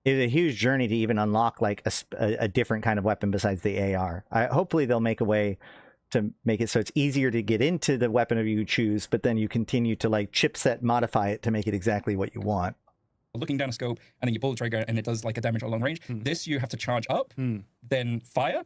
a huge journey to even unlock like a different kind of weapon besides the AR. Hopefully they'll make a way to make it so it's easier to get into the weapon you choose, but then you continue to like chipset modify it to make it exactly what you want. Looking down a scope, and then you pull the trigger and it does like a damage at long range. This you have to charge up, then fire.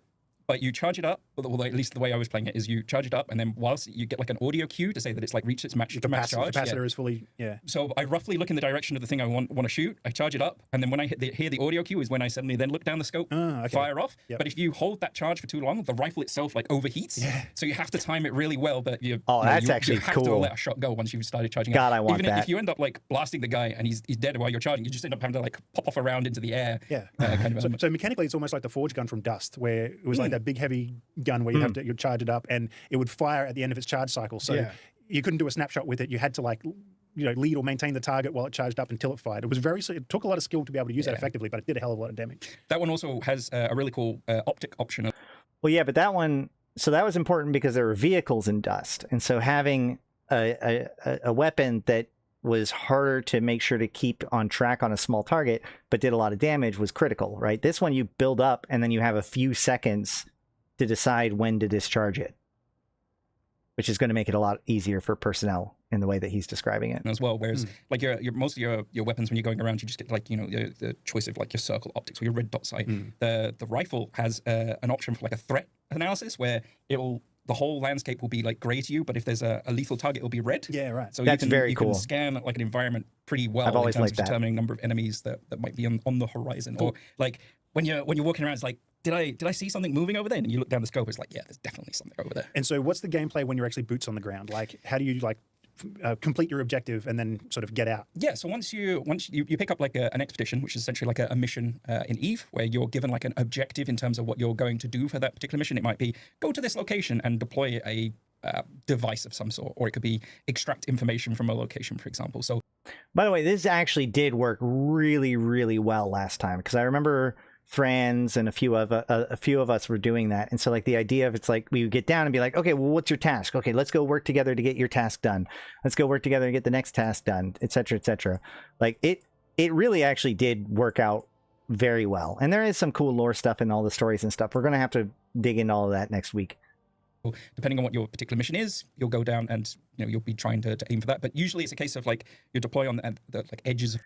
But you charge it up, well, at least the way I was playing it is you charge it up, and then whilst you get like an audio cue to say that it's like reached its max charge. The capacitor is fully, So I roughly look in the direction of the thing I want to shoot, I charge it up, and then when I hear the audio cue is when I suddenly then look down the scope, fire off. Yep. But if you hold that charge for too long, the rifle itself like overheats. Yeah. So you have to time it really well, but you that's actually have cool. to let a shot go once you've started charging God, up. I want Even that. if you end up like blasting the guy and he's dead while you're charging, you just end up having to like pop off around into the air. Yeah. Kind of so mechanically, it's almost like the Forge gun from Dust, where it was like that big heavy gun where you'd charge it up and it would fire at the end of its charge cycle. So you couldn't do a snapshot with it. You had to like lead or maintain the target while it charged up until it fired. It took a lot of skill to be able to use that effectively, but it did a hell of a lot of damage. That one also has a really cool optic option. Well, yeah, but that one, so that was important because there were vehicles in Dust, and so having a weapon that was harder to make sure to keep on track on a small target, but did a lot of damage was critical, right? This one you build up and then you have a few seconds to decide when to discharge it, which is going to make it a lot easier for personnel in the way that he's describing it as well. Whereas like your most of your weapons, when you're going around, you just get like the choice of like your circle optics or your red dot sight. The rifle has an option for like a threat analysis where the whole landscape will be like gray to you, but if there's a lethal target, it'll be red. Yeah, right. So that's very cool. You can scan like an environment pretty well I've always in terms liked of determining number of enemies that might be on the horizon. Or like when you're walking around, it's like, did I see something moving over there? And you look down the scope, it's like, yeah, there's definitely something over there. And so what's the gameplay when you're actually boots on the ground? Like, how do you like complete your objective and then sort of get out? Yeah, so once you pick up like an expedition, which is essentially like a mission in Eve, where you're given like an objective in terms of what you're going to do for that particular mission. It might be go to this location and deploy a device of some sort, or it could be extract information from a location, for example. So, by the way, this actually did work really, really well last time, because I remember Franz and a few of us were doing that. And so like the idea of it's like we would get down and be like, okay, well, what's your task? Okay, let's go work together to get your task done. Let's go work together to get the next task done, etc., etc. Like it really actually did work out very well. And there is some cool lore stuff in all the stories and stuff. We're going to have to dig into all of that next week. Depending on what your particular mission is, you'll go down and you'll be trying to aim for that. But usually it's a case of like you deploy on the like edges.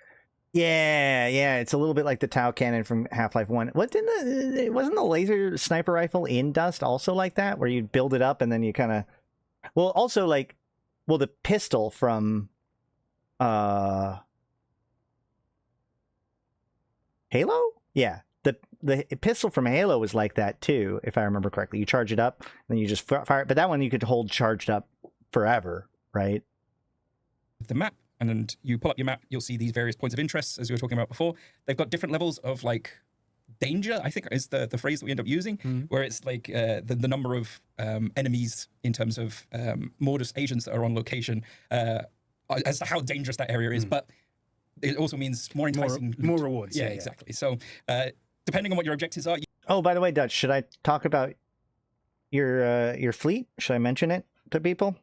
Yeah, it's a little bit like the Tau cannon from Half-Life 1. Wasn't the laser sniper rifle in Dust also like that, where you build it up and then you kind of... Well, also like... Well, the pistol from... Halo? Yeah, the pistol from Halo was like that too, if I remember correctly. You charge it up, and then you just fire it. But that one you could hold charged up forever, right? The map. And you pull up your map, you'll see these various points of interest, as we were talking about before. They've got different levels of like danger, I think is the phrase that we end up using, where it's like the number of enemies in terms of Mortis agents that are on location, as to how dangerous that area is. But it also means more enticing. More rewards. Yeah, exactly. So depending on what your objectives are. Oh, by the way, Dutch, should I talk about your fleet? Should I mention it to people?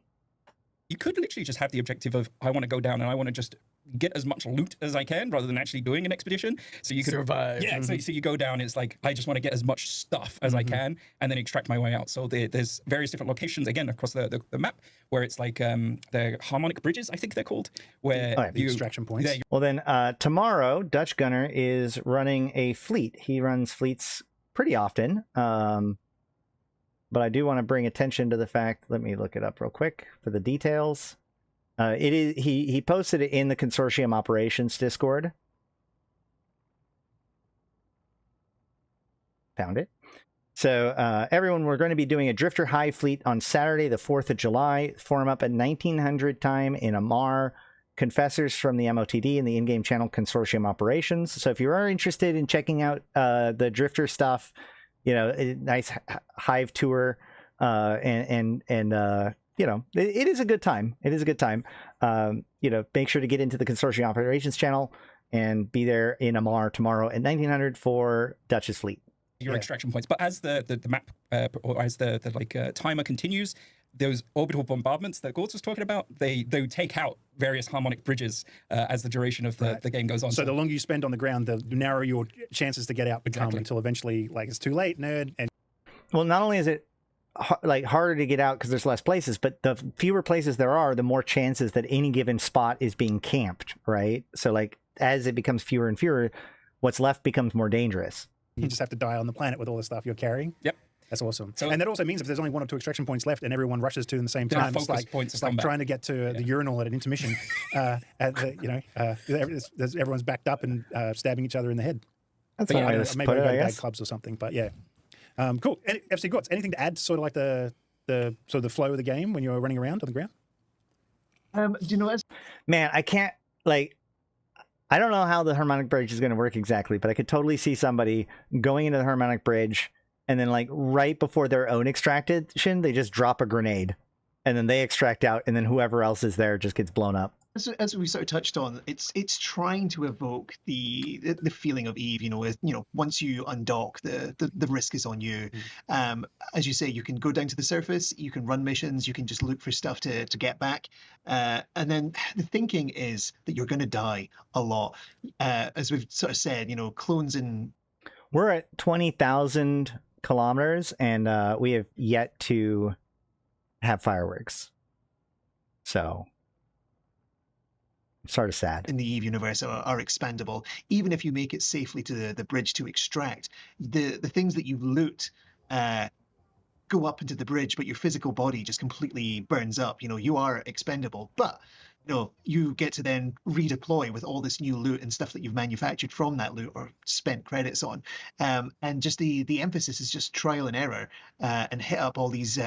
You could literally just have the objective of, I want to go down and I want to just get as much loot as I can rather than actually doing an expedition. So you could survive. Yeah, so you go down, it's like, I just want to get as much stuff as I can and then extract my way out. So there's various different locations, again, across the map, where it's like the harmonic bridges, I think they're called, where the extraction points. Yeah, well, then tomorrow, Dutch Gunner is running a fleet. He runs fleets pretty often. But I do want to bring attention to the fact, let me look it up real quick for the details. It is he posted it in the Consortium Operations Discord. Found it. So everyone, we're going to be doing a Drifter Hive fleet on Saturday, the 4th of July. Form up at 1900 time in Amar. Confessors from the MOTD and the in-game channel Consortium Operations. So if you are interested in checking out the Drifter stuff, a nice hive tour, and it is a good time. It is a good time. Make sure to get into the Consortium Operations channel and be there in Amar tomorrow at 1900 for Dutch's fleet. Your extraction points. But as the map or as the timer continues, those orbital bombardments that Gortz was talking about, they take out various harmonic bridges as the duration of the game goes on. So the longer you spend on the ground, the narrower your chances to get out become until eventually, like, it's too late, nerd. And well, not only is it harder to get out because there's less places, but the fewer places there are, the more chances that any given spot is being camped, right? So like as it becomes fewer and fewer, what's left becomes more dangerous. You just have to die on the planet with all the stuff you're carrying. Yep. That's awesome. So, and that also means if there's only 1 or 2 extraction points left and everyone rushes to them at the same time, it's like trying to get to the urinal at an intermission. Everyone's backed up and stabbing each other in the head. That's one way to put it, I guess. Bad clubs or something, but yeah. Cool. FC Gortz, anything to add to sort of like the sort of the flow of the game when you're running around on the ground? Do you know, man, I can't, like, I don't know how the harmonic bridge is going to work exactly, but I could totally see somebody going into the harmonic bridge and then, like, right before their own extraction, they just drop a grenade and then they extract out, and then whoever else is there just gets blown up. As we sort of touched on, it's trying to evoke the feeling of Eve. Once you undock, the risk is on you. As you say, you can go down to the surface, you can run missions, you can just look for stuff to get back, and then the thinking is that you're going to die a lot. As we've sort of said, clones in. We're at 20,000 kilometers, and we have yet to have fireworks. So. Sort of sad. In the Eve universe are expendable. Even if you make it safely to the bridge to extract, the things that you loot go up into the bridge, but your physical body just completely burns up. You are expendable, but you get to then redeploy with all this new loot and stuff that you've manufactured from that loot or spent credits on. And just the emphasis is just trial and error and hit up all these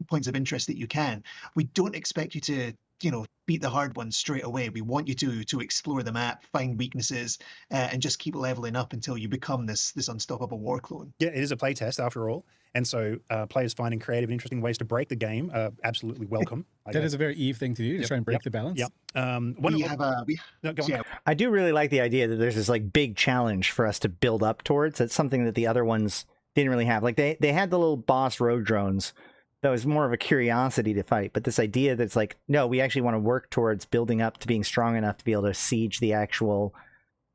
points of interest that you can. We don't expect you to beat the hard ones straight away. We want you to explore the map, find weaknesses, and just keep leveling up until you become this unstoppable war clone. Yeah, it is a playtest after all. And so players finding creative and interesting ways to break the game are absolutely welcome. That is a very Eve thing to do, to try and break the balance. Yep. No, go on. I do really like the idea that there's this like big challenge for us to build up towards. It's something that the other ones didn't really have. Like they had the little boss road drones that was more of a curiosity to fight, but this idea that's like, no, we actually want to work towards building up to being strong enough to be able to siege the actual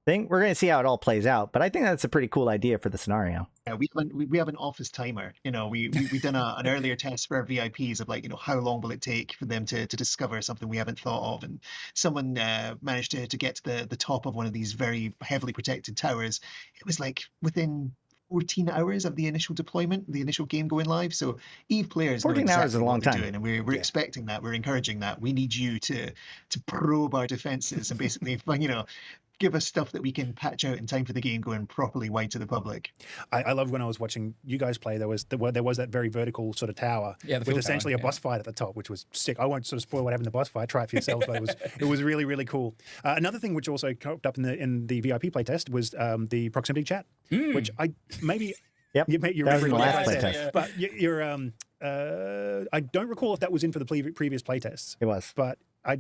thing. We're going to see how it all plays out, but I think that's a pretty cool idea for the scenario. Yeah, we have an office timer. We've done an earlier test for our VIPs of like, how long will it take for them to discover something we haven't thought of, and someone managed to get to the top of one of these very heavily protected towers. It was like within 14 hours of the initial deployment, the initial game going live. So Eve players 14 know exactly hours is a long what they're time. doing, and we're expecting that. We're encouraging that. We need you to probe our defenses and basically give us stuff that we can patch out in time for the game going properly wide to the public. I love when I was watching you guys play, there was that very vertical sort of tower with essentially a boss fight at the top, which was sick. I won't sort of spoil what happened in the boss fight. Try it for yourselves, but it was really, really cool. Another thing which also popped up in the VIP playtest was the proximity chat, which I maybe Yep. you're That was in the last remembering playtest. but you're I don't recall if that was in for the previous playtests. It was. But I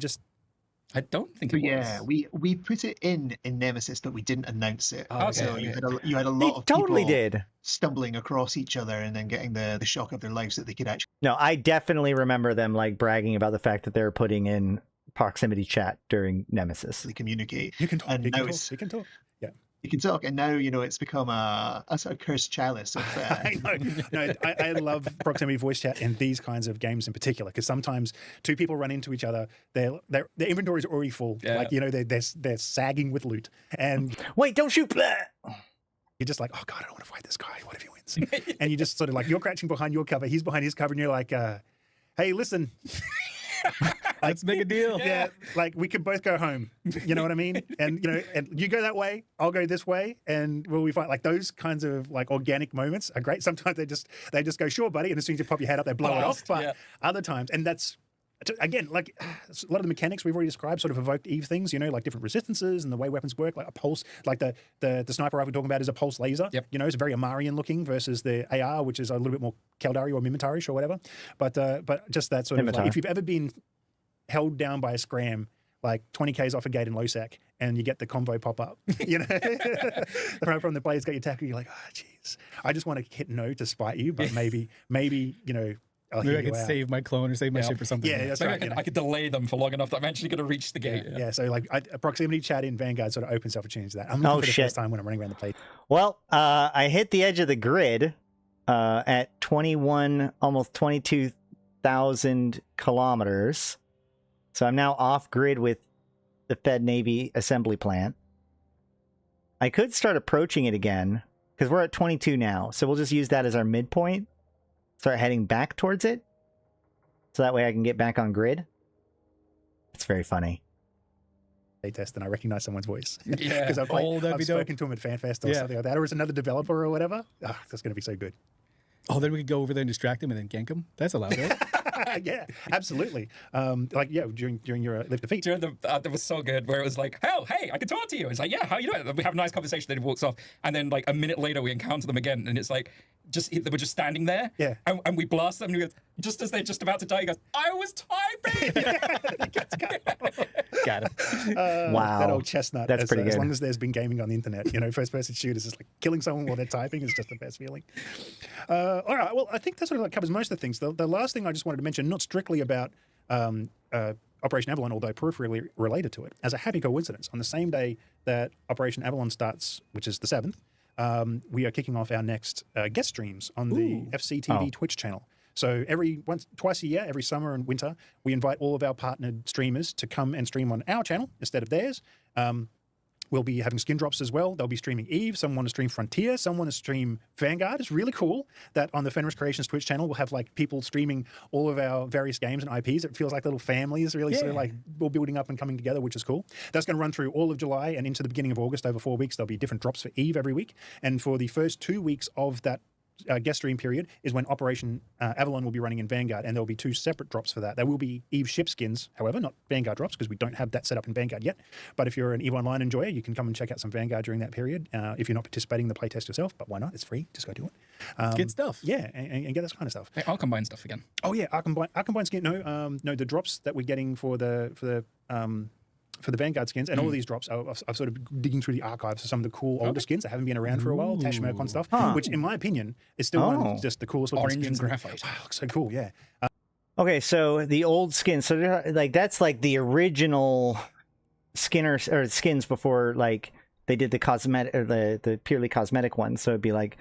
don't think So it yeah, was. we put it in Nemesis, but we didn't announce it. Okay. So you had a They lot of totally people did. stumbling across each other and then getting the shock of their lives that they could actually. No, I definitely remember them like bragging about the fact that they were putting in proximity chat during Nemesis. Communicate. you can talk. And You now can talk. it's- You can talk. Yeah. You can talk, and now it's become a sort of cursed chalice of. I know. No, I love proximity voice chat in these kinds of games in particular, because sometimes two people run into each other, their inventories are already full. Yeah. Like, they're sagging with loot, and Wait, don't shoot! Blah! you're just like, oh god, I don't want to fight this guy. What if he wins? And you just sort of like, you're crouching behind your cover, he's behind his cover, and you're like, hey, listen. Let's make a deal. Yeah, like we could both go home. You know what I mean? And and you go that way, I'll go this way, and will we fight? Like those kinds of like organic moments are great. Sometimes they just go, sure, buddy, and as soon as you pop your head up, they blow it off. But other times, and that's again, like a lot of the mechanics we've already described sort of evoked Eve things, like different resistances and the way weapons work, like a pulse, like the sniper rifle we're talking about is a pulse laser. Yep. It's very Amarian looking versus the AR, which is a little bit more Caldari or Minotaurish or whatever. But just that sort of like, if you've ever been held down by a scram, like 20 Ks off a gate in Losac, and you get the convoy pop up, right from the players get your tackle, you're like, oh, jeez, I just want to hit no to spite you, but maybe, I'll Maybe hear I you could out. save my clone or save my ship or something. Yeah, that's Maybe right. I could delay them for long enough that I'm actually going to reach the gate. Yeah, so like a proximity chat in Vanguard sort of opens opportunities to that. I'm looking for the first time when I'm running around the plate. Well, I hit the edge of the grid at 21, almost 22,000 kilometers. So I'm now off grid with the Fed Navy assembly plant. I could start approaching it again because we're at 22 now. So we'll just use that as our midpoint. Start heading back towards it. So that way I can get back on grid. It's very funny. Test and I recognize someone's voice. Yeah. Because I've that'd be dope. spoken to him at FanFest or something like that, or it's another developer or whatever. That's going to be so good. Oh, then we could go over there and distract him and then gank him. That's allowed, right? Yeah, absolutely. During your lift defeat. During that was so good, where it was like, oh, hey, I can talk to you. It's like, yeah, how you doing? We have a nice conversation, then he walks off. And then like a minute later, we encounter them again. And it's like, they were just standing there. Yeah. And we blast them. And he goes, just as they're just about to die, he goes, I was typing. Got him. Wow. That old chestnut. That's pretty As good. long as there's been gaming on the internet, first-person shooters, is like killing someone while they're typing is just the best feeling. All right. Well, I think that sort of like covers most of the things. The last thing I just wanted to mention, not strictly about Operation Avalon, although peripherally related to it, as a happy coincidence, on the same day that Operation Avalon starts, which is the 7th, we are kicking off our next guest streams on the FCTV Twitch channel. So twice a year, every summer and winter, we invite all of our partnered streamers to come and stream on our channel instead of theirs. We'll be having skin drops as well. They'll be streaming Eve. Some want to stream Frontier. Some want to stream Vanguard. It's really cool that on the Fenris Creations Twitch channel, we'll have like people streaming all of our various games and IPs. It feels like little families, really sort of like all building up and coming together, which is cool. That's going to run through all of July and into the beginning of August. Over 4 weeks, there'll be different drops for Eve every week. And for the first 2 weeks of that guest stream period is when Operation Avalon will be running in Vanguard, and there will be 2 separate drops for that. There will be EVE ship skins, however, not Vanguard drops, because we don't have that set up in Vanguard yet. But if you're an EVE Online enjoyer, you can come and check out some Vanguard during that period. If you're not participating in the playtest yourself, but why not? It's free. Just go do it. Good stuff. Yeah, and get this kind of stuff. Hey, I'll combine stuff again. Oh yeah, Arcombine skin. No, the drops that we're getting for the Vanguard skins, and all of these drops, I've sort of digging through the archives of some of the cool older skins that haven't been around for a while, Tash Mercon stuff, which in my opinion is still one of just the coolest looking Orange skins. and graphite. Wow, looks so cool, yeah. Okay, so the old skins, so like that's like the original skins before like they did the cosmetic or the purely cosmetic ones. So it'd be like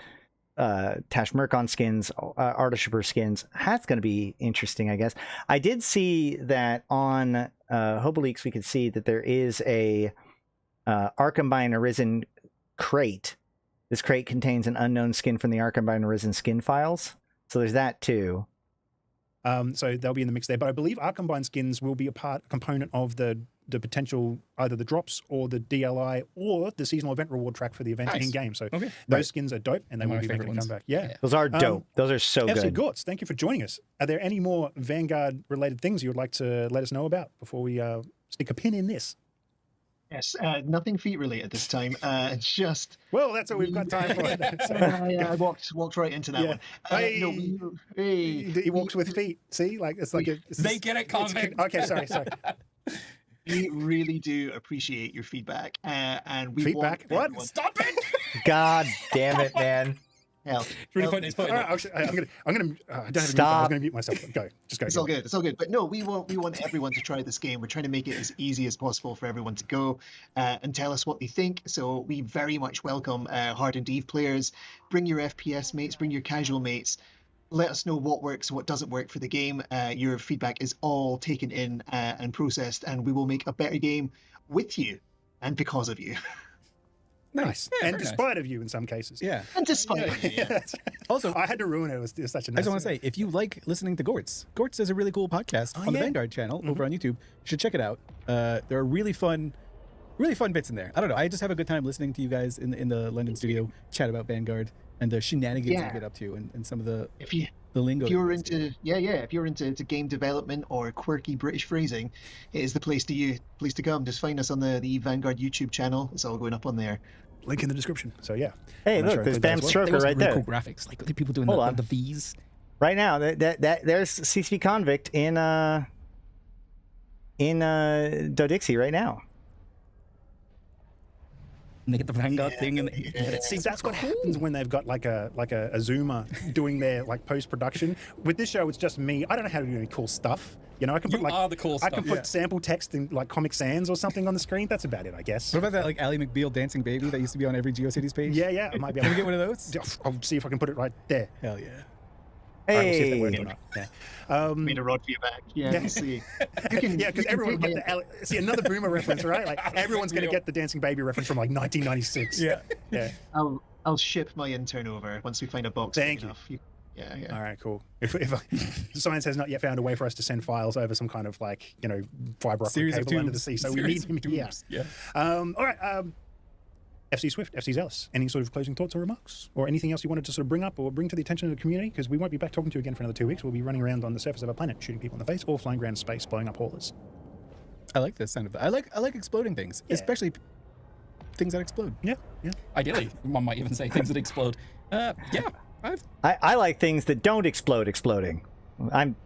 Tash Mercon skins, Artichoper skins. That's going to be interesting, I guess. I did see that on Hobaleaks, we could see that there is a Arcombine Arisen crate. This crate contains an unknown skin from the Arcombine Arisen skin files. So there's that too. So they'll be in the mix there. But I believe Arcombine skins will be a component of the potential, either the drops or the DLI or the seasonal event reward track for the event in game. So those skins are dope, and they will be making a comeback. Yeah. Those are dope. Those are so FC good. Gortz, thank you for joining us. Are there any more Vanguard related things you would like to let us know about before we stick a pin in this? Yes, nothing feet related this time. Just well, that's what we've got time for. I walked right into that one. He walks with feet. See, like it's like they get it, convict. Okay, sorry. We really do appreciate your feedback, and we feedback. What? Everyone... Stop it! God damn it, man! Hell, really putting his foot in it. Actually, I'm gonna. I don't have Stop. I was gonna mute myself. Go. Just go. It's all good. It's all good. But no, we want everyone to try this game. We're trying to make it as easy as possible for everyone to go and tell us what they think. So we very much welcome hardened EVE players. Bring your FPS mates. Bring your casual mates. Let us know what works, what doesn't work for the game. Your feedback is all taken in and processed, and we will make a better game with you and because of you. Nice. Yeah, and despite of you in some cases. Yeah. And despite of you, yeah. Also, I had to ruin it. It was such a I just want to say, if you like listening to Gortz is a really cool podcast on the Vanguard channel over on YouTube. You should check it out. There are really fun bits in there. I don't know. I just have a good time listening to you guys in the London studio chat about Vanguard and the shenanigans you get up to and some of the lingo. If you're into game development or quirky British phrasing, it is the place to come. Just find us on the Vanguard YouTube channel. It's all going up on there. Link in the description. So yeah. Hey, look, there's Bam Stroker right there. Cool graphics. Like, look at people doing the V's. Right now, there's CCP Convict in Dodixie right now. And they get the Vanguard thing, and that's what happens when they've got like a zoomer doing their like post production. With this show, it's just me. I don't know how to do any cool stuff. You know, I can put the cool stuff. I can put sample text in like Comic Sans or something on the screen. That's about it, I guess. What about that like Ally McBeal dancing baby that used to be on every GeoCities page? Yeah, I might be able to get one of those. I'll see if I can put it right there. Hell yeah. Hey. Right, we'll see if they work or not. Yeah. Made a rod for your back. Yeah, see. Because everyone will get see another boomer reference, right? Like everyone's going to get the dancing baby reference from like 1996. Yeah. I'll ship my intern over once we find a box. Thank you. Yeah. All right, cool. If science has not yet found a way for us to send files over some kind of like fiber optic cable under the sea, so we need him here. Yeah. All right. FC Swift, FC Zealous, any sort of closing thoughts or remarks? Or anything else you wanted to sort of bring up or bring to the attention of the community? Because we won't be back talking to you again for another 2 weeks. We'll be running around on the surface of our planet, shooting people in the face, or flying around space, blowing up haulers. I like this sound of that. I like exploding things, especially things that explode. Yeah. Ideally, one might even say things that explode. I like things that don't exploding. I'm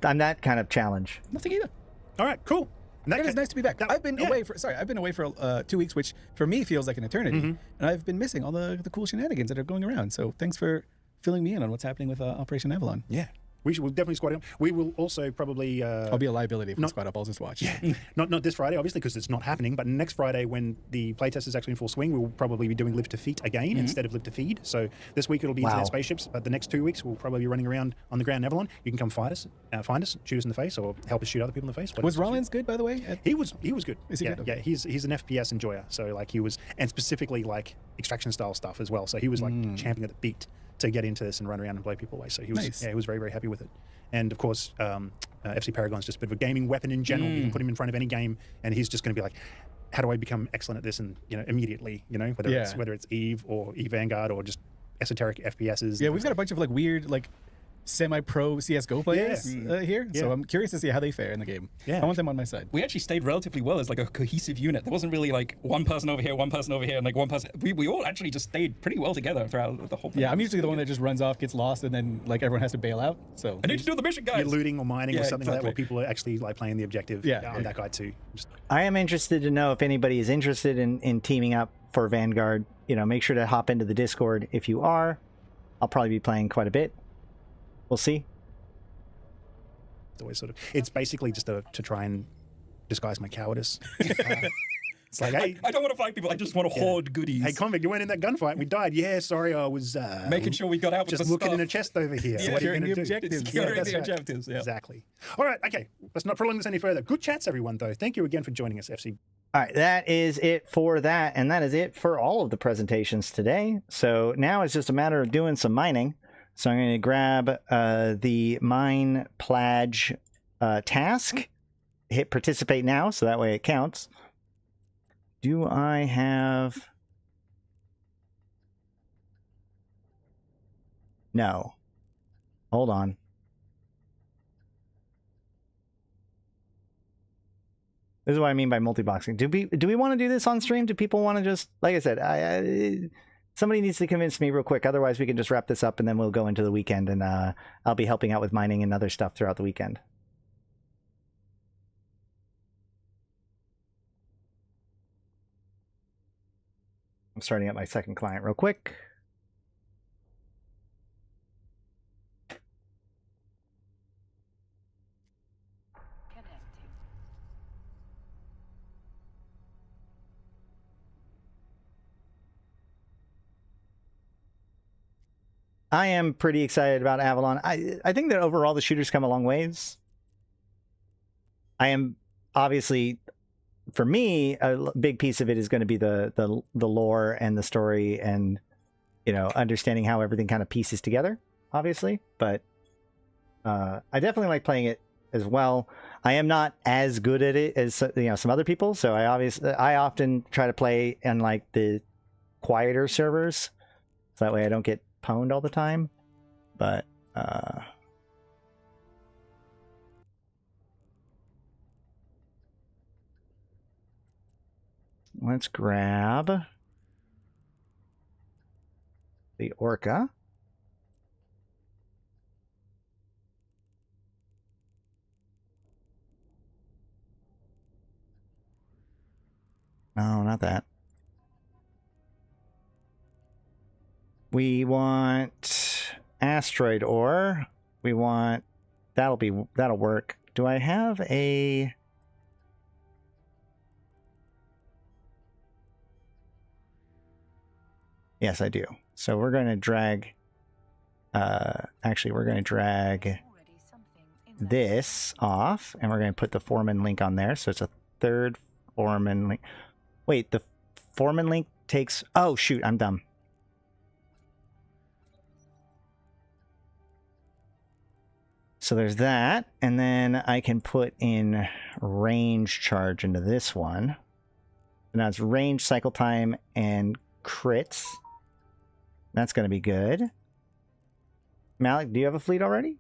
that kind of challenge. Nothing either. All right, cool. It is nice to be back. I've been away for 2 weeks, which for me feels like an eternity, and I've been missing all the cool shenanigans that are going around. So thanks for filling me in on what's happening with Operation Avalon. Yeah. We'll definitely squad up. We will also probably... I'll be a liability if we squad up. I'll just watch. Yeah. Not this Friday, obviously, because it's not happening. But next Friday, when the playtest is actually in full swing, we'll probably be doing Live to Feed again instead of Live to Feed. So this week it'll be Internet Spaceships, but the next 2 weeks we'll probably be running around on the ground in Avalon. You can come find us, shoot us in the face, or help us shoot other people in the face. Was Rollins good, by the way? He was good. Is he good? Okay. Yeah, he's an FPS enjoyer. So like he was, and specifically like extraction style stuff as well. So he was like champing at the beat to get into this and run around and blow people away. So he was he was very, very happy with it. And of course, FC Paragon's just a bit of a gaming weapon in general. You can put him in front of any game, and he's just going to be like, "How do I become excellent at this?" And immediately, whether it's EVE or EVE Vanguard or just esoteric FPSs. Yeah, we've got a bunch of like weird, like semi-pro CS:GO players here, so I'm curious to see how they fare in the game. Yeah. I want them on my side. We actually stayed relatively well as like a cohesive unit. There wasn't really like one person over here, and like one person. We all actually just stayed pretty well together throughout the whole thing. Yeah, I'm usually the one that just runs off, gets lost, and then like everyone has to bail out. So I need to do the mission, guys. You're looting or mining or Yeah, something like that, where exactly. people are actually like playing the objective on that guy too. I am interested to know if anybody is interested in teaming up for Vanguard. Make sure to hop into the Discord if you are. I'll probably be playing quite a bit. We'll see. It's always it's basically just to try and disguise my cowardice. It's like, hey, I don't want to fight people. I just want to hoard goodies. hey, convict, you weren't in that gunfight. We died. Yeah, sorry, I was making sure we got out with just the looking in a stuff. chest over here. Yeah, What are you securing gonna the do? objectives. Securing that's the right. objectives, yeah. Exactly. All right, okay. Let's not prolong this any further. Good chats, everyone, though. Thank you again for joining us, FC. All right, that is it for that, and that is it for all of the presentations today. So now it's just a matter of doing some mining. So I'm going to grab the mine pledge task, hit participate now, so that way it counts. Do I have... No. Hold on. This is what I mean by multi-boxing. Do we want to do this on stream? Do people want to just, like I said, somebody needs to convince me real quick. Otherwise, we can just wrap this up and then we'll go into the weekend, and I'll be helping out with mining and other stuff throughout the weekend. I'm starting up my second client real quick. I am pretty excited about Avalon. I think that overall the shooters come a long ways. I am obviously, for me, a big piece of it is going to be the lore and the story, and understanding how everything kind of pieces together. Obviously, but I definitely like playing it as well. I am not as good at it as some other people, so I often try to play in like the quieter servers, so that way I don't get pwned all the time. But let's grab the Orca. No, not that. We want asteroid ore. We want that'll work. Do I have a Yes, I do. So we're going to drag actually we're going to drag this off, and we're going to put the foreman link on there, so it's a third foreman link. Wait, the foreman link takes... Oh, shoot, I'm dumb. So there's that, and then I can put in range charge into this one. Now it's range, cycle time, and crits. That's going to be good. Malak, do you have a fleet already?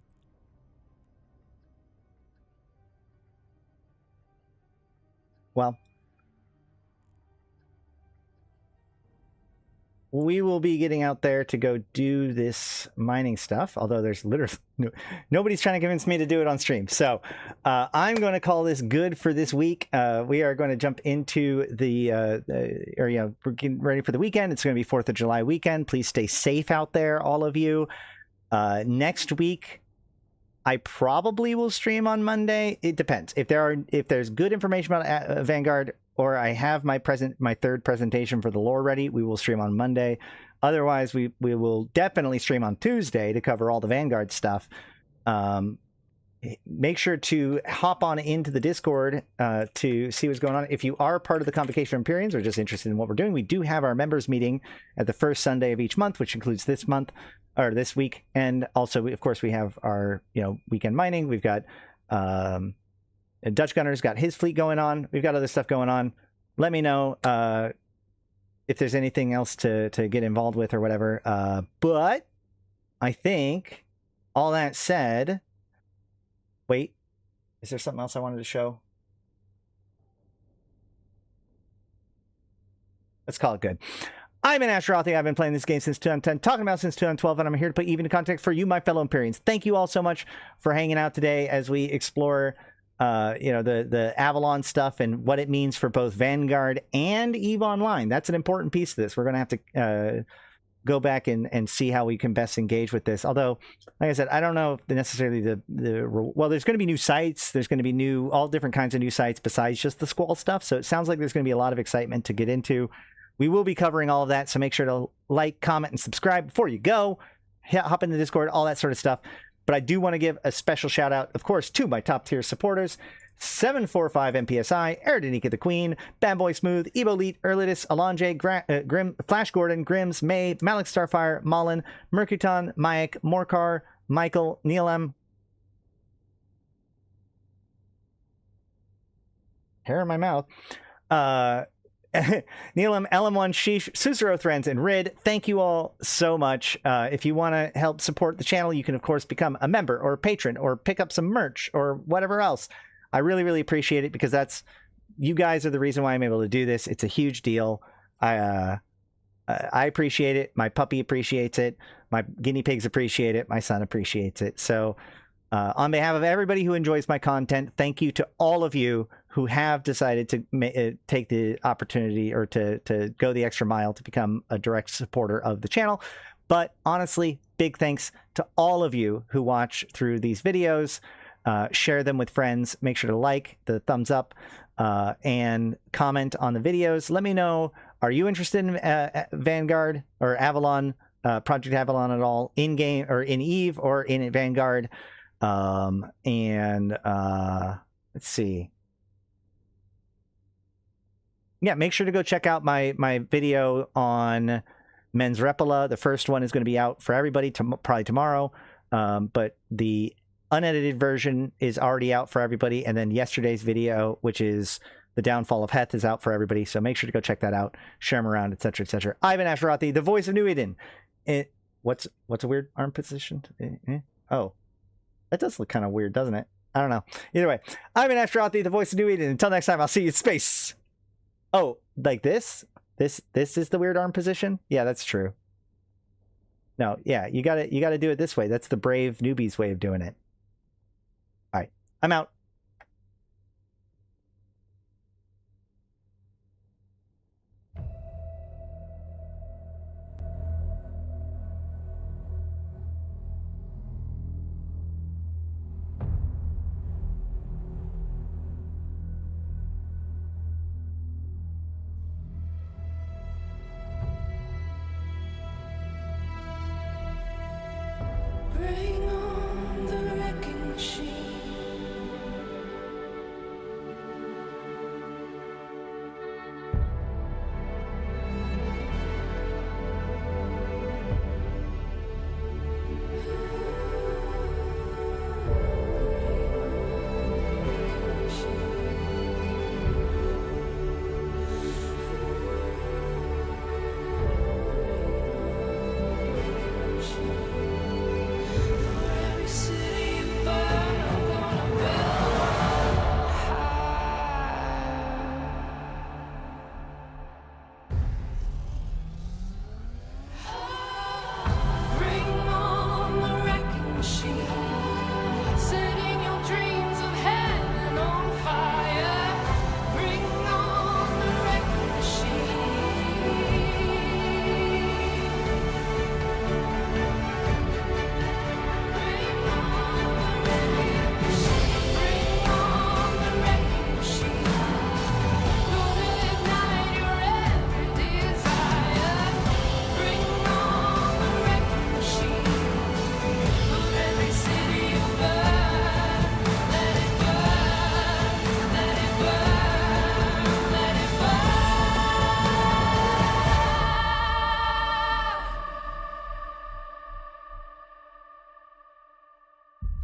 Well, we will be getting out there to go do this mining stuff, although there's literally nobody's trying to convince me to do it on stream. So I'm going to call this good for this week. We are going to jump into the area. We're getting ready for the weekend. It's going to be 4th of July weekend. Please stay safe out there, all of you. Next week, I probably will stream on Monday. It depends. If there's good information about Vanguard, or I have my third presentation for the lore ready, we will stream on Monday. Otherwise, we will definitely stream on Tuesday to cover all the Vanguard stuff. Make sure to hop on into the Discord to see what's going on. If you are part of the Convocation of Empyreans or just interested in what we're doing, we do have our members meeting at the first Sunday of each month, which includes this month or this week. And also, of course, we have our weekend mining. We've got Dutch Gunner's got his fleet going on. We've got other stuff going on. Let me know. if there's anything else to get involved with or whatever. But I think all that said, wait, is there something else I wanted to show? Let's call it good. I'm an Ashrothi. I've been playing this game since 2010, talking about since 2012, and I'm here to put even context for you, my fellow Empyreans. Thank you all so much for hanging out today as we explore, the Avalon stuff and what it means for both Vanguard and EVE Online. That's an important piece of this. We're going to have to go back and see how we can best engage with this. Although, like I said, I don't know if necessarily well, there's going to be new sites. There's going to be all different kinds of new sites besides just the Squall stuff. So it sounds like there's going to be a lot of excitement to get into. We will be covering all of that, so make sure to like, comment, and subscribe before you go. Hop in the Discord, all that sort of stuff. But I do want to give a special shout out, of course, to my top tier supporters: 745 MPSI, Arydanika the Queen, Bad Boy Smooth, Evo Elite, Erladis, Elange, Grim, Flash Gordon, Grims, May, Malak, Starfire, Malin, Mercuton, Mayak, Morcar, Michael, Neelam. Hair in my mouth. Neelam, LM1, Sheesh, Susuro Threnz, and Rid. Thank you all so much. If you want to help support the channel, you can, of course, become a member or a patron or pick up some merch or whatever else. I really, really appreciate it because you guys are the reason why I'm able to do this. It's a huge deal. I appreciate it. My puppy appreciates it. My guinea pigs appreciate it. My son appreciates it. So on behalf of everybody who enjoys my content, thank you to all of you who have decided to take the opportunity or to go the extra mile to become a direct supporter of the channel. But honestly, big thanks to all of you who watch through these videos. Share them with friends. Make sure to like, the thumbs up, and comment on the videos. Let me know, are you interested in Vanguard or Avalon, Project Avalon at all, in-game or in EVE or in Vanguard? Let's see. Yeah, make sure to go check out my video on Men's Repola. The first one is going to be out for everybody probably tomorrow, but the unedited version is already out for everybody, and then yesterday's video, which is the downfall of Heth, is out for everybody, so make sure to go check that out, share them around, etc., etc. I've been Ashrothi, the voice of New Eden. What's a weird arm position? Oh, that does look kind of weird, doesn't it? I don't know. Either way, I've been Ashrothi, the voice of New Eden. Until next time, I'll see you in space. Oh, like this? This is the weird arm position? Yeah, that's true. No, yeah, you gotta do it this way. That's the brave newbie's way of doing it. All right, I'm out. Bring on the wrecking machine.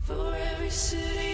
For every city